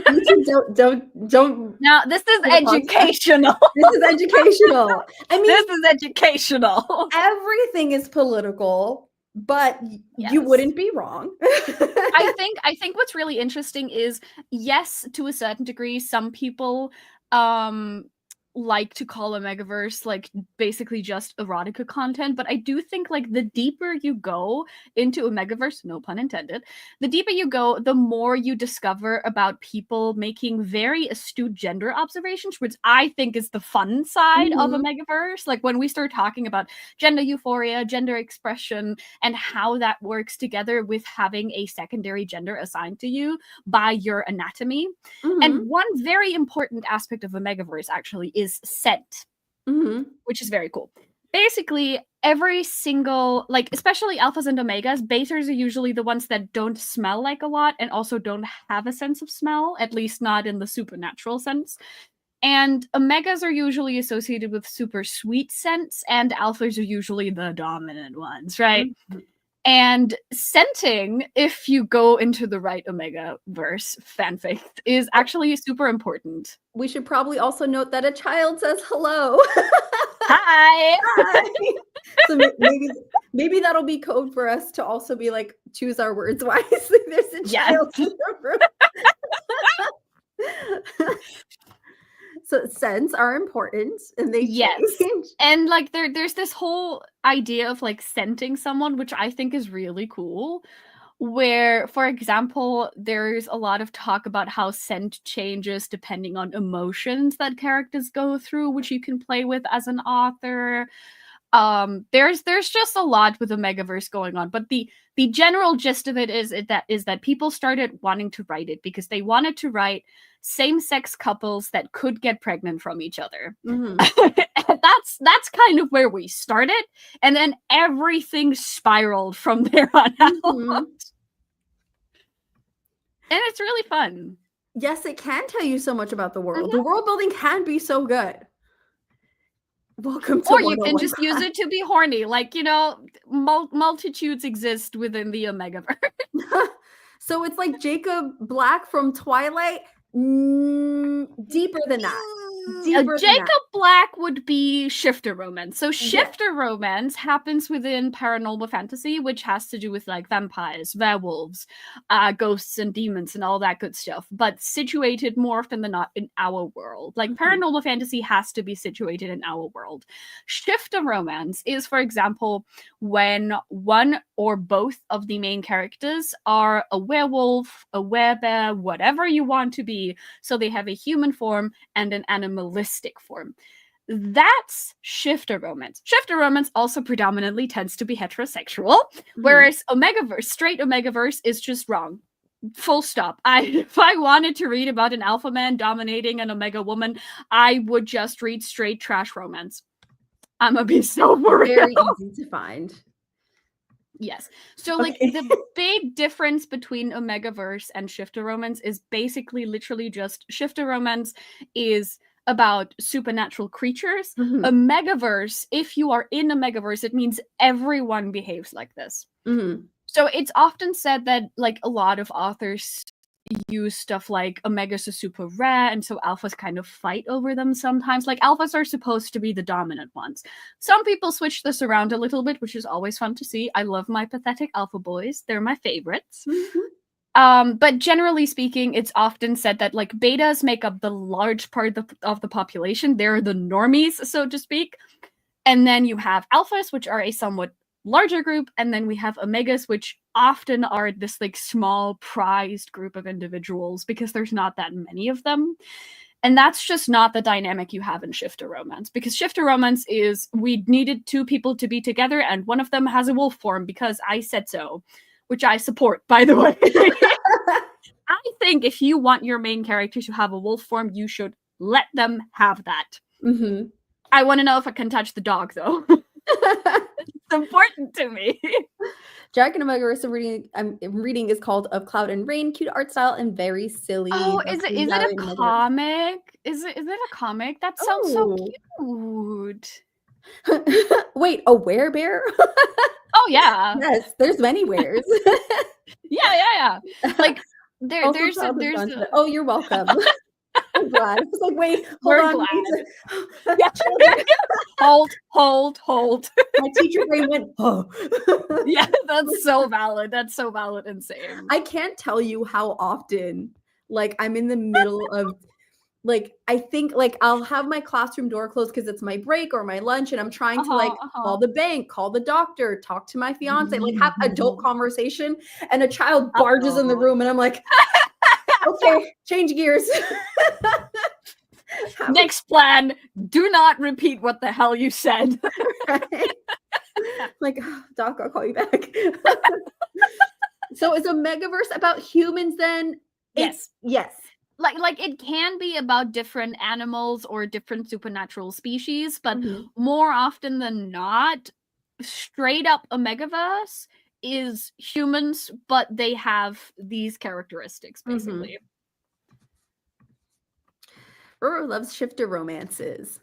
YouTube, don't. Now, this is educational. This is educational. I mean, this is educational. Everything is political, but you wouldn't be wrong. I think what's really interesting is, yes, to a certain degree, some people like to call Omegaverse like basically just erotica content, but I do think like the deeper you go into Omegaverse, no pun intended, the deeper you go, the more you discover about people making very astute gender observations, which I think is the fun side of Omegaverse. Like when we start talking about gender euphoria, gender expression, and how that works together with having a secondary gender assigned to you by your anatomy. And one very important aspect of Omegaverse actually is scent, which is very cool. Basically, every single, like, especially alphas and omegas, betas are usually the ones that don't smell like a lot and also don't have a sense of smell, at least not in the supernatural sense. And omegas are usually associated with super sweet scents, and alphas are usually the dominant ones, right? And scenting, if you go into the right Omegaverse fanfic, is actually super important. We should probably also note that a child says hello. Hi. Hi. So maybe that'll be code for us to also be like, choose our words wisely. There's a child in the room. So scents are important, and they change. And like there's this whole idea of like scenting someone, which I think is really cool. Where, for example, there's a lot of talk about how scent changes depending on emotions that characters go through, which you can play with as an author. There's just a lot with the Omegaverse going on, but the general gist of it is that people started wanting to write it because they wanted to write same-sex couples that could get pregnant from each other. That's kind of where we started, and then everything spiraled from there on out. And it's really fun. Yes, it can tell you so much about the world. The world building can be so good. Welcome to Or you can just use it to be horny. Like, you know, multitudes exist within the Omegaverse. So it's like Jacob Black from Twilight. Deeper than that. Jacob Black would be shifter romance. So shifter romance happens within paranormal fantasy, which has to do with like vampires, werewolves, ghosts and demons and all that good stuff, but situated more often than not in our world. Like paranormal fantasy has to be situated in our world. Shifter romance is, for example, when one or both of the main characters are a werewolf, a werebear, whatever you want to be. So they have a human form and an animalistic form. That's shifter romance. Shifter romance also predominantly tends to be heterosexual, whereas Omegaverse, straight Omegaverse, is just wrong. Full stop. If I wanted to read about an alpha man dominating an Omega woman, I would just read straight trash romance. I'm gonna be so for real. Very easy to find. Yes. So, like, the big difference between Omegaverse and shifter romance is basically literally just shifter romance is about supernatural creatures. Omegaverse, if you are in Omegaverse, it means everyone behaves like this. So it's often said that, like, a lot of authors use stuff like Omegas are super rare, and so alphas kind of fight over them sometimes. Like, alphas are supposed to be the dominant ones. Some people switch this around a little bit, which is always fun to see. I love my pathetic alpha boys. They're my favorites. But generally speaking, it's often said that, like, betas make up the large part of the population. They're the normies, so to speak. And then you have alphas, which are a somewhat larger group, and then we have omegas, which often are this, like, small prized group of individuals because there's not that many of them. And that's just not the dynamic you have in shifter romance, because shifter romance is we needed two people to be together and one of them has a wolf form because I said so, which I support, by the way. I think if you want your main character to have a wolf form, you should let them have that. I want to know if I can touch the dog, though. It's important to me. Dragon Omegaverse I'm reading is called Of Cloud and Rain. Cute art style and very silly. Oh, is it a comic? Is it a comic? That sounds so cute. Wait, a werebear? Oh yeah. Yes, there's many wares. yeah. Like there's Oh, you're welcome. I'm glad. I was like, wait, hold on. Hold. My teacher brain went, oh. Yeah, that's so valid. That's so valid and same. I can't tell you how often, like, I'm in the middle of, like, I think, like, I'll have my classroom door closed because it's my break or my lunch, and I'm trying to, like, call the bank, call the doctor, talk to my fiance, like, have adult conversation, and a child barges in the room, and I'm like, okay, change gears. Next plan, do not repeat what the hell you said. Right? Like, oh, Doc, I'll call you back. So is Omegaverse about humans then? Yes. Yes. Like it can be about different animals or different supernatural species, but more often than not, straight up Omegaverse is humans, but they have these characteristics, basically. Roro loves shifter romances.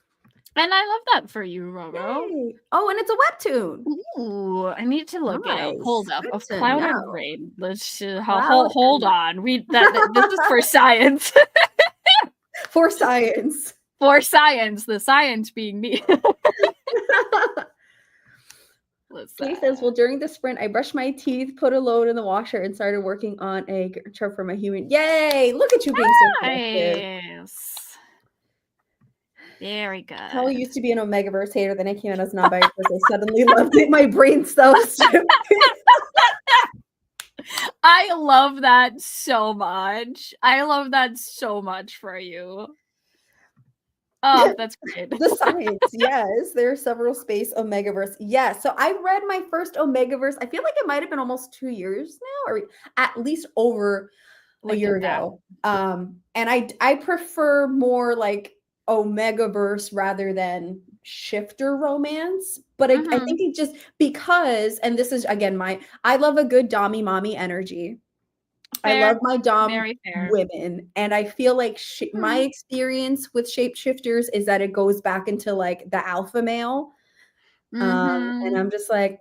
And I love that for you, Roro. Yay. Oh, and it's a webtoon. Ooh, I need to look it up. Hold up. Of Good Cloud to and know. Rain. Let's hold on. Read that. This is for science. For science. For science. The science being me. He says, well, during the sprint, I brushed my teeth, put a load in the washer, and started working on a chart for my human. Yay! Look at you being so productive. Nice. Very good. Kelly used to be an Omegaverse hater, then I came out as non-binary because I suddenly loved it. My brain's so stupid. I love that so much. I love that so much for you. Oh, that's great. The science, yes. There are several space Omegaverse. Yes. So I read my first Omegaverse. I feel like it might have been almost 2 years now, or at least over a year ago. And I prefer more like Omegaverse rather than shifter romance. But I think it just because, and this is again I love a good dommy mommy energy. Fair. I love my dom women, and I feel like my experience with shapeshifters is that it goes back into like the alpha male, and I'm just like,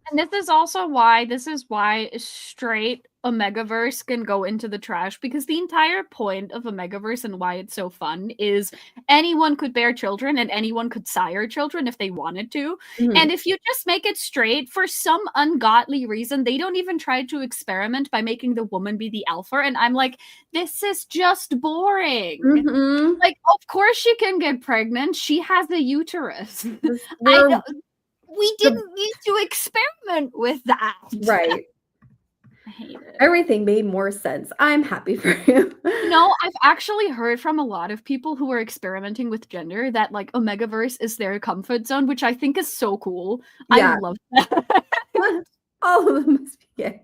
And this is why straight Omegaverse can go into the trash, because the entire point of Omegaverse and why it's so fun is anyone could bear children and anyone could sire children if they wanted to. And if you just make it straight, for some ungodly reason, they don't even try to experiment by making the woman be the alpha. And I'm like, this is just boring. Like, of course she can get pregnant. She has a uterus. I know. We didn't need to experiment with that. Right. I hate it. Everything made more sense. I'm happy for you. You know, I've actually heard from a lot of people who are experimenting with gender that like Omegaverse is their comfort zone, which I think is so cool. I Yeah. love that. All of them must be gay.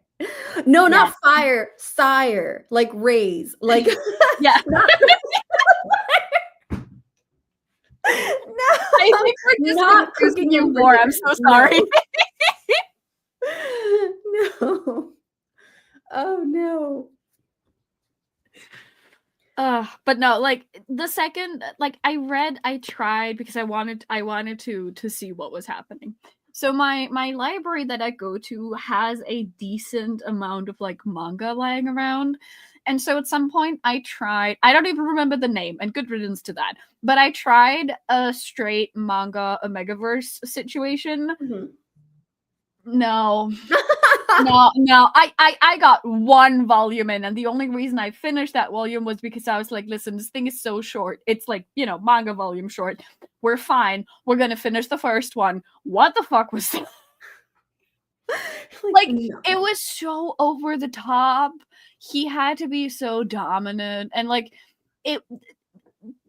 No, Yeah. not fire, sire, like raise, like Yeah. not, no, I think we're just not confusing cooking you and more. I'm so sorry. No. Oh no. But no, like the second, like I tried because I wanted to see what was happening. So my library that I go to has a decent amount of like manga lying around. And so at some point I tried, I don't even remember the name, and good riddance to that. But I tried a straight manga Omegaverse situation. Mm-hmm. No. No, I got one volume in, and the only reason I finished that volume was because I was like, listen, this thing is so short. It's like, you know, manga volume short. We're fine. We're gonna finish the first one. What the fuck was that? Like, no. it was so over the top. He had to be so dominant, and like it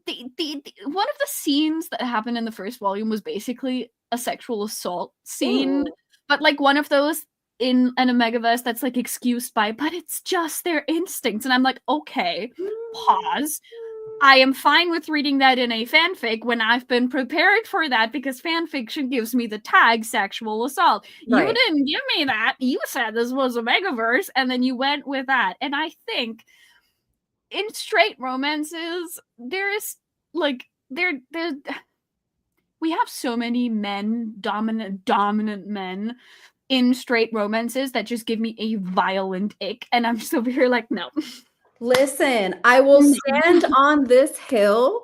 the one of the scenes that happened in the first volume was basically a sexual assault scene. Ooh. But like one of those in an Omegaverse that's like excused by, but it's just their instincts. And I'm like, okay, pause. I am fine with reading that in a fanfic when I've been prepared for that, because fanfiction gives me the tag sexual assault. Right. You didn't give me that. You said this was Omegaverse, and then you went with that. And I think in straight romances, there is like we have so many men, dominant men in straight romances that just give me a violent ick, and I'm just over here like, no. Listen, I will stand on this hill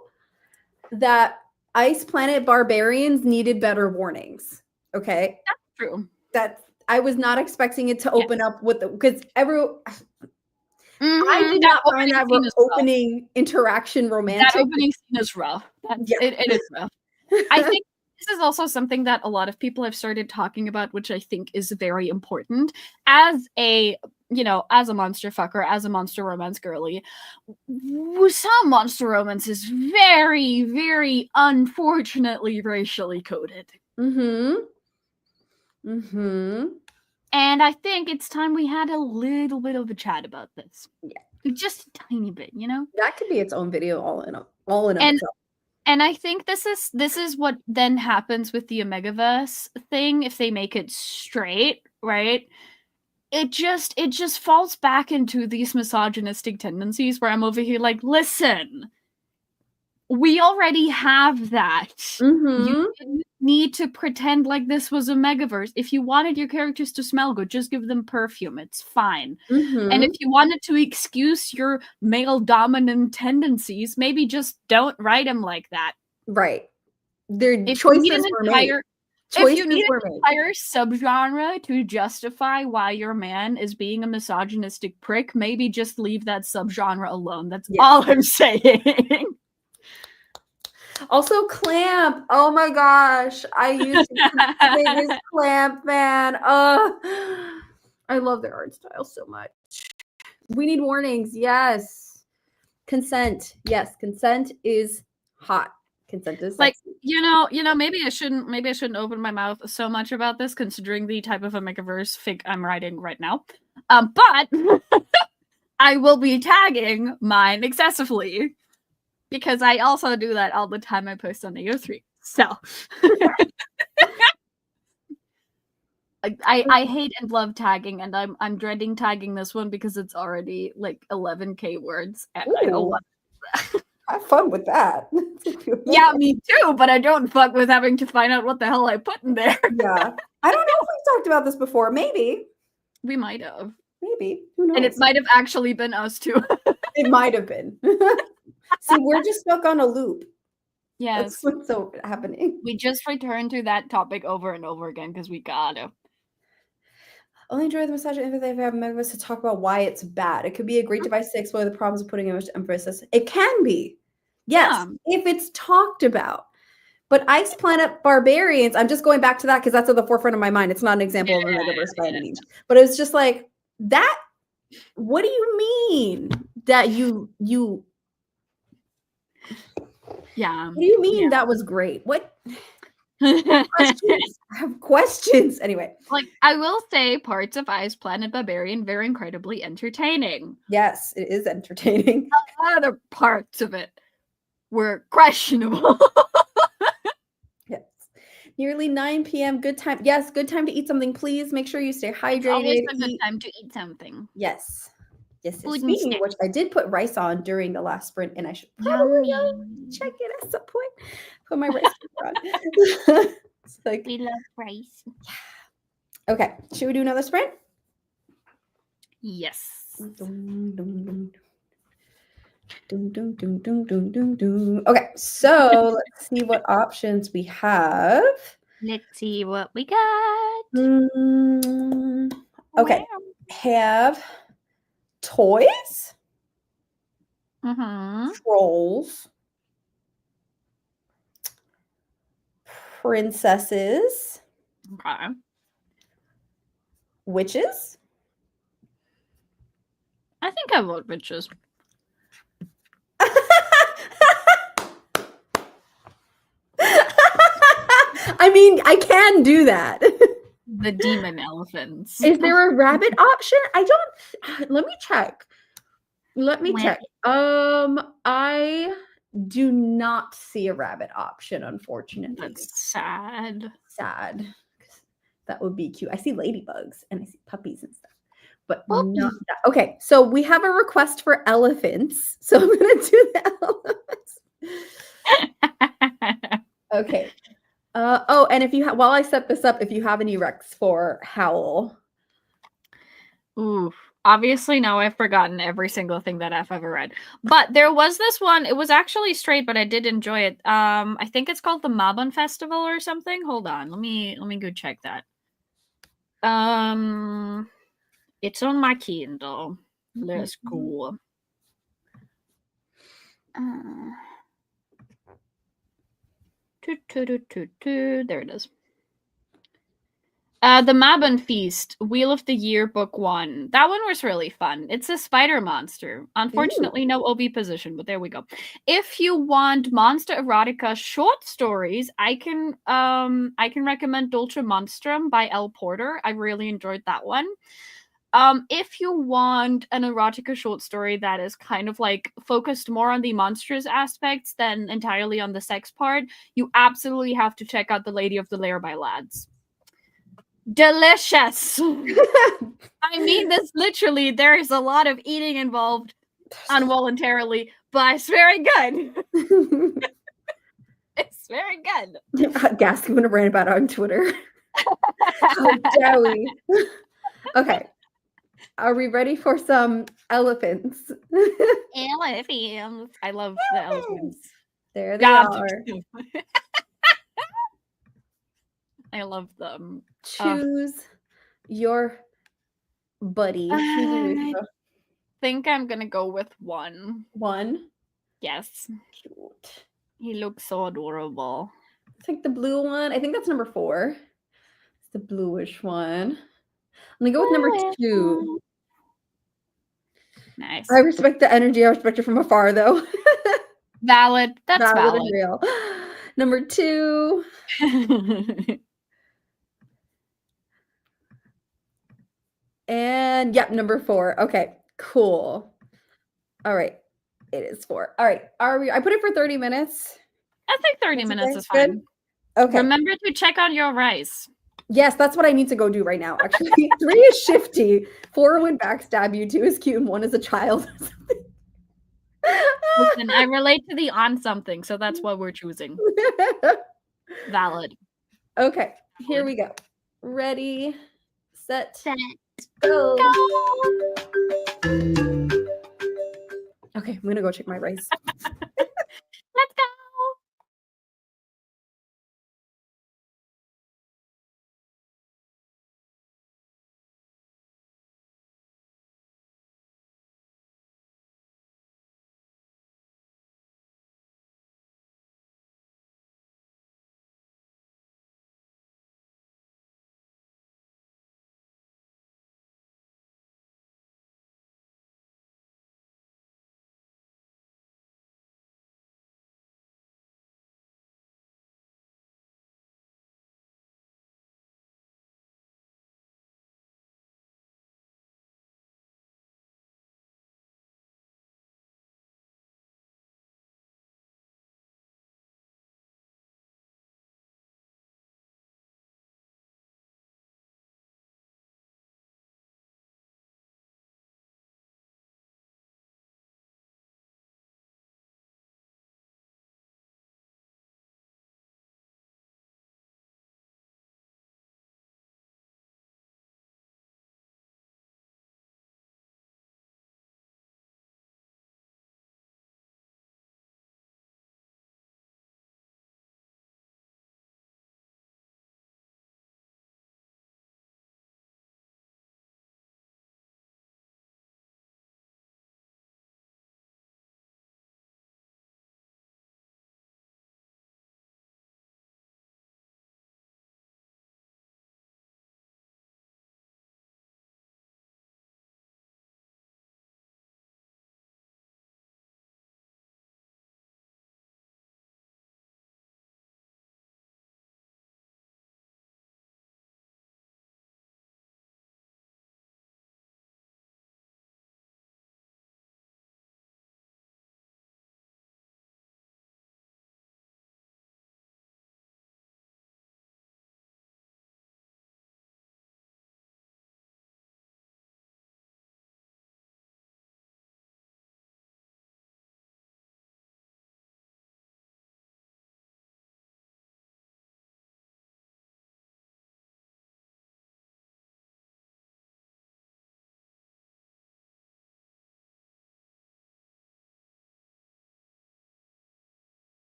that Ice Planet Barbarians needed better warnings. Okay, That's true. That I was not expecting it to open up with the, because I did That not find that opening interaction romantic. That opening scene is rough. It is rough. I think this is also something that a lot of people have started talking about, which I think is very important. As a, you know, as a monster fucker, as a monster romance girly, some monster romance is very, very unfortunately racially coded. Mm-hmm. And I think it's time we had a little bit of a chat about this. Yeah. Just a tiny bit, you know? That could be its own video all in itself. And I think this is what then happens with the Omegaverse thing if they make it straight, right? It just falls back into these misogynistic tendencies where I'm over here like, listen, we already have that. You didn't need to pretend like this was a Omegaverse. If you wanted your characters to smell good, just give them perfume. It's fine. And if you wanted to excuse your male dominant tendencies, maybe just don't write them like that. Right. Their choices were made. If you need an entire subgenre to justify why your man is being a misogynistic prick, maybe just leave that subgenre alone. That's all I'm saying. Also, Clamp. Oh my gosh. I used to play this Clamp, man. I love their art style so much. We need warnings. Yes. Consent. Yes. Consent is hot. Consent is like sexy. you know, maybe I shouldn't open my mouth so much about this, considering the type of Omegaverse fic I'm writing right now. But I will be tagging mine excessively, because I also do that all the time I post on AO3. So I hate and love tagging, and I'm dreading tagging this one because it's already like 11k words, and I don't want that. Have fun with that. Yeah, me too, but I don't fuck with having to find out what the hell I put in there. Yeah. I don't know if we've talked about this before. Maybe. We might have. Maybe. Who knows? And it might have actually been us too. It might have been. See, we're just stuck on a loop. Yes. That's what's so happening. We just return to that topic over and over again because we gotta. Only enjoy the massage if they have Omegaverse to talk about why it's bad. It could be a great device to explore the problems of putting emphasis. It can be. Yes, if it's talked about. But Ice Planet Barbarians, I'm just going back to that because that's at the forefront of my mind. It's not an example of Omegaverse by any means. But it's just like, that What do you mean that you Yeah. what do you mean that was great? What questions? I have questions. Anyway, Like, I will say parts of Ice Planet Barbarian very incredibly entertaining. yes, it is entertaining. Other parts of it were questionable. Yes. Nearly 9 p.m. Good time. Yes, good time to eat something. Please make sure you stay It's always hydrated. a good time to eat something. Yes. Yes. Food and Speaking of which, snacks. I did put rice on during the last sprint, and I should probably Yummy. go check it at some point. Put my rice cooker on. It's like, We love rice. okay. Should we do another sprint? Yes. Dum, dum, dum. Dum, dum, dum, dum, dum, dum, dum. Okay, so let's see what options we have. Let's see what we got. Okay, have toys, Mm-hmm. trolls, princesses, Okay. witches. I think I vote witches. I mean, I can do that. The demon elephants. Is there a rabbit option? I don't. Let me check. Let me check. I do not see a rabbit option, unfortunately. That's sad. Sad. That would be cute. I see ladybugs and I see puppies and stuff, but Puppies. not that. Okay, so we have a request for elephants. So I'm gonna do the elephants. Okay. Oh, and if you while I set this up, if you have any recs for Howl. Ooh. Obviously, now I've forgotten every single thing that I've ever read. But there was this one. It was actually straight, but I did enjoy it. I think it's called the Mabon Festival or something. Hold on. Let me go check that. It's on my Kindle. Let's go. There it is. The Mabon Feast, Wheel of the Year, Book 1. That one was really fun. It's a spider monster. Unfortunately, no OB position, but there we go. If you want monster erotica short stories, I can recommend Dulce Monstrum by L. Porter. I really enjoyed that one. If you want an erotica short story that is kind of like focused more on the monstrous aspects than entirely on the sex part, you absolutely have to check out The Lady of the Lair by Lads. Delicious. I mean this literally. There is a lot of eating involved involuntarily, but it's very good. It's very good. Gas, I'm gonna rant about it on Twitter. How dare we? Okay. Are we ready for some elephants? Elephants. I love the elephants. There they are. I love them. Choose your buddy. I think I'm gonna go with one. One. Yes. Cute. He looks so adorable. It's like the blue one. I think that's number 4. It's the bluish one. I'm gonna go with number 2. Nice. I respect the energy. I respect it from afar, though. Valid. That's valid. And real. Number 2. And yep, number 4. Okay, cool. All right, it is 4. All right, I put it for 30 minutes. I think 30 minutes is fine. Okay. Remember to check on your rice. Yes, that's what I need to go do right now. Actually, 3 is shifty. 4 would backstab you. 2 is cute, and 1 is a child. Listen, I relate to the on something, so that's what we're choosing. Valid. Okay, here we go. Ready, set, go. Okay, I'm gonna go check my rice. Let's go.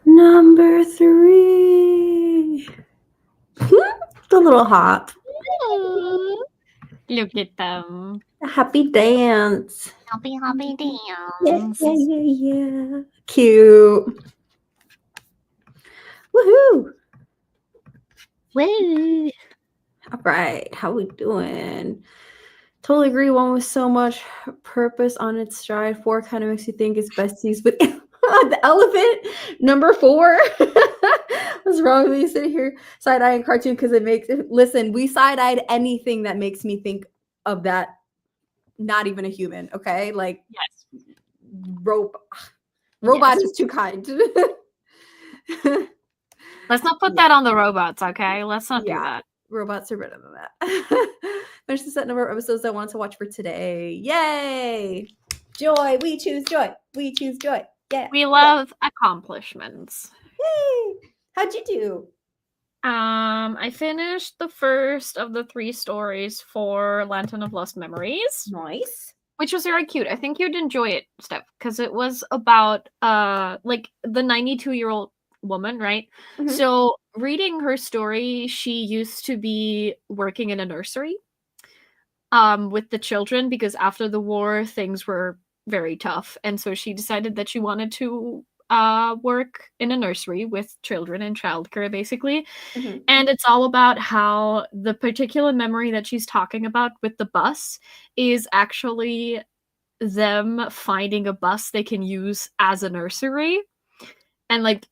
Number 3. The little hop. Ooh, look at them. A happy dance. Happy Yeah, dance. yeah, yeah, yeah. Cute. Woohoo. Woo. All right. How we doing? Totally agree. One with so much purpose on its stride. 4 kind of makes you think it's besties, but the elephant. Number 4. What's wrong with me sitting here side-eyeing cartoon because it makes listen, we side-eyed anything that makes me think of that. Not even a human, okay? Like Yes. robot Yes. is too kind. Let's not put that on the robots, okay? Let's not do that. Robots are better than that. There's the set number of episodes I wanted to watch for today. Yay! Joy. We choose joy. We choose joy. Yeah. We love accomplishments. Yay! How'd you do? I finished the first of the 3 stories for Lantern of Lost Memories, Nice. which was very cute. I think you'd enjoy it, Steph, because it was about like the 92-year-old woman, right? Mhm. So reading her story, she used to be working in a nursery with the children because after the war things were very tough, and so she decided that she wanted to work in a nursery with children and childcare, basically. Mhm. And it's all about how the particular memory that she's talking about with the bus is actually them finding a bus they can use as a nursery and like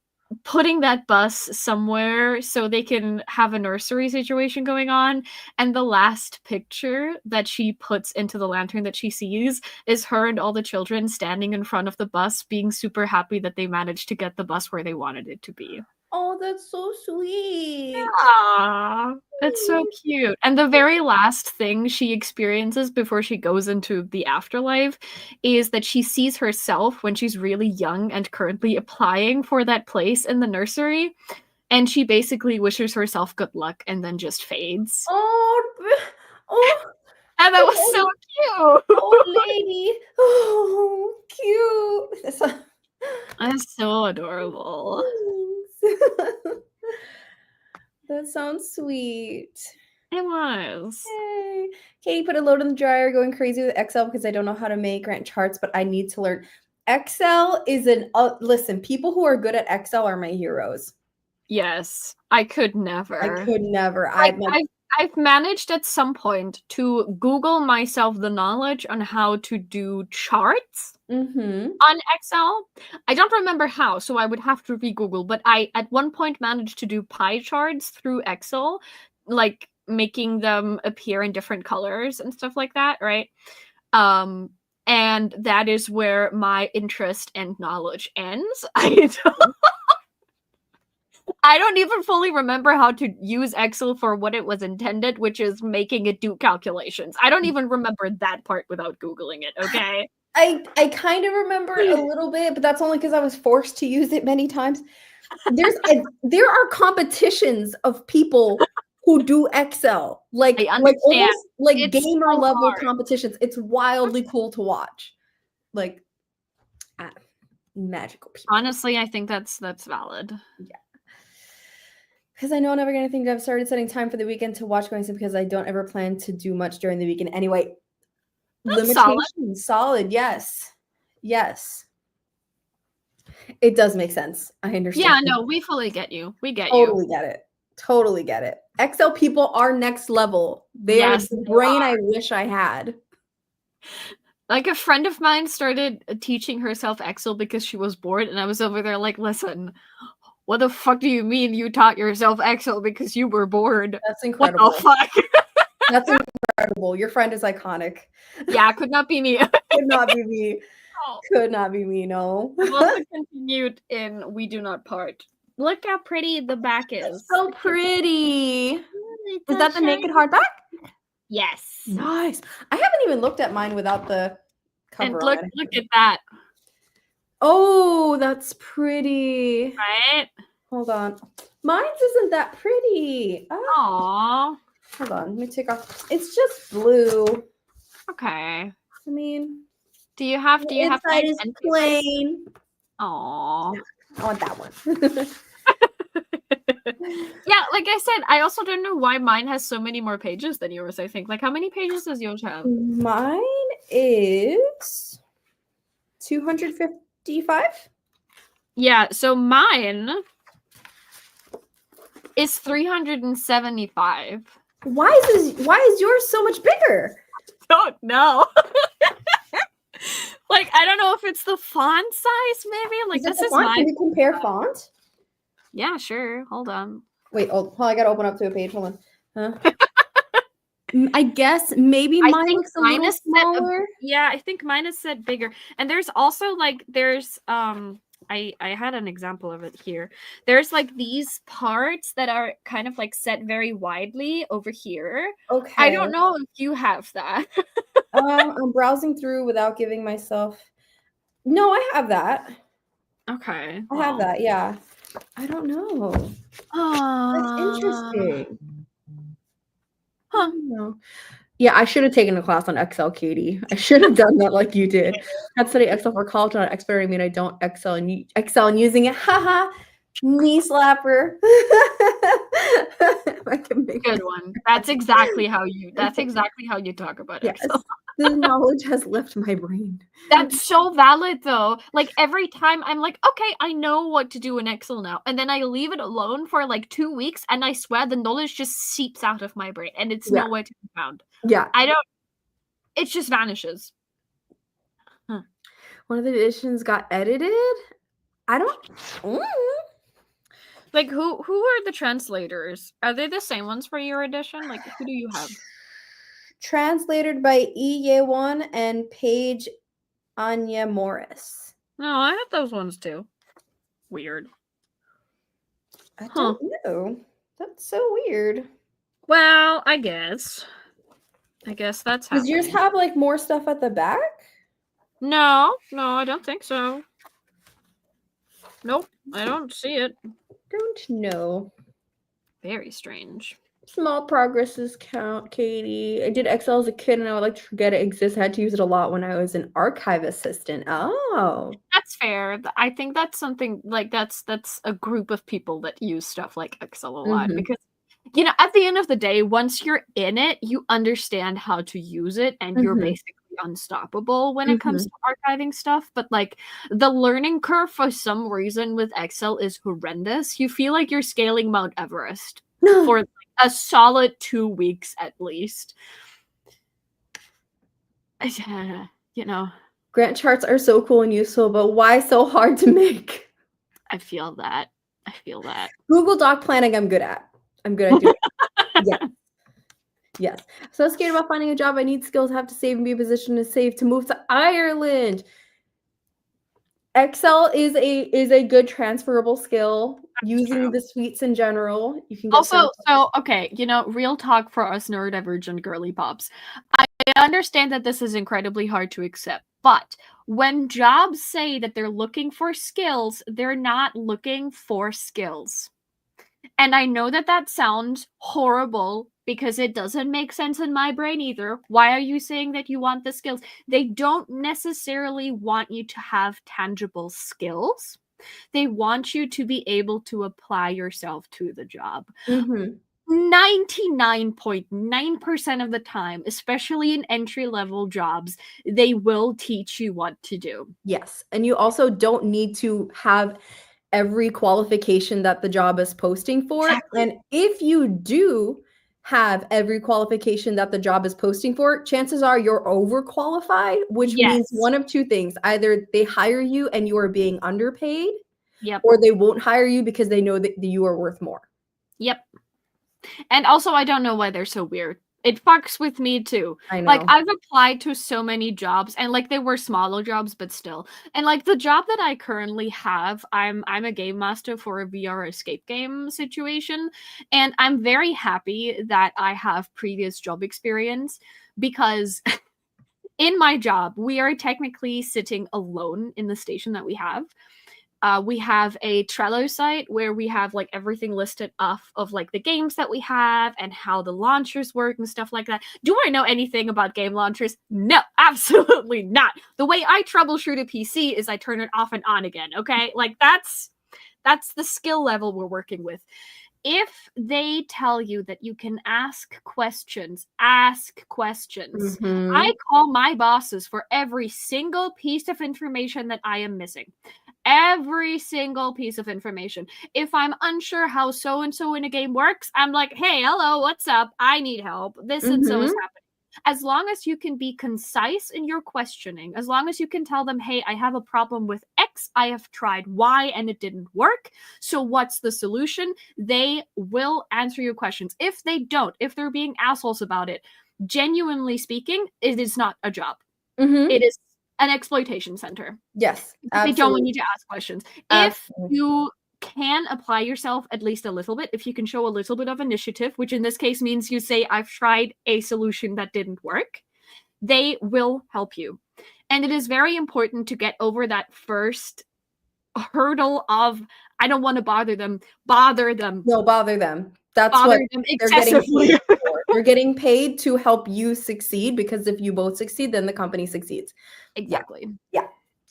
putting that bus somewhere so they can have a nursery situation going on. And the last picture that she puts into the lantern that she sees is her and all the children standing in front of the bus being super happy that they managed to get the bus where they wanted it to be. Oh, that's so sweet. Ah, it's so cute. And the very last thing she experiences before she goes into the afterlife is that she sees herself when she's really young and currently applying for that place in the nursery. And she basically wishes herself good luck and then just fades. Oh, And that was so cute. old lady. Oh, cute. That's so adorable. That sounds sweet. It was. Yay. Katie put a load in the dryer, going crazy with Excel because I don't know how to make Grant charts, but I need to learn. Excel is listen, people who are good at Excel are my heroes. Yes, I could never. I could never. I've managed at some point to Google myself the knowledge on how to do charts on Excel. I don't remember how, so I would have to re-Google, but I at one point managed to do pie charts through Excel, like making them appear in different colors and stuff like that, right? And that is where my interest and knowledge ends. I don't even fully remember how to use Excel for what it was intended, which is making it do calculations. I don't even remember that part without Googling it, okay? I kind of remember a little bit, but that's only because I was forced to use it many times. There are competitions of people who do Excel, like almost like It's gamer so level hard. competitions. It's wildly cool to watch. Like magical people. Honestly, I think that's valid. Yeah. Because I know I'm never going to think I've started setting time for the weekend to watch going because I don't ever plan to do much during the weekend anyway. That's Limitations, solid. Yes. It does make sense. I understand. Yeah, no, we fully get you. We get Totally you. get it. Totally get it. Excel people are next level. They are the brain I wish I had. Like a friend of mine started teaching herself Excel because she was bored, and I was over there like, listen, what the fuck do you mean you taught yourself Excel because you were bored? That's incredible. What the fuck? That's incredible. Your friend is iconic. Yeah, could not be me. Could not be me. Oh. Could not be me, no. I've also continued in We Do Not Part. Look how pretty the back is. It's so pretty. Is that the naked hardback? Yes. Nice. I haven't even looked at mine without the cover and on. Look at that. Oh, that's pretty. Right? Hold on. Mine's isn't that pretty. Aww. Hold on. Let me take off. It's just blue. Okay. I mean, do you have inside is plain. Aww. I want that one. Yeah, like I said, I also don't know why mine has so many more pages than yours, I think. Like, how many pages does yours have? Mine is 255. Yeah, so mine is 375. Why is yours so much bigger? Don't know. Like, I don't know if it's the font size, maybe. Like, this is font? my. Can we compare font? Yeah, sure. Hold on. Wait, I gotta open up to a page. Hold on. Huh? I guess maybe I mine think looks a mine little is set smaller. yeah, I think mine is set bigger. And there's also like I had an example of it here. There's like these parts that are kind of like set very widely over here. Okay. I don't know if you have that. I'm browsing through without giving myself. No, I have that. Okay. I have that. Yeah. I don't know. That's interesting. Huh. I don't know. Yeah, I should have taken a class on Excel, Katie. I should have done that like you did. I study Excel for college, not expert. I mean, I don't Excel and using it. Haha, knee slapper. Good one. That's exactly how you talk about Yes, Excel. the knowledge has left my brain. That's so valid though. Like every time I'm like, okay, I know what to do in Excel now. And then I leave it alone for like 2 weeks and I swear the knowledge just seeps out of my brain and it's nowhere to be found. Yeah. It just vanishes. Huh. One of the editions got edited. I don't. Like who are the translators? Are they the same ones for your edition? Like who do you have? Translated by E. Yewon and Paige Anya Morris. No, I have those ones too. Weird. I don't know. That's so weird. Well, I guess that's happening. Does yours have like more stuff at the back? No, I don't think so. Nope, I don't see it. Don't know. Very strange. Small progresses count, Katie. I did Excel as a kid and I would like to forget it exists. I had to use it a lot when I was an archive assistant. Oh. That's fair. I think that's something like that's a group of people that use stuff like Excel a lot because at the end of the day, once you're in it, you understand how to use it and you're basically unstoppable when it comes to archiving stuff. But like the learning curve for some reason with Excel is horrendous. You feel like you're scaling Mount Everest for like a solid 2 weeks at least. Grant charts are so cool and useful, but why so hard to make? I feel that. Google Doc planning I'm good at. I'm good at doing it. Yes. So scared about finding a job. I need skills. I have to save and be in a position to save to move to Ireland. Excel is a good transferable skill. Using the suites in general, you can get also. So okay, real talk for us neurodivergent girly pops. I understand that this is incredibly hard to accept, but when jobs say that they're looking for skills, they're not looking for skills. And I know that sounds horrible because it doesn't make sense in my brain either. Why are you saying that you want the skills? They don't necessarily want you to have tangible skills. They want you to be able to apply yourself to the job. 99.9% of the time, especially in entry-level jobs, they will teach you what to do. Yes. And you also don't need to have every qualification that the job is posting for. Exactly. And if you do have every qualification that the job is posting for, chances are you're overqualified, which means one of two things. Either they hire you and you are being underpaid, or they won't hire you because they know that you are worth more. Yep. And also, I don't know why they're so weird. It fucks with me too. I know. Like I've applied to so many jobs and like they were smaller jobs, but still. And like the job that I currently have, I'm a game master for a VR escape game situation. And I'm very happy that I have previous job experience because in my job, we are technically sitting alone in the station that we have. We have a Trello site where we have like everything listed off of like the games that we have and how the launchers work and stuff like that. Do I know anything about game launchers? No, absolutely not. The way I troubleshoot a PC is I turn it off and on again. Okay, like that's That's the skill level we're working with. If they tell you that you can ask questions. I call my bosses for every single piece of information that I am missing. Every single piece of information. If I'm unsure how so-and-so in a game works, I'm like, hey, hello, what's up? I need help. This and so is happening. As long as you can be concise in your questioning, as long as you can tell them, hey, I have a problem with X, I have tried Y and it didn't work. So what's the solution? They will answer your questions. If they don't, if they're being assholes about it, genuinely speaking, it is not a job. It is an exploitation center. Yes, absolutely. They don't want you to ask questions. Absolutely. If you can apply yourself at least a little bit, if you can show a little bit of initiative, which in this case means you say, I've tried a solution that didn't work, they will help you. And it is very important to get over that first hurdle of, I don't want to bother them. No, bother them. That's bother what them they're getting paid for. They're getting paid to help you succeed, because if you both succeed, then the company succeeds. Exactly. Yeah.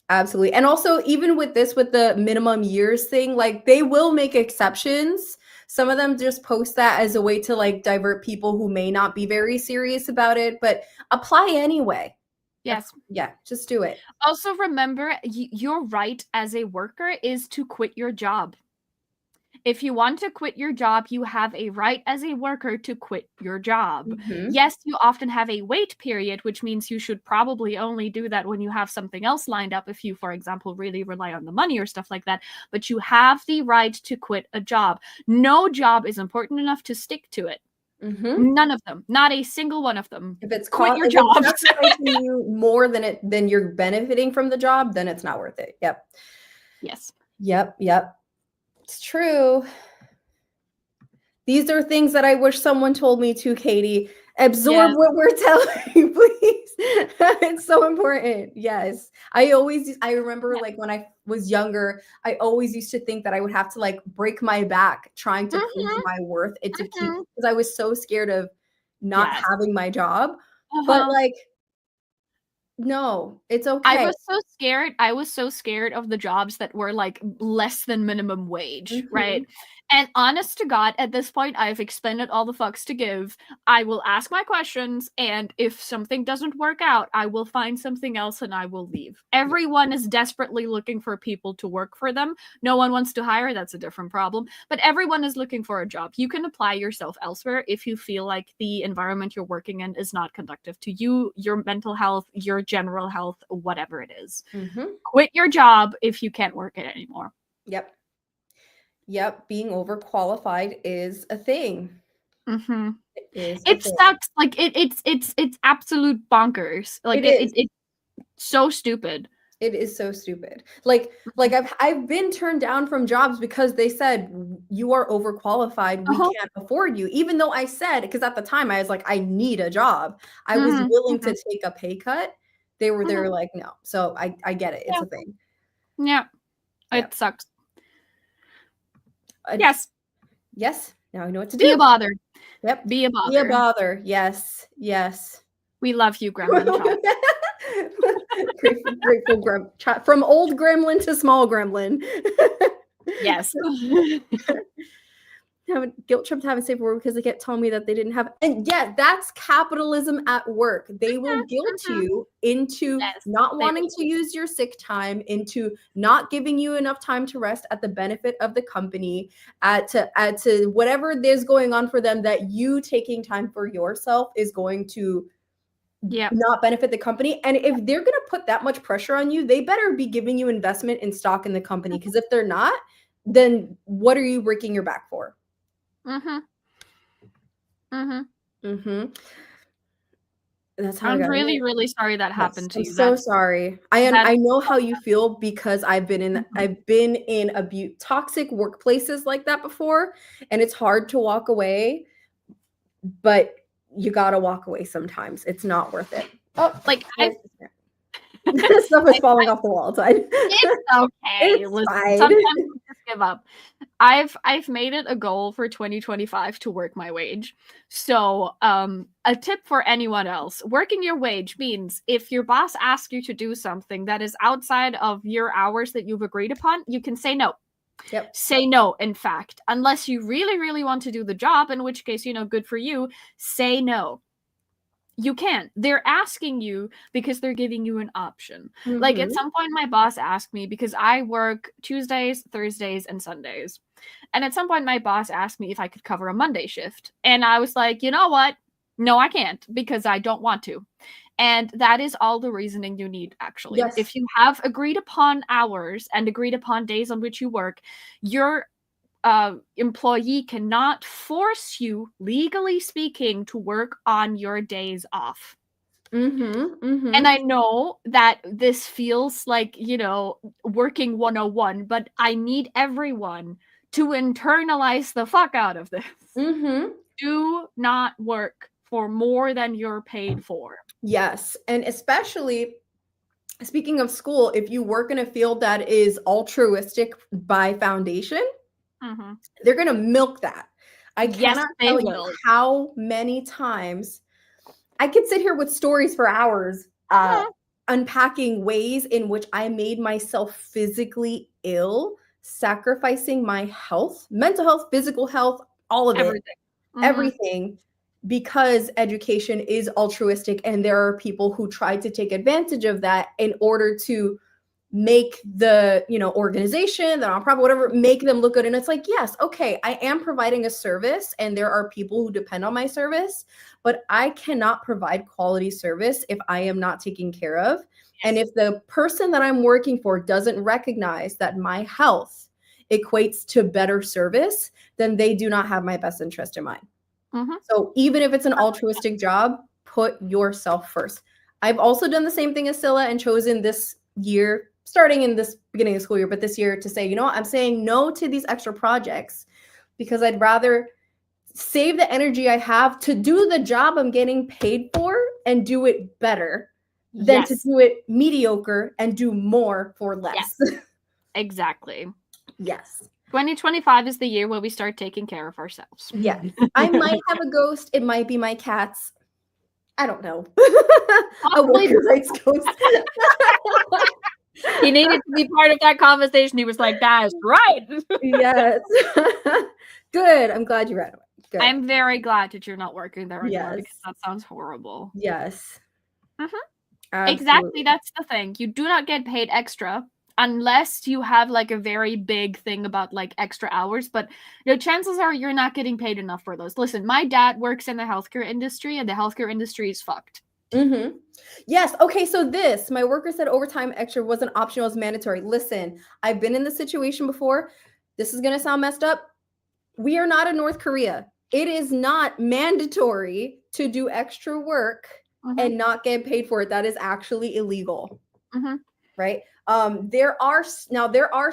Absolutely. And also, even with this, with the minimum years thing, like, they will make exceptions. Some of them just post that as a way to like divert people who may not be very serious about it, but apply anyway. Yes. Yeah, just do it. Also remember, your right as a worker is to quit your job. If you want to quit your job, you have a right as a worker to quit your job. Yes, you often have a wait period, which means you should probably only do that when you have something else lined up, if you, for example, really rely on the money or stuff like that. But you have the right to quit a job. No job is important enough to stick to it. None of them. Not a single one of them. If it's quit your job. If it's costing you more than you're benefiting from the job, then it's not worth it. Yep. Yes. Yep. It's true. These are things that I wish someone told me too, Katie. Absorb what we're telling you, please. It's so important. Yes. I remember like when I was younger, I always used to think that I would have to like break my back trying to prove my worth and to keep, because I was so scared of not having my job. But like, no, it's okay. I was so scared of the jobs that were like less than minimum wage, right? And honest to God, at this point, I've expended all the fucks to give. I will ask my questions, and if something doesn't work out, I will find something else and I will leave. Everyone is desperately looking for people to work for them. No one wants to hire, that's a different problem. But everyone is looking for a job. You can apply yourself elsewhere if you feel like the environment you're working in is not conducive to you, your mental health, your general health, whatever it is. Quit your job if you can't work it anymore. Yep. Being overqualified is a thing. It sucks. Like it's absolute bonkers. Like it's so stupid. It is so stupid. Like I've been turned down from jobs because they said you are overqualified. We can't afford you. Even though I said, because at the time I was like, I need a job. I was willing to take a pay cut. They were like, no. So I get it. It's a thing. Yeah. It sucks. Yes. Now I know what to do. Be a bother. Yep. Be a bother. Be a bother. Yes. We love you, Gremlin child. Grateful gremlin. From old gremlin to small gremlin. Yes. Guilt tripped to have a safe word because they kept telling me that they didn't have. And that's capitalism at work. They will guilt you into not wanting to use your sick time, into not giving you enough time to rest at the benefit of the company, add to whatever is going on for them, that you taking time for yourself is going to not benefit the company. And if they're going to put that much pressure on you, they better be giving you investment in stock in the company. Because if they're not, then what are you breaking your back for? That's how I'm really, really sorry that happened to you. I'm so sorry. I know how you feel, because I've been in toxic workplaces like that before, and it's hard to walk away, but you gotta walk away sometimes. It's not worth it. Like stuff is falling off the wall outside. It's okay. Sometimes we just give up. I've made it a goal for 2025 to work my wage. So a tip for anyone else: working your wage means if your boss asks you to do something that is outside of your hours that you've agreed upon, you can say no. Yep. Say no, in fact, unless you really, really want to do the job, in which case, good for you. Say no. You can't. They're asking you because they're giving you an option. Like at some point, my boss asked me, because I work Tuesdays, Thursdays, and Sundays. And at some point, my boss asked me if I could cover a Monday shift. And I was like, you know what? No, I can't, because I don't want to. And that is all the reasoning you need, actually. Yes. If you have agreed upon hours and agreed upon days on which you work, your employee cannot force you, legally speaking, to work on your days off. And I know that this feels like, working 101, but I need everyone to internalize the fuck out of this. Do not work for more than you're paid for. Yes. And especially, speaking of school, if you work in a field that is altruistic by foundation, they're going to milk that. I cannot tell you how many times I could sit here with stories for hours, unpacking ways in which I made myself physically ill, sacrificing my health, mental health, physical health, all of it, everything, because education is altruistic, and there are people who try to take advantage of that in order to make the organization, the nonprofit, whatever, make them look good. And it's like, yes, okay, I am providing a service, and there are people who depend on my service, but I cannot provide quality service if I am not taken care of. And if the person that I'm working for doesn't recognize that my health equates to better service, then they do not have my best interest in mind. So even if it's an altruistic job, put yourself first. I've also done the same thing as Sylla and chosen this year, starting in this beginning of school year, but this year, to say, I'm saying no to these extra projects, because I'd rather save the energy I have to do the job I'm getting paid for and do it better than to do it mediocre and do more for less. Yes. Exactly. Yes. 2025 is the year where we start taking care of ourselves. Yeah. I might have a ghost. It might be my cats. I don't know. A worker rights ghost. He needed to be part of that conversation. He was like, that is right. Yes. Good. I'm glad you read it. Good. I'm very glad that you're not working there anymore, because that sounds horrible. Yes. Exactly. That's the thing. You do not get paid extra unless you have like a very big thing about like extra hours, but chances are you're not getting paid enough for those. Listen, my dad works in the healthcare industry, and the healthcare industry is fucked. Yes. Okay. So my worker said overtime extra wasn't optional, it was mandatory. Listen, I've been in this situation before. This is going to sound messed up. We are not in North Korea. It is not mandatory to do extra work and not get paid for it. That is actually illegal. Right. There are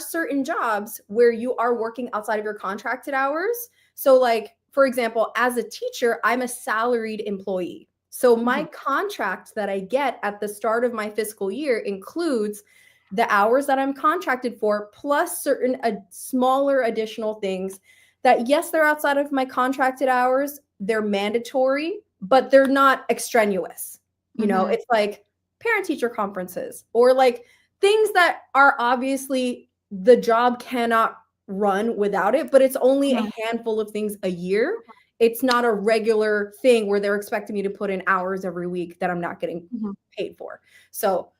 certain jobs where you are working outside of your contracted hours. So like, for example, as a teacher, I'm a salaried employee. So my contract that I get at the start of my fiscal year includes the hours that I'm contracted for, plus certain smaller additional things that, yes, they're outside of my contracted hours. They're mandatory, but they're not extraneous. It's like parent-teacher conferences, or like things that are obviously the job cannot run without it, but it's only a handful of things a year. It's not a regular thing where they're expecting me to put in hours every week that I'm not getting paid for. So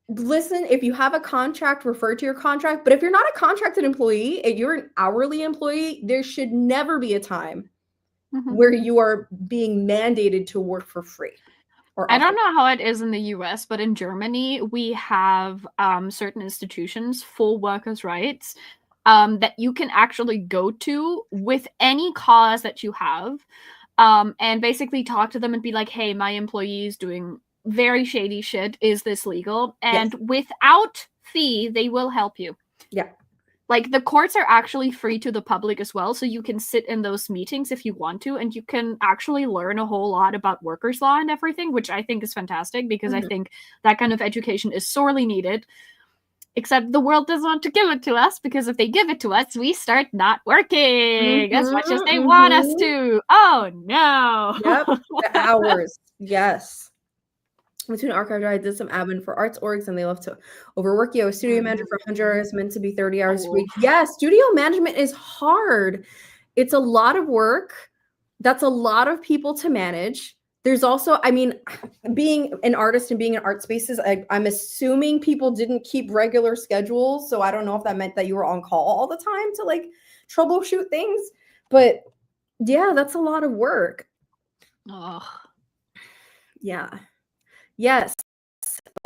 listen, if you have a contract, refer to your contract. But if you're not a contracted employee, if you're an hourly employee, there should never be a time where you are being mandated to work for free. I don't know how it is in the US, but in Germany, we have certain institutions, full workers' rights, that you can actually go to with any cause that you have, and basically talk to them and be like, hey, my employee is doing very shady shit. Is this legal? And without fee, they will help you. Yeah. Like, the courts are actually free to the public as well, so you can sit in those meetings if you want to, and you can actually learn a whole lot about workers' law and everything, which I think is fantastic, because I think that kind of education is sorely needed. Except the world doesn't want to give it to us, because if they give it to us, we start not working as much as they want us to. Oh, no. Yep. The hours. Yes. Between archive, I did some admin for arts orgs, and they love to overwork you. I was studio manager for 100 hours, meant to be 30 hours a week. Yeah, studio management is hard. It's a lot of work. That's a lot of people to manage. There's also, I mean, being an artist and being in art spaces, I'm assuming people didn't keep regular schedules. So I don't know if that meant that you were on call all the time to like troubleshoot things. But yeah, that's a lot of work. Yeah. Yes.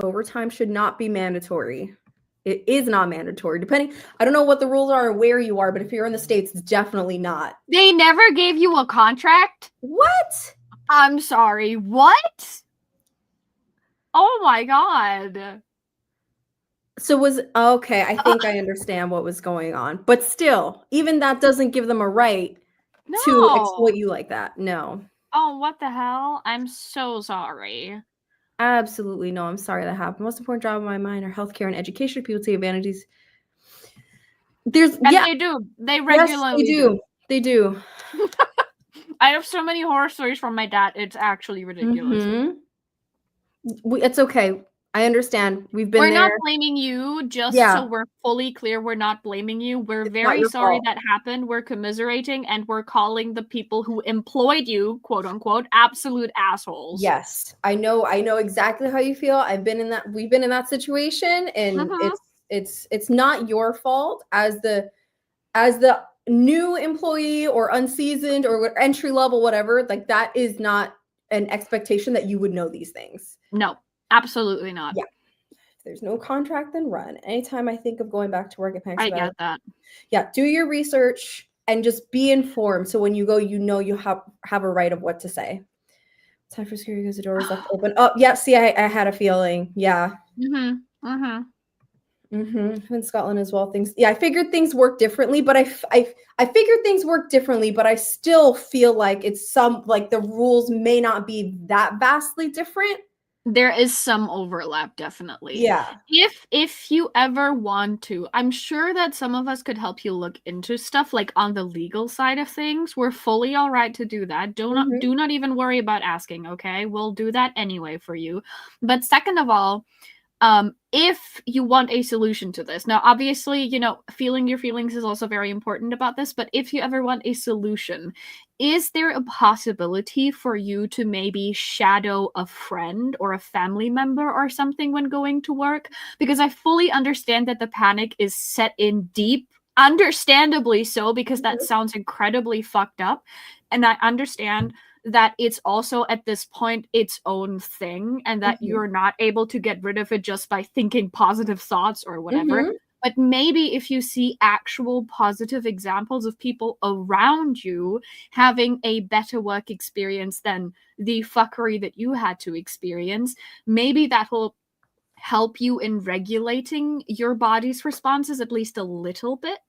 Overtime should not be mandatory. It is not mandatory. Depending, I don't know what the rules are or where you are, but if you're in the States, it's definitely not. They never gave you a contract? What? I'm sorry, what? Oh my god. So okay, I think I understand what was going on. But still, even that doesn't give them a right to exploit you like that. No. Oh, what the hell? I'm so sorry. Absolutely no. I'm sorry that happened. Most important job of my mind are healthcare and education. People take advantages. They do. They regularly do. They do. I have so many horror stories from my dad. It's actually ridiculous. It's okay. I understand. We're there. We're not blaming you, just so we're fully clear. We're not blaming you. We're very sorry that happened. We're commiserating, and we're calling the people who employed you, quote unquote, absolute assholes. Yes, I know exactly how you feel. We've been in that situation, and it's not your fault as the new employee or unseasoned or entry level, whatever. Like, that is not an expectation that you would know these things. No, absolutely not. Yeah. If there's no contract, then run. Anytime I think of going back to work, I get that. Yeah, do your research and just be informed. So when you go, you have a right of what to say. Time for security because the door is left open. Oh, yeah. See, I had a feeling. Yeah. In Scotland as well, I figured things work differently, but I figured things work differently, but I still feel like it's the rules may not be that vastly different. There is some overlap, definitely. Yeah. If you ever want to, I'm sure that some of us could help you look into stuff like on the legal side of things. We're fully all right to do that. Do not even worry about asking, okay? We'll do that anyway for you. But second of all, if you want a solution to this, now obviously, feeling your feelings is also very important about this, but if you ever want a solution, is there a possibility for you to maybe shadow a friend or a family member or something when going to work? Because I fully understand that the panic is set in deep, understandably so, because that sounds incredibly fucked up. And I understand that it's also at this point its own thing, and that you're not able to get rid of it just by thinking positive thoughts or whatever. But maybe if you see actual positive examples of people around you having a better work experience than the fuckery that you had to experience, maybe that will help you in regulating your body's responses at least a little bit.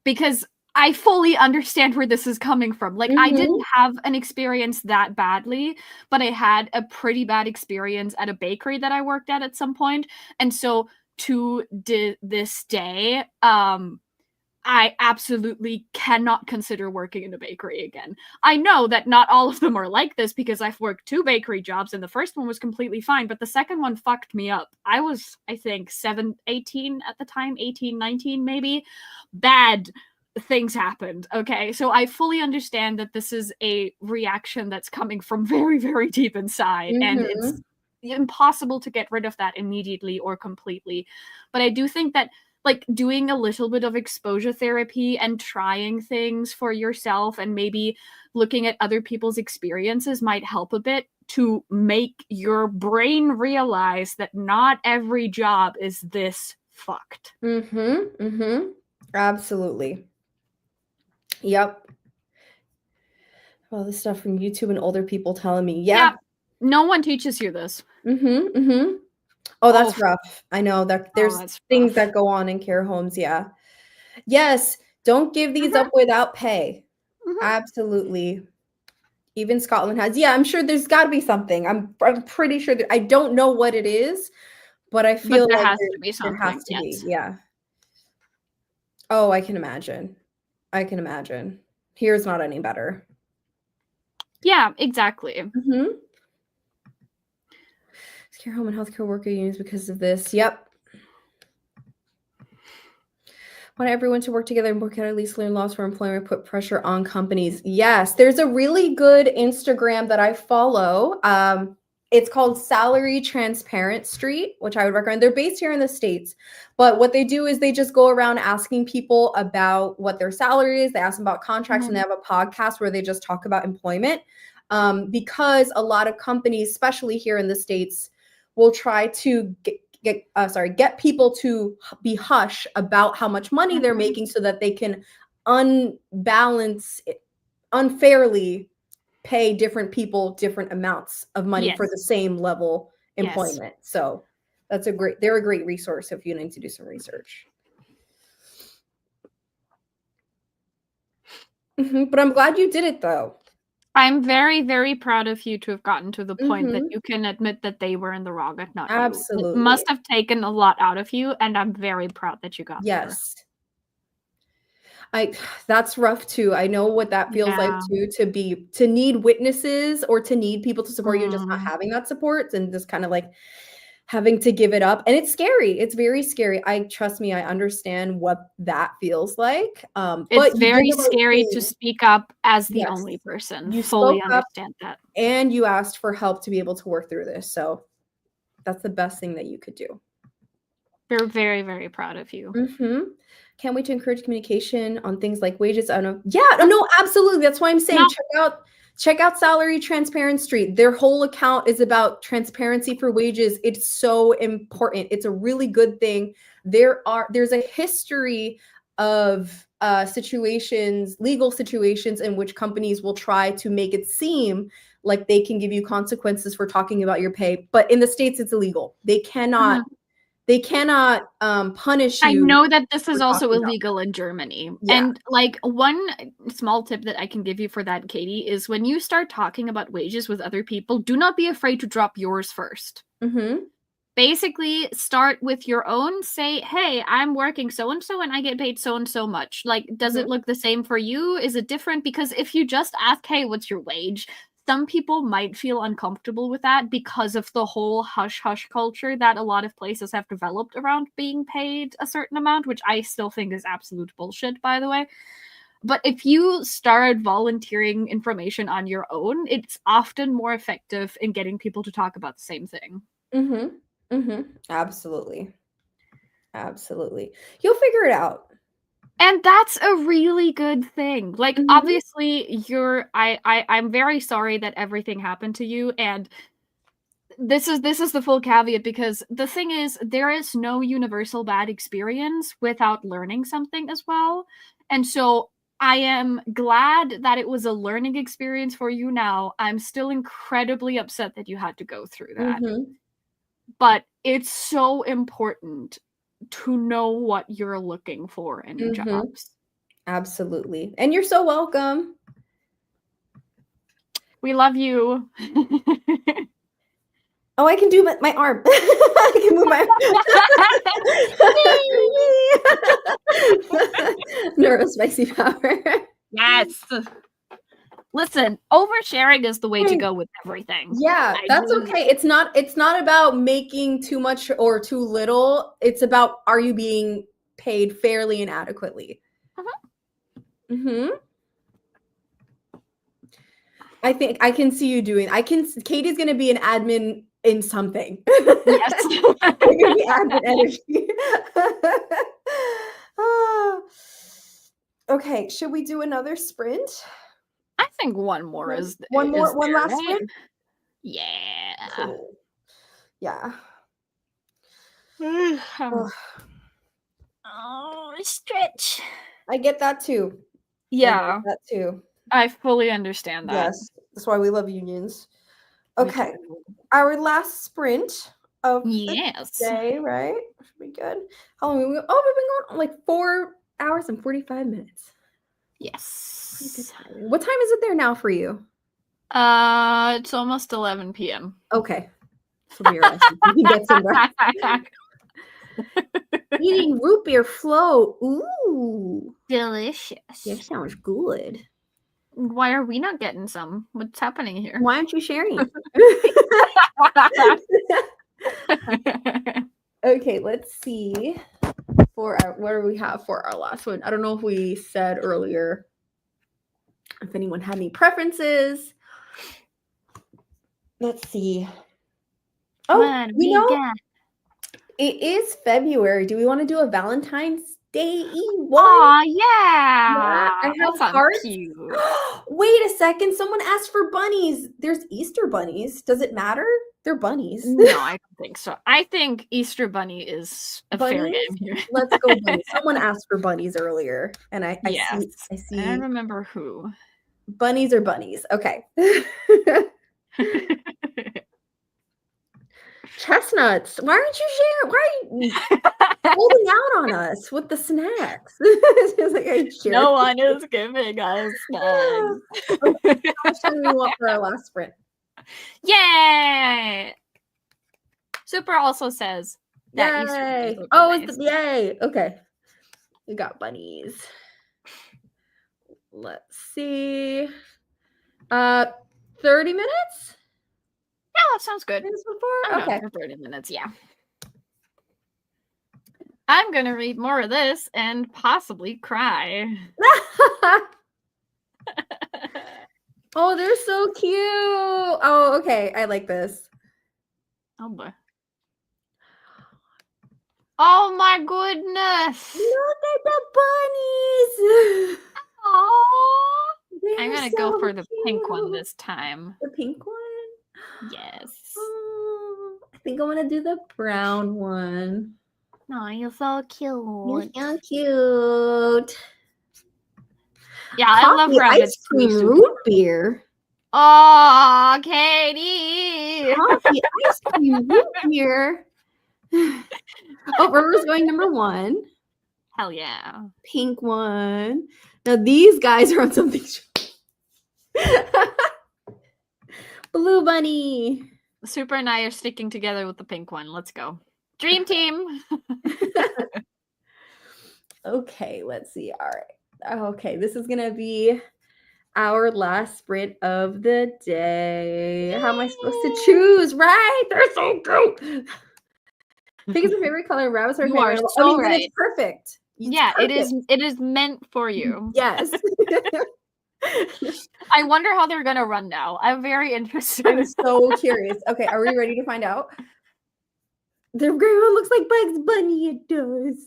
Because I fully understand where this is coming from. Like, I didn't have an experience that badly, but I had a pretty bad experience at a bakery that I worked at some point. And so to this day, I absolutely cannot consider working in a bakery again. I know that not all of them are like this because I've worked 2 bakery jobs and the first one was completely fine, but the second one fucked me up. I was, I think, 18 at the time, 18, 19 maybe. Bad things happened, okay? So I fully understand that this is a reaction that's coming from very, very deep inside, and it's impossible to get rid of that immediately or completely. But I do think that like doing a little bit of exposure therapy and trying things for yourself and maybe looking at other people's experiences might help a bit to make your brain realize that not every job is this fucked. Absolutely. Yep. All this stuff from YouTube and older people telling me, yeah. No one teaches you this. Oh, that's rough. I know that there's things that go on in care homes. Yeah. Yes. Don't give these up without pay. Absolutely. Even Scotland has. Yeah, I'm sure there's got to be something. I'm pretty sure that I don't know what it is, but I feel there like has to be something. There has to be. Yeah. Oh, I can imagine. Here's not any better. Yeah, exactly. Healthcare home and healthcare worker unions because of this. Yep. Want everyone to work together and work out, at least learn laws for employment, put pressure on companies. Yes, there's a really good Instagram that I follow. It's called Salary Transparent Street, which I would recommend. They're based here in the States, but what they do is they just go around asking people about what their salary is. They ask them about contracts, and they have a podcast where they just talk about employment. Because a lot of companies, especially here in the States, will try to get people to be hush about how much money they're making so that they can unfairly pay different people different amounts of money for the same level employment. So they're a great resource if you need to do some research. But I'm glad you did it though. I'm very, very proud of you to have gotten to the point that you can admit that they were in the wrong and not Absolutely. you. It must have taken a lot out of you, and I'm very proud that you got there. That's rough too. I know what that feels like too, to need witnesses or to need people to support you and just not having that support and just kind of like having to give it up. And it's scary. It's very scary. Trust me, I understand what that feels like. It's very scary to speak up as the only person. You fully understand that. And you asked for help to be able to work through this. So that's the best thing that you could do. We're very, very proud of you. Can't wait to encourage communication on things like wages. I don't know. Yeah, no, absolutely. That's why I'm saying check out Salary Transparent Street. Their whole account is about transparency for wages. It's so important. It's a really good thing. There's a history of legal situations in which companies will try to make it seem like they can give you consequences for talking about your pay. But in the States, it's illegal. They cannot punish you. I know that this is also illegal in Germany. And like one small tip that I can give you for that, Katie, is when you start talking about wages with other people, do not be afraid to drop yours first. Basically, start with your own. Say, hey, I'm working so-and-so and I get paid so-and-so much. Like, does it look the same for you? Is it different? Because if you just ask, hey, what's your wage? Some people might feel uncomfortable with that because of the whole hush-hush culture that a lot of places have developed around being paid a certain amount, which I still think is absolute bullshit, by the way. But if you start volunteering information on your own, it's often more effective in getting people to talk about the same thing. Absolutely. Absolutely. You'll figure it out. And that's a really good thing. Like, obviously, I'm very sorry that everything happened to you, and this is the full caveat, because the thing is, there is no universal bad experience without learning something as well. And so I am glad that it was a learning experience for you now. I'm still incredibly upset that you had to go through that. But it's so important to know what you're looking for in jobs. Absolutely. And you're so welcome. We love you. Oh, I can do my arm. I can move my neurospicy power. Yes. Listen, oversharing is the way to go with everything. Yeah, that's okay. It's not about making too much or too little. It's about, are you being paid fairly and adequately? I think I can see you doing. Katie's going to be an admin in something. Yes. You're going to be admin energy. Okay, should we do another sprint? I think one more is one last sprint. Yeah. Cool. Yeah. Stretch. I get that too. Yeah. That too. I fully understand that. Yes. That's why we love unions. Okay. Our last sprint of the day, right? Should be good. How long have we been going? Oh, we've been going like 4 hours and 45 minutes. Yes. What time is it there now for you? It's almost 11 p.m. Okay. So you can get some rest. Eating root beer float. Ooh. Delicious. That sounds good. Why are we not getting some? What's happening here? Why aren't you sharing? Okay, let's see. What do we have for our last one? I don't know if we said earlier if anyone had any preferences. Let's see. Oh, What we got? it is February. Do we want to do a Valentine's Day one? Oh, Yeah, yeah. I That have sounds hearts. cute. Wait a second. Someone asked for bunnies. There's Easter bunnies. Does it matter? They're bunnies. No, I don't think so. I think Easter Bunny is a fair Bunnies? game here. Let's go bunnies. Someone asked for bunnies earlier, and I Yes. see. I remember who. Bunnies are bunnies. Okay. Chestnuts. Why aren't you sharing? Why are you holding out on us with the snacks? It's like I share. No one is giving us snacks. Okay, how much time do we want for our last sprint? Yay! Super also says that Easter Yay! bunnies Oh, nice. yay! Okay, we got bunnies. Let's see. 30 minutes? Yeah, that sounds good. Minutes before? I'm Okay. done for 30 minutes, yeah. I'm gonna read more of this and possibly cry. Oh, they're so cute. Oh, okay. I like this. Oh boy. Oh my goodness. Look at the bunnies. Oh. They're I'm gonna so go for the pink one cute. this time. The pink one? Yes. Oh, I think I'm gonna do the brown one. Oh, you're so cute. You're so cute. Yeah, I love Coffee, rabbits ice cream, too. root beer. Oh, Katie. Coffee, ice cream, root beer. Oh, River's going number 1. Hell yeah. Pink one. Now these guys are on something. Blue bunny. Super and I are sticking together with the pink one. Let's go. Dream team. Okay, let's see. All right. Okay, this is going to be our last sprint of the day. How am I supposed to choose? Right? They're so cute. Pink is my favorite color. Rabbits are You my are favorite. so then right. It's perfect. It's Yeah, perfect. it is meant for you. Yes. I wonder how they're gonna run now. I'm very interested. I'm so curious. Okay, are we ready to find out? Their grandma looks like Bugs Bunny. It does.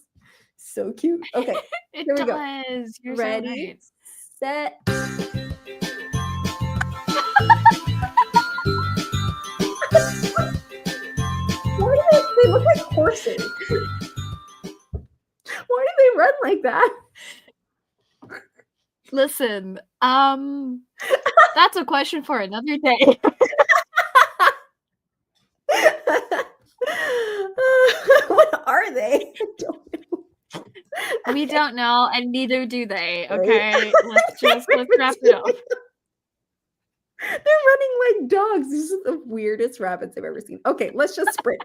So cute. Okay, It here we go. does. You're Ready, so right. set. Why do they look like horses? Why do they run like that? Listen, that's a question for another day. What are they? I don't know. We don't know, and neither do they. Okay, let's wrap it up. They're running like dogs. These are the weirdest rabbits I've ever seen. Okay, let's just sprint.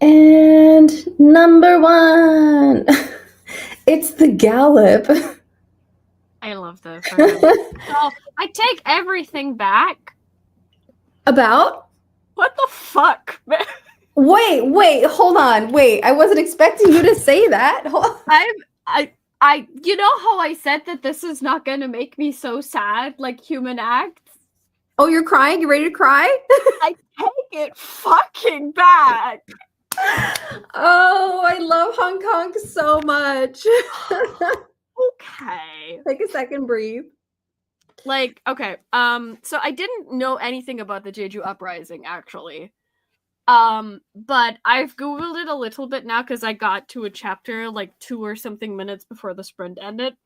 And number 1. It's the Gallop. I love this. So I take everything back. About? What the fuck? Wait, hold on. Wait, I wasn't expecting you to say that. I you know how I said that this is not gonna make me so sad like Human Acts? Oh, you're crying? You ready to cry? I take it fucking back. Oh, I love Hong Kong so much. Okay. Take a second, breathe. Like, okay, so I didn't know anything about the Jeju Uprising, actually. But I've Googled it a little bit now because I got to a chapter like 2 or something minutes before the sprint ended.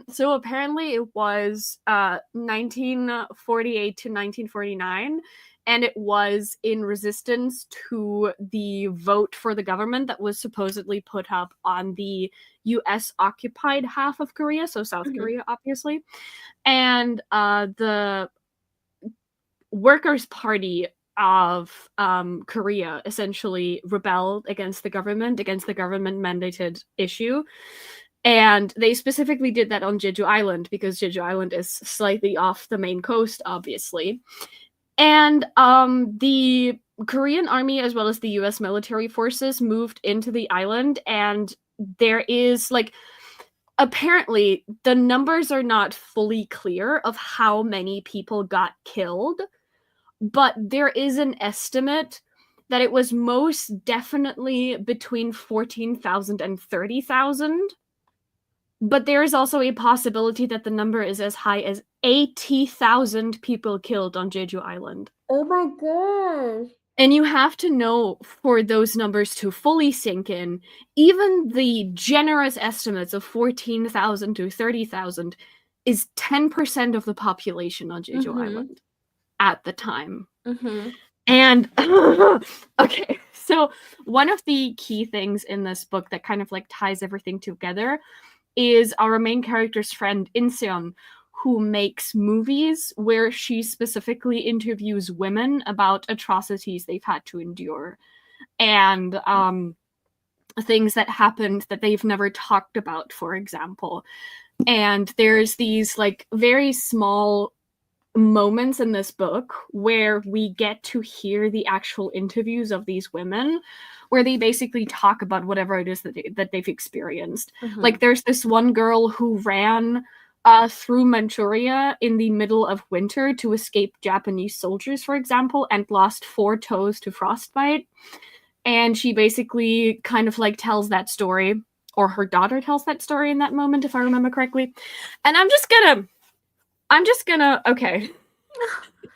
So apparently it was 1948 to 1949, and it was in resistance to the vote for the government that was supposedly put up on the US occupied half of Korea, so South Korea, obviously. And the Workers' Party of Korea essentially rebelled against the government mandated issue. And they specifically did that on Jeju Island because Jeju Island is slightly off the main coast, obviously. And the Korean army as well as the US military forces moved into the island, and there is like apparently the numbers are not fully clear of how many people got killed, but there is an estimate that it was most definitely between 14,000 and 30,000. But there is also a possibility that the number is as high as 80,000 people killed on Jeju Island. Oh my gosh. And you have to know, for those numbers to fully sink in, even the generous estimates of 14,000 to 30,000 is 10% of the population on Jeju Island at the time. And okay, so one of the key things in this book that kind of like ties everything together is our main character's friend Inseon, who makes movies where she specifically interviews women about atrocities they've had to endure and things that happened that they've never talked about, for example. And there's these like very small moments in this book where we get to hear the actual interviews of these women, where they basically talk about whatever it is that they've experienced. Like there's this one girl who ran through Manchuria in the middle of winter to escape Japanese soldiers, for example, and lost 4 toes to frostbite. And she basically kind of like tells that story, or her daughter tells that story in that moment, if I remember correctly. And I'm just gonna okay.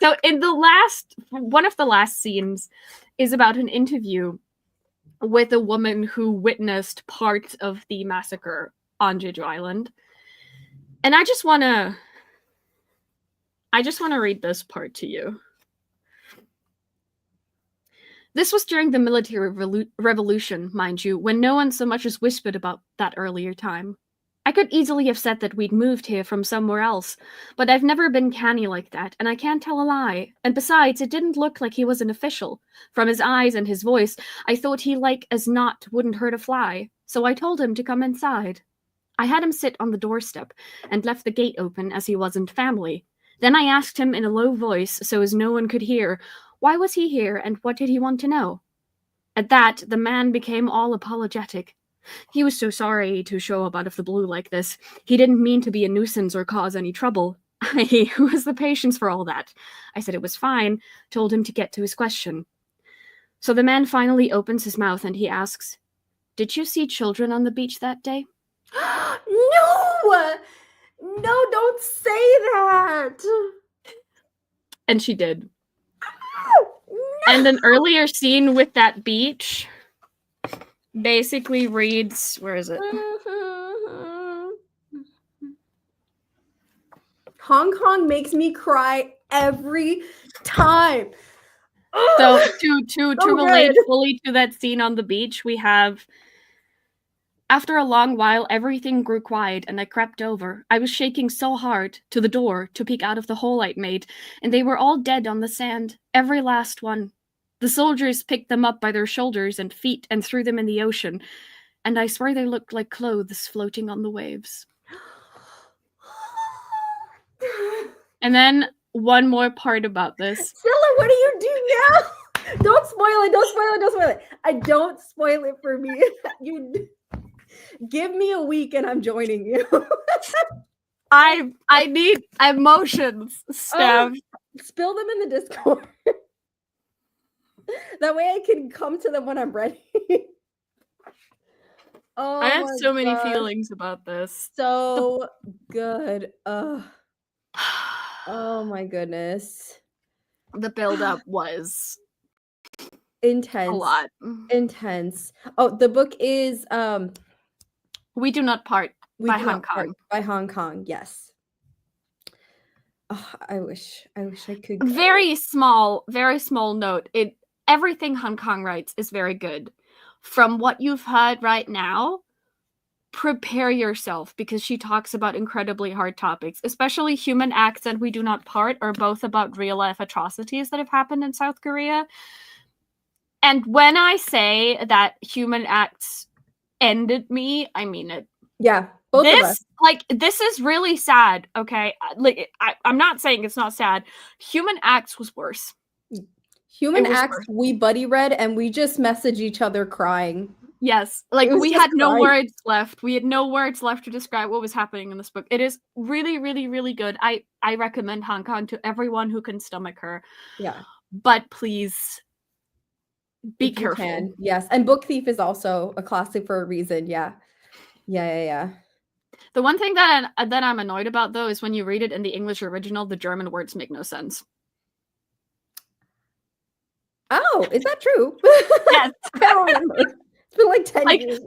So in one of the last scenes is about an interview with a woman who witnessed parts of the massacre on Jeju Island. And I just want to read this part to you. This was during the military revolution, mind you, when no one so much as whispered about that earlier time. I could easily have said that we'd moved here from somewhere else, but I've never been canny like that, and I can't tell a lie. And besides, it didn't look like he was an official. From his eyes and his voice, I thought he like as not wouldn't hurt a fly, so I told him to come inside. I had him sit on the doorstep and left the gate open as he wasn't family. Then I asked him in a low voice, so as no one could hear, why was he here and what did he want to know? At that, the man became all apologetic. He was so sorry to show up out of the blue like this. He didn't mean to be a nuisance or cause any trouble. Who has the patience for all that? I said it was fine, told him to get to his question. So the man finally opens his mouth and he asks, did you see children on the beach that day? No! No, don't say that! And she did. No! And an earlier scene with that beach basically reads, where is it? Hong Kong makes me cry every time. So to relate fully to that scene on the beach, we have, after a long while, everything grew quiet and I crept over. I was shaking so hard to the door to peek out of the hole I'd made, and they were all dead on the sand, every last one. The soldiers picked them up by their shoulders and feet and threw them in the ocean, and I swear they looked like clothes floating on the waves. And then one more part about this. Sylla, what do you do now? Don't spoil it. Don't spoil it. Don't spoil it. I don't spoil it for me. You give me a week and I'm joining you. I need emotions, Steph. Spill them in the Discord. That way I can come to them when I'm ready. Oh, I have so many feelings about this. So good. Oh my goodness. The build-up was intense. a lot. Intense. Oh, the book is We Do Not Part by Hong Kong. By Hong Kong, yes. Oh, I wish I could go. Very small note. Everything Hong Kong writes is very good. From what you've heard right now, prepare yourself, because she talks about incredibly hard topics, especially Human Acts and We Do Not Part are both about real life atrocities that have happened in South Korea. And when I say that Human Acts ended me, I mean it. Yeah, both of us. This is really sad, okay? I'm not saying it's not sad. Human Acts was worse. Human Acts, we buddy read and we just messaged each other crying. Yes, we had no words left. We had no words left to describe what was happening in this book. It is really, really, really good. I recommend Hong Kong to everyone who can stomach her. Yeah. But please be careful. Yes. And Book Thief is also a classic for a reason. Yeah. Yeah. The one thing that I'm annoyed about, though, is when you read it in the English original, the German words make no sense. Oh, is that true? Yes. I don't remember. It's been like 10 years.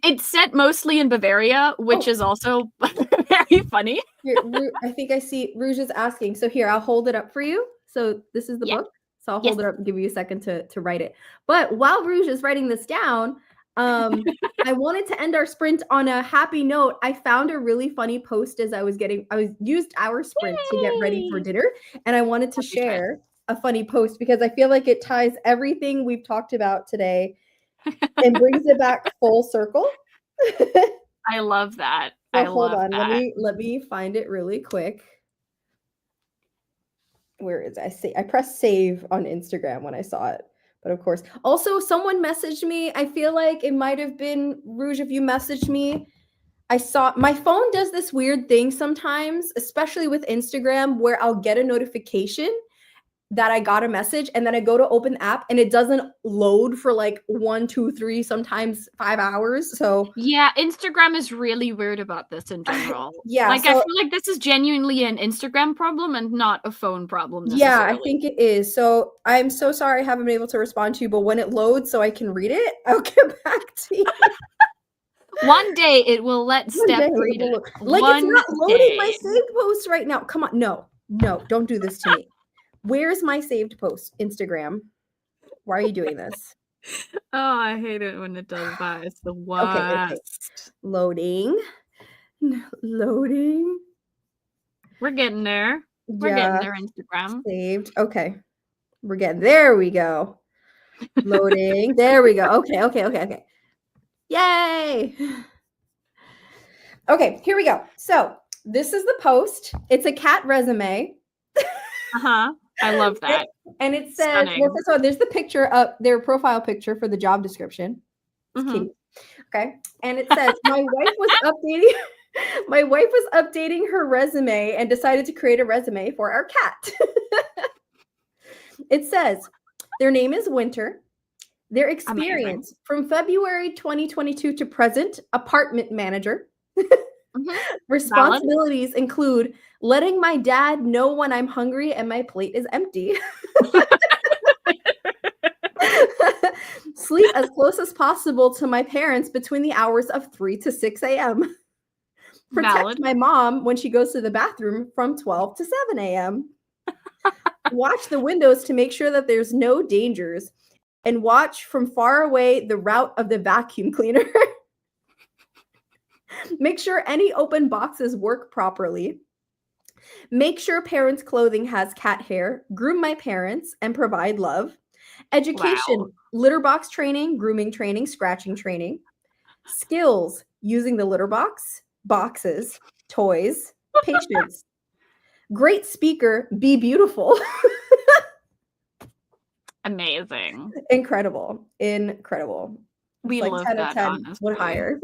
It's set mostly in Bavaria, which is also very funny. Here, I think I see Rouge is asking. So here, I'll hold it up for you. So this is the book. So I'll hold it up and give you a second to write it. But while Rouge is writing this down, I wanted to end our sprint on a happy note. I found a really funny post as I used our sprint to get ready for dinner. And I wanted to share a funny post because I feel like it ties everything we've talked about today and brings it back full circle. I love that. So hold on. Let me find it really quick. Where is it? I pressed save on Instagram when I saw it. But of course, also someone messaged me. I feel like it might have been Rouge if you messaged me. I saw my phone does this weird thing sometimes, especially with Instagram, where I'll get a notification that I got a message and then I go to open the app and it doesn't load for like 1, 2, 3, sometimes 5 hours. So yeah, Instagram is really weird about this in general. I feel like this is genuinely an Instagram problem and not a phone problem necessarily. Yeah, I think it is. So I'm so sorry I haven't been able to respond to you, but when it loads so I can read it, I'll get back to you. One day it will let Steph read it. It's not loading my saved post right now. Come on. No, don't do this to me. Where's my saved post? Instagram. Why are you doing this? Oh, I hate it when it does that. It's the worst. Okay. Loading. We're getting there. We're getting there, Instagram. Saved. Okay. We're getting there. We go. Loading. There we go. Okay. Yay. Okay, here we go. So this is the post. It's a cat resume. I love that. And it says, so there's the picture of their profile picture for the job description. Cute. Okay. And it says, my wife was updating her resume and decided to create a resume for our cat. It says, their name is Winter. Their experience from February 2022 to present, apartment manager. Responsibilities include letting my dad know when I'm hungry and my plate is empty. Sleep as close as possible to my parents between the hours of 3 to 6 a.m. Protect my mom when she goes to the bathroom from 12 to 7 a.m. Watch the windows to make sure that there's no dangers. And watch from far away the route of the vacuum cleaner. Make sure any open boxes work properly. Make sure parents' clothing has cat hair. Groom my parents and provide love. Education, litter box training, grooming training, scratching training. Skills, using the litter box, boxes, toys, patience. Great speaker, be beautiful. Amazing. Incredible. Incredible. We It's like love 10 that, of 10, honestly. what higher?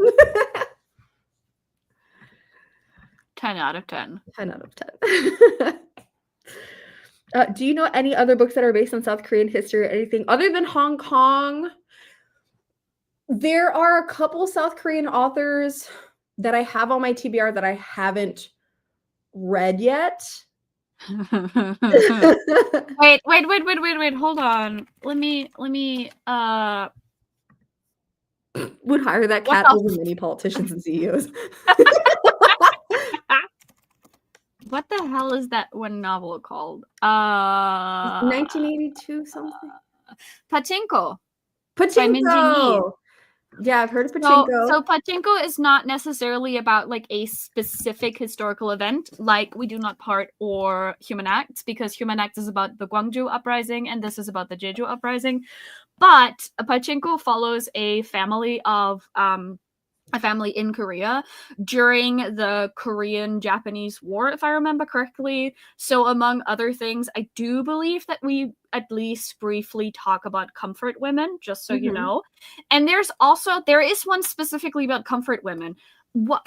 10 out of 10. 10 out of 10. Do you know any other books that are based on South Korean history or anything other than Hong Kong? There are a couple South Korean authors that I have on my TBR that I haven't read yet. Wait, hold on. Let me would hire that cat over many politicians and CEOs. What the hell is that one novel called? 1982 something. Pachinko. Pachinko. Yeah, I've heard of Pachinko. So Pachinko is not necessarily about like a specific historical event, like We Do Not Part or Human Acts, because Human Acts is about the Gwangju uprising and this is about the Jeju uprising. But Pachinko follows a family in Korea during the Korean-Japanese War, if I remember correctly. So among other things, I do believe that we at least briefly talk about comfort women, just so you know. And there is one specifically about comfort women. What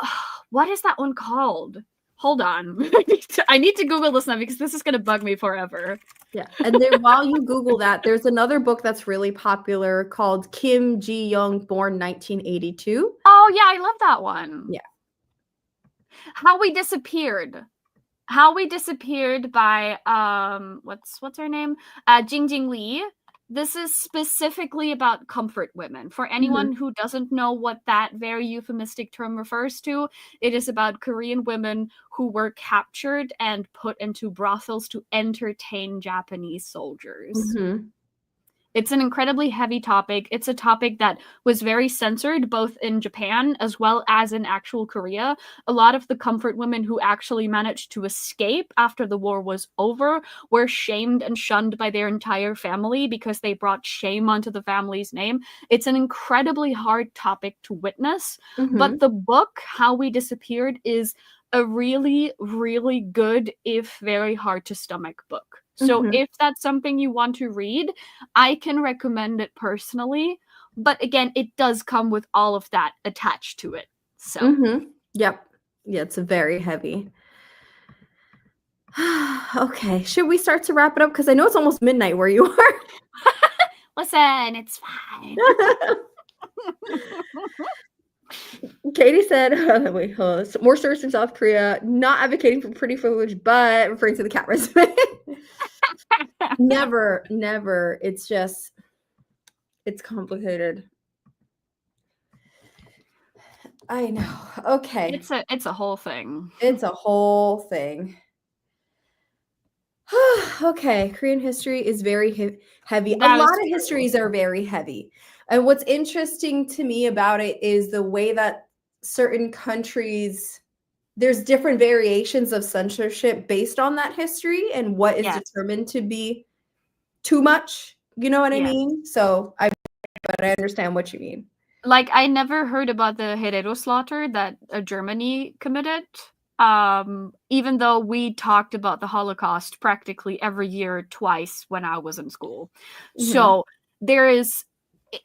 is that one called? Hold on. I need to Google this now because this is going to bug me forever. Yeah. And then while you Google that, there's another book that's really popular called Kim Ji-young, born 1982. Oh, yeah, I love that one. Yeah. How We Disappeared. How We Disappeared by, what's her name? Jingjing Lee. This is specifically about comfort women. For anyone who doesn't know what that very euphemistic term refers to, it is about Korean women who were captured and put into brothels to entertain Japanese soldiers. It's an incredibly heavy topic. It's a topic that was very censored both in Japan as well as in actual Korea. A lot of the comfort women who actually managed to escape after the war was over were shamed and shunned by their entire family because they brought shame onto the family's name. It's an incredibly hard topic to witness, but the book, How We Disappeared, is a really, really good, if very hard to stomach book. So if that's something you want to read, I can recommend it personally. But again, it does come with all of that attached to it. So Yep. Yeah, it's very heavy. Okay. Should we start to wrap it up? Because I know it's almost midnight where you are. Listen, it's fine. Katie said, more stories from South Korea, not advocating for pretty privilege, but referring to the cat resume. Never. It's just, it's complicated. I know. Okay. It's a whole thing. It's a whole thing. Okay. Korean history is very heavy. A lot of histories are very heavy. And what's interesting to me about it is the way that certain countries, there's different variations of censorship based on that history and what is determined to be too much. You know what I mean? So but I understand what you mean. Like, I never heard about the Herero slaughter that Germany committed. Even though we talked about the Holocaust practically every year twice when I was in school. So there is,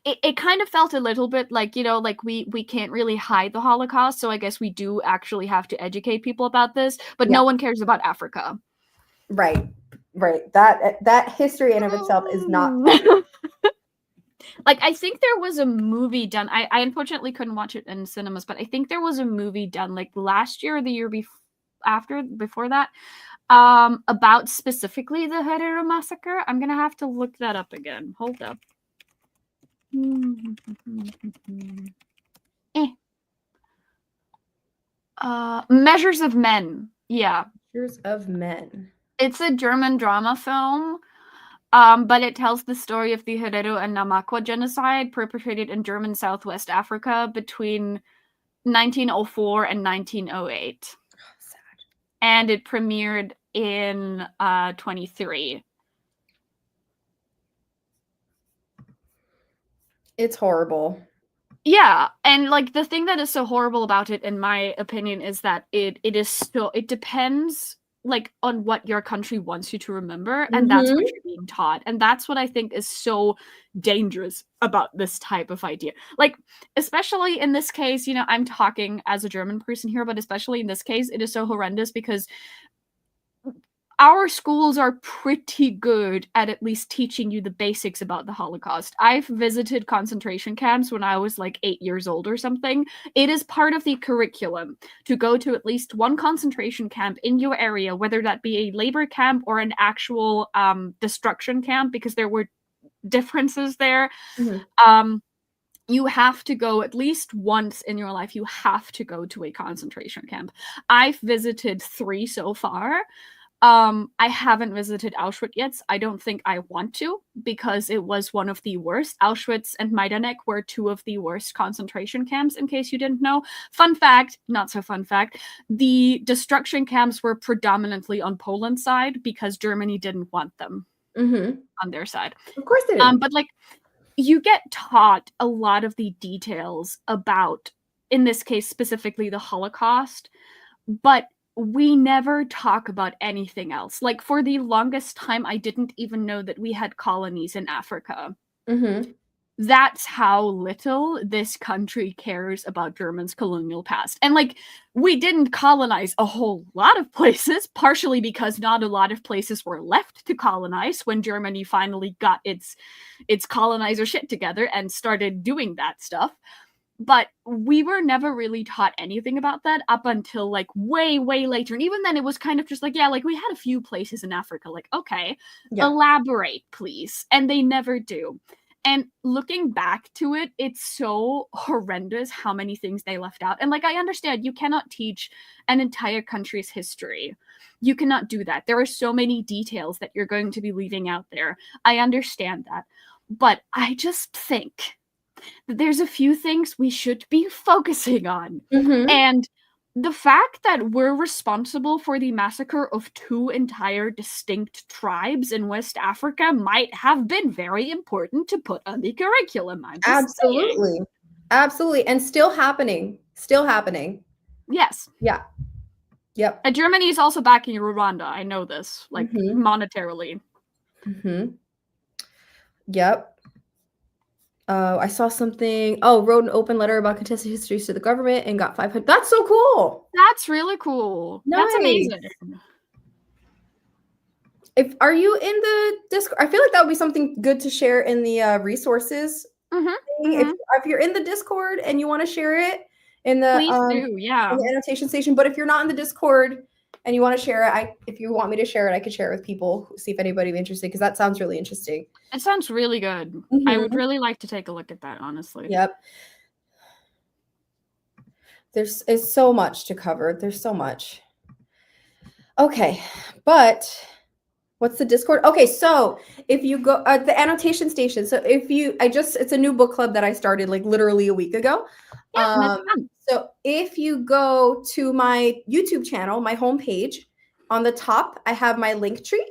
it kind of felt a little bit like, you know, like we can't really hide the Holocaust. So I guess we do actually have to educate people about this, but no one cares about Africa. Right. That history in of itself is not like, I think there was a movie done. I unfortunately couldn't watch it in cinemas, but I think there was a movie done like last year or the year before that, about specifically the Herero massacre. I'm gonna have to look that up again. Hold up. Measures of Men. Yeah. Measures of Men. It's a German drama film. But it tells the story of the Herero and Namaqua genocide perpetrated in German Southwest Africa between 1904 and 1908. Sad. And it premiered in 23. It's horrible. Yeah, and like the thing that is so horrible about it, in my opinion, is that it depends like on what your country wants you to remember, and that's what Mm-hmm. you're being taught, and that's what I think is so dangerous about this type of idea. Like, especially in this case, you know, I'm talking as a German person here, but especially in this case, it is so horrendous because our schools are pretty good at least teaching you the basics about the Holocaust. I've visited concentration camps when I was like 8 years old or something. It is part of the curriculum to go to at least one concentration camp in your area, whether that be a labor camp or an actual destruction camp, because there were differences there. Mm-hmm. You have to go at least once in your life. You have to go to a concentration camp. I've visited 3 so far. I haven't visited Auschwitz yet. I don't think I want to because it was one of the worst. Auschwitz and Majdanek were 2 of the worst concentration camps, in case you didn't know. Fun fact, not so fun fact, the destruction camps were predominantly on Poland's side because Germany didn't want them on their side. Of course they didn't. But like, you get taught a lot of the details about, in this case specifically, the Holocaust, but we never talk about anything else. Like, for the longest time, I didn't even know that we had colonies in Africa. Mm-hmm. That's how little this country cares about Germany's colonial past. And like, we didn't colonize a whole lot of places, partially because not a lot of places were left to colonize when Germany finally got its colonizer shit together and started doing that stuff. But we were never really taught anything about that up until like way, way later. And even then it was kind of just like, yeah, like we had a few places in Africa. Like, okay, elaborate, please. And they never do. And looking back to it, it's so horrendous how many things they left out. And like, I understand you cannot teach an entire country's history. You cannot do that. There are so many details that you're going to be leaving out there. I understand that. But I just think that there's a few things we should be focusing on. Mm-hmm. And the fact that we're responsible for the massacre of 2 entire distinct tribes in West Africa might have been very important to put on the curriculum. I'm just Absolutely. saying. Absolutely. And still happening. Still happening. Yes. Yeah. Yep. And Germany is also backing Rwanda. I know this, like monetarily. Mm-hmm. Yep. I saw something. Oh, wrote an open letter about contested histories to the government and got 500. That's so cool. That's really cool. Nice. That's amazing. Are you in the Discord? I feel like that would be something good to share in the resources. If you're in the Discord and you want to share it in the please do, yeah, in the annotation station. But if you're not in the Discord and you want to share it, if you want me to share it, I could share it with people, see if anybody would be interested, because that sounds really interesting. It sounds really good. I would really like to take a look at that, honestly. Yep. There's so much to cover. There's so much. Okay, but what's the Discord? Okay, so if you go the annotation station. So it's a new book club that I started like literally a week ago. So if you go to my YouTube channel, my homepage, on the top, I have my link tree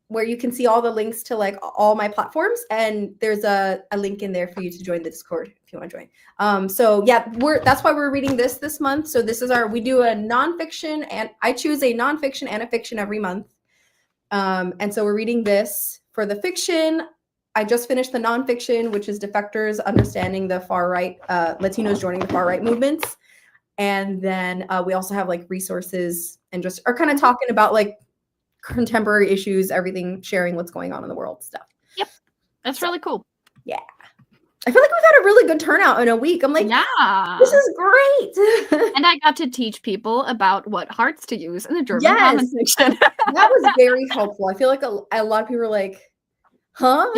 where you can see all the links to like all my platforms. And there's a link in there for you to join the Discord if you want to join. So yeah, that's why we're reading this month. So this is we do a nonfiction, and I choose a nonfiction and a fiction every month. And so we're reading this for the fiction. I just finished the nonfiction, which is Defectors Understanding the Far Right, Latinos Joining the Far Right Movements. And then we also have like resources and just are kind of talking about like contemporary issues, everything, sharing what's going on in the world stuff. Yep. That's really cool. Yeah. I feel like we've had a really good turnout in a week. I'm like, yeah, this is great. And I got to teach people about what hearts to use in the German common fiction. That was very helpful. I feel like a lot of people were like, huh?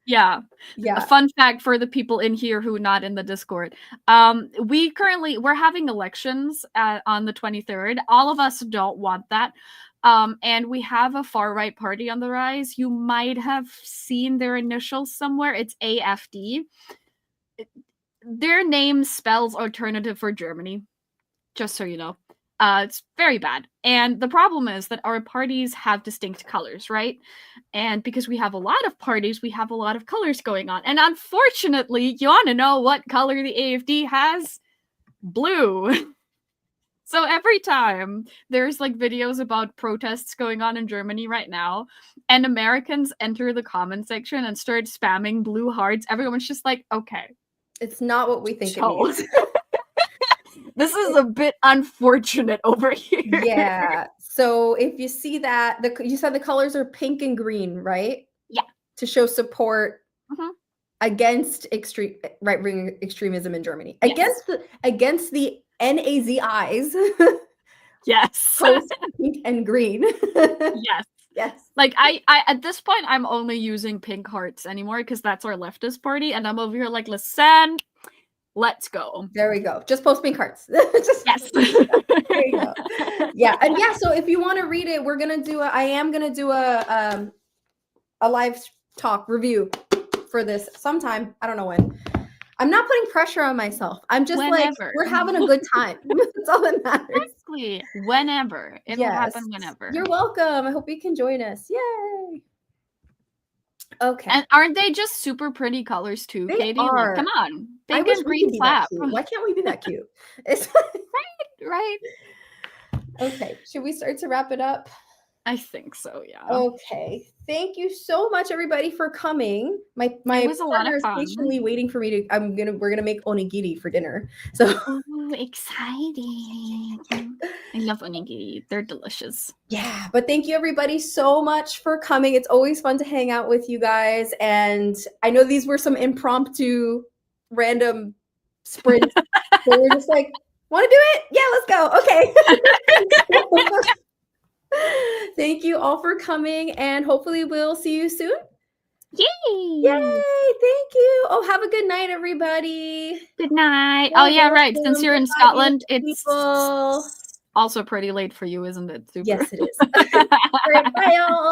Yeah. A fun fact for the people in here who are not in the Discord. We're having elections on the 23rd. All of us don't want that. And we have a far-right party on the rise. You might have seen their initials somewhere. It's AfD. Their name spells alternative for Germany, just so you know. It's very bad. And the problem is that our parties have distinct colors, right? And because we have a lot of parties, we have a lot of colors going on. And unfortunately, you want to know what color the AFD has? Blue. So every time there's like videos about protests going on in Germany right now, and Americans enter the comment section and start spamming blue hearts, everyone's just like, okay. It's not what we think it means. This is a bit unfortunate over here. Yeah. So if you see that, you said the colors are pink and green, right? Yeah. To show support against right-wing extremism in Germany. Yes. Against the NAZIs. Yes. Post pink and green. Yes. Yes. Like I at this point I'm only using pink hearts anymore because that's our leftist party, and I'm over here like, listen, let's go. There we go. Just post pink hearts. Yes. There you go. Yeah. And yeah, so if you want to read it, I am gonna do a live talk review for this sometime. I don't know when. I'm not putting pressure on myself. I'm just like, we're having a good time. That's all that matters. Exactly. Whenever. It will happen whenever. You're welcome. I hope you can join us. Yay. Okay. And aren't they just super pretty colors too, They Katie? are. Like, come on. Pink and green slap. Why can't we be that cute? Right. Okay. Should we start to wrap it up? I think so, yeah. Okay. Thank you so much, everybody, for coming. My partner is patiently waiting for me to. We're gonna make onigiri for dinner. So exciting! I love onigiri. They're delicious. Yeah, but thank you everybody so much for coming. It's always fun to hang out with you guys, and I know these were some impromptu, random sprints. So we're just like, want to do it? Yeah, let's go. Okay. Thank you all for coming, and hopefully we'll see you soon. Yay! Yay! Thank you. Oh, have a good night, everybody. Good night. Oh yeah, right. Since you're in Scotland, it's also pretty late for you, isn't it? Super. Yes, it is. All right, bye, y'all.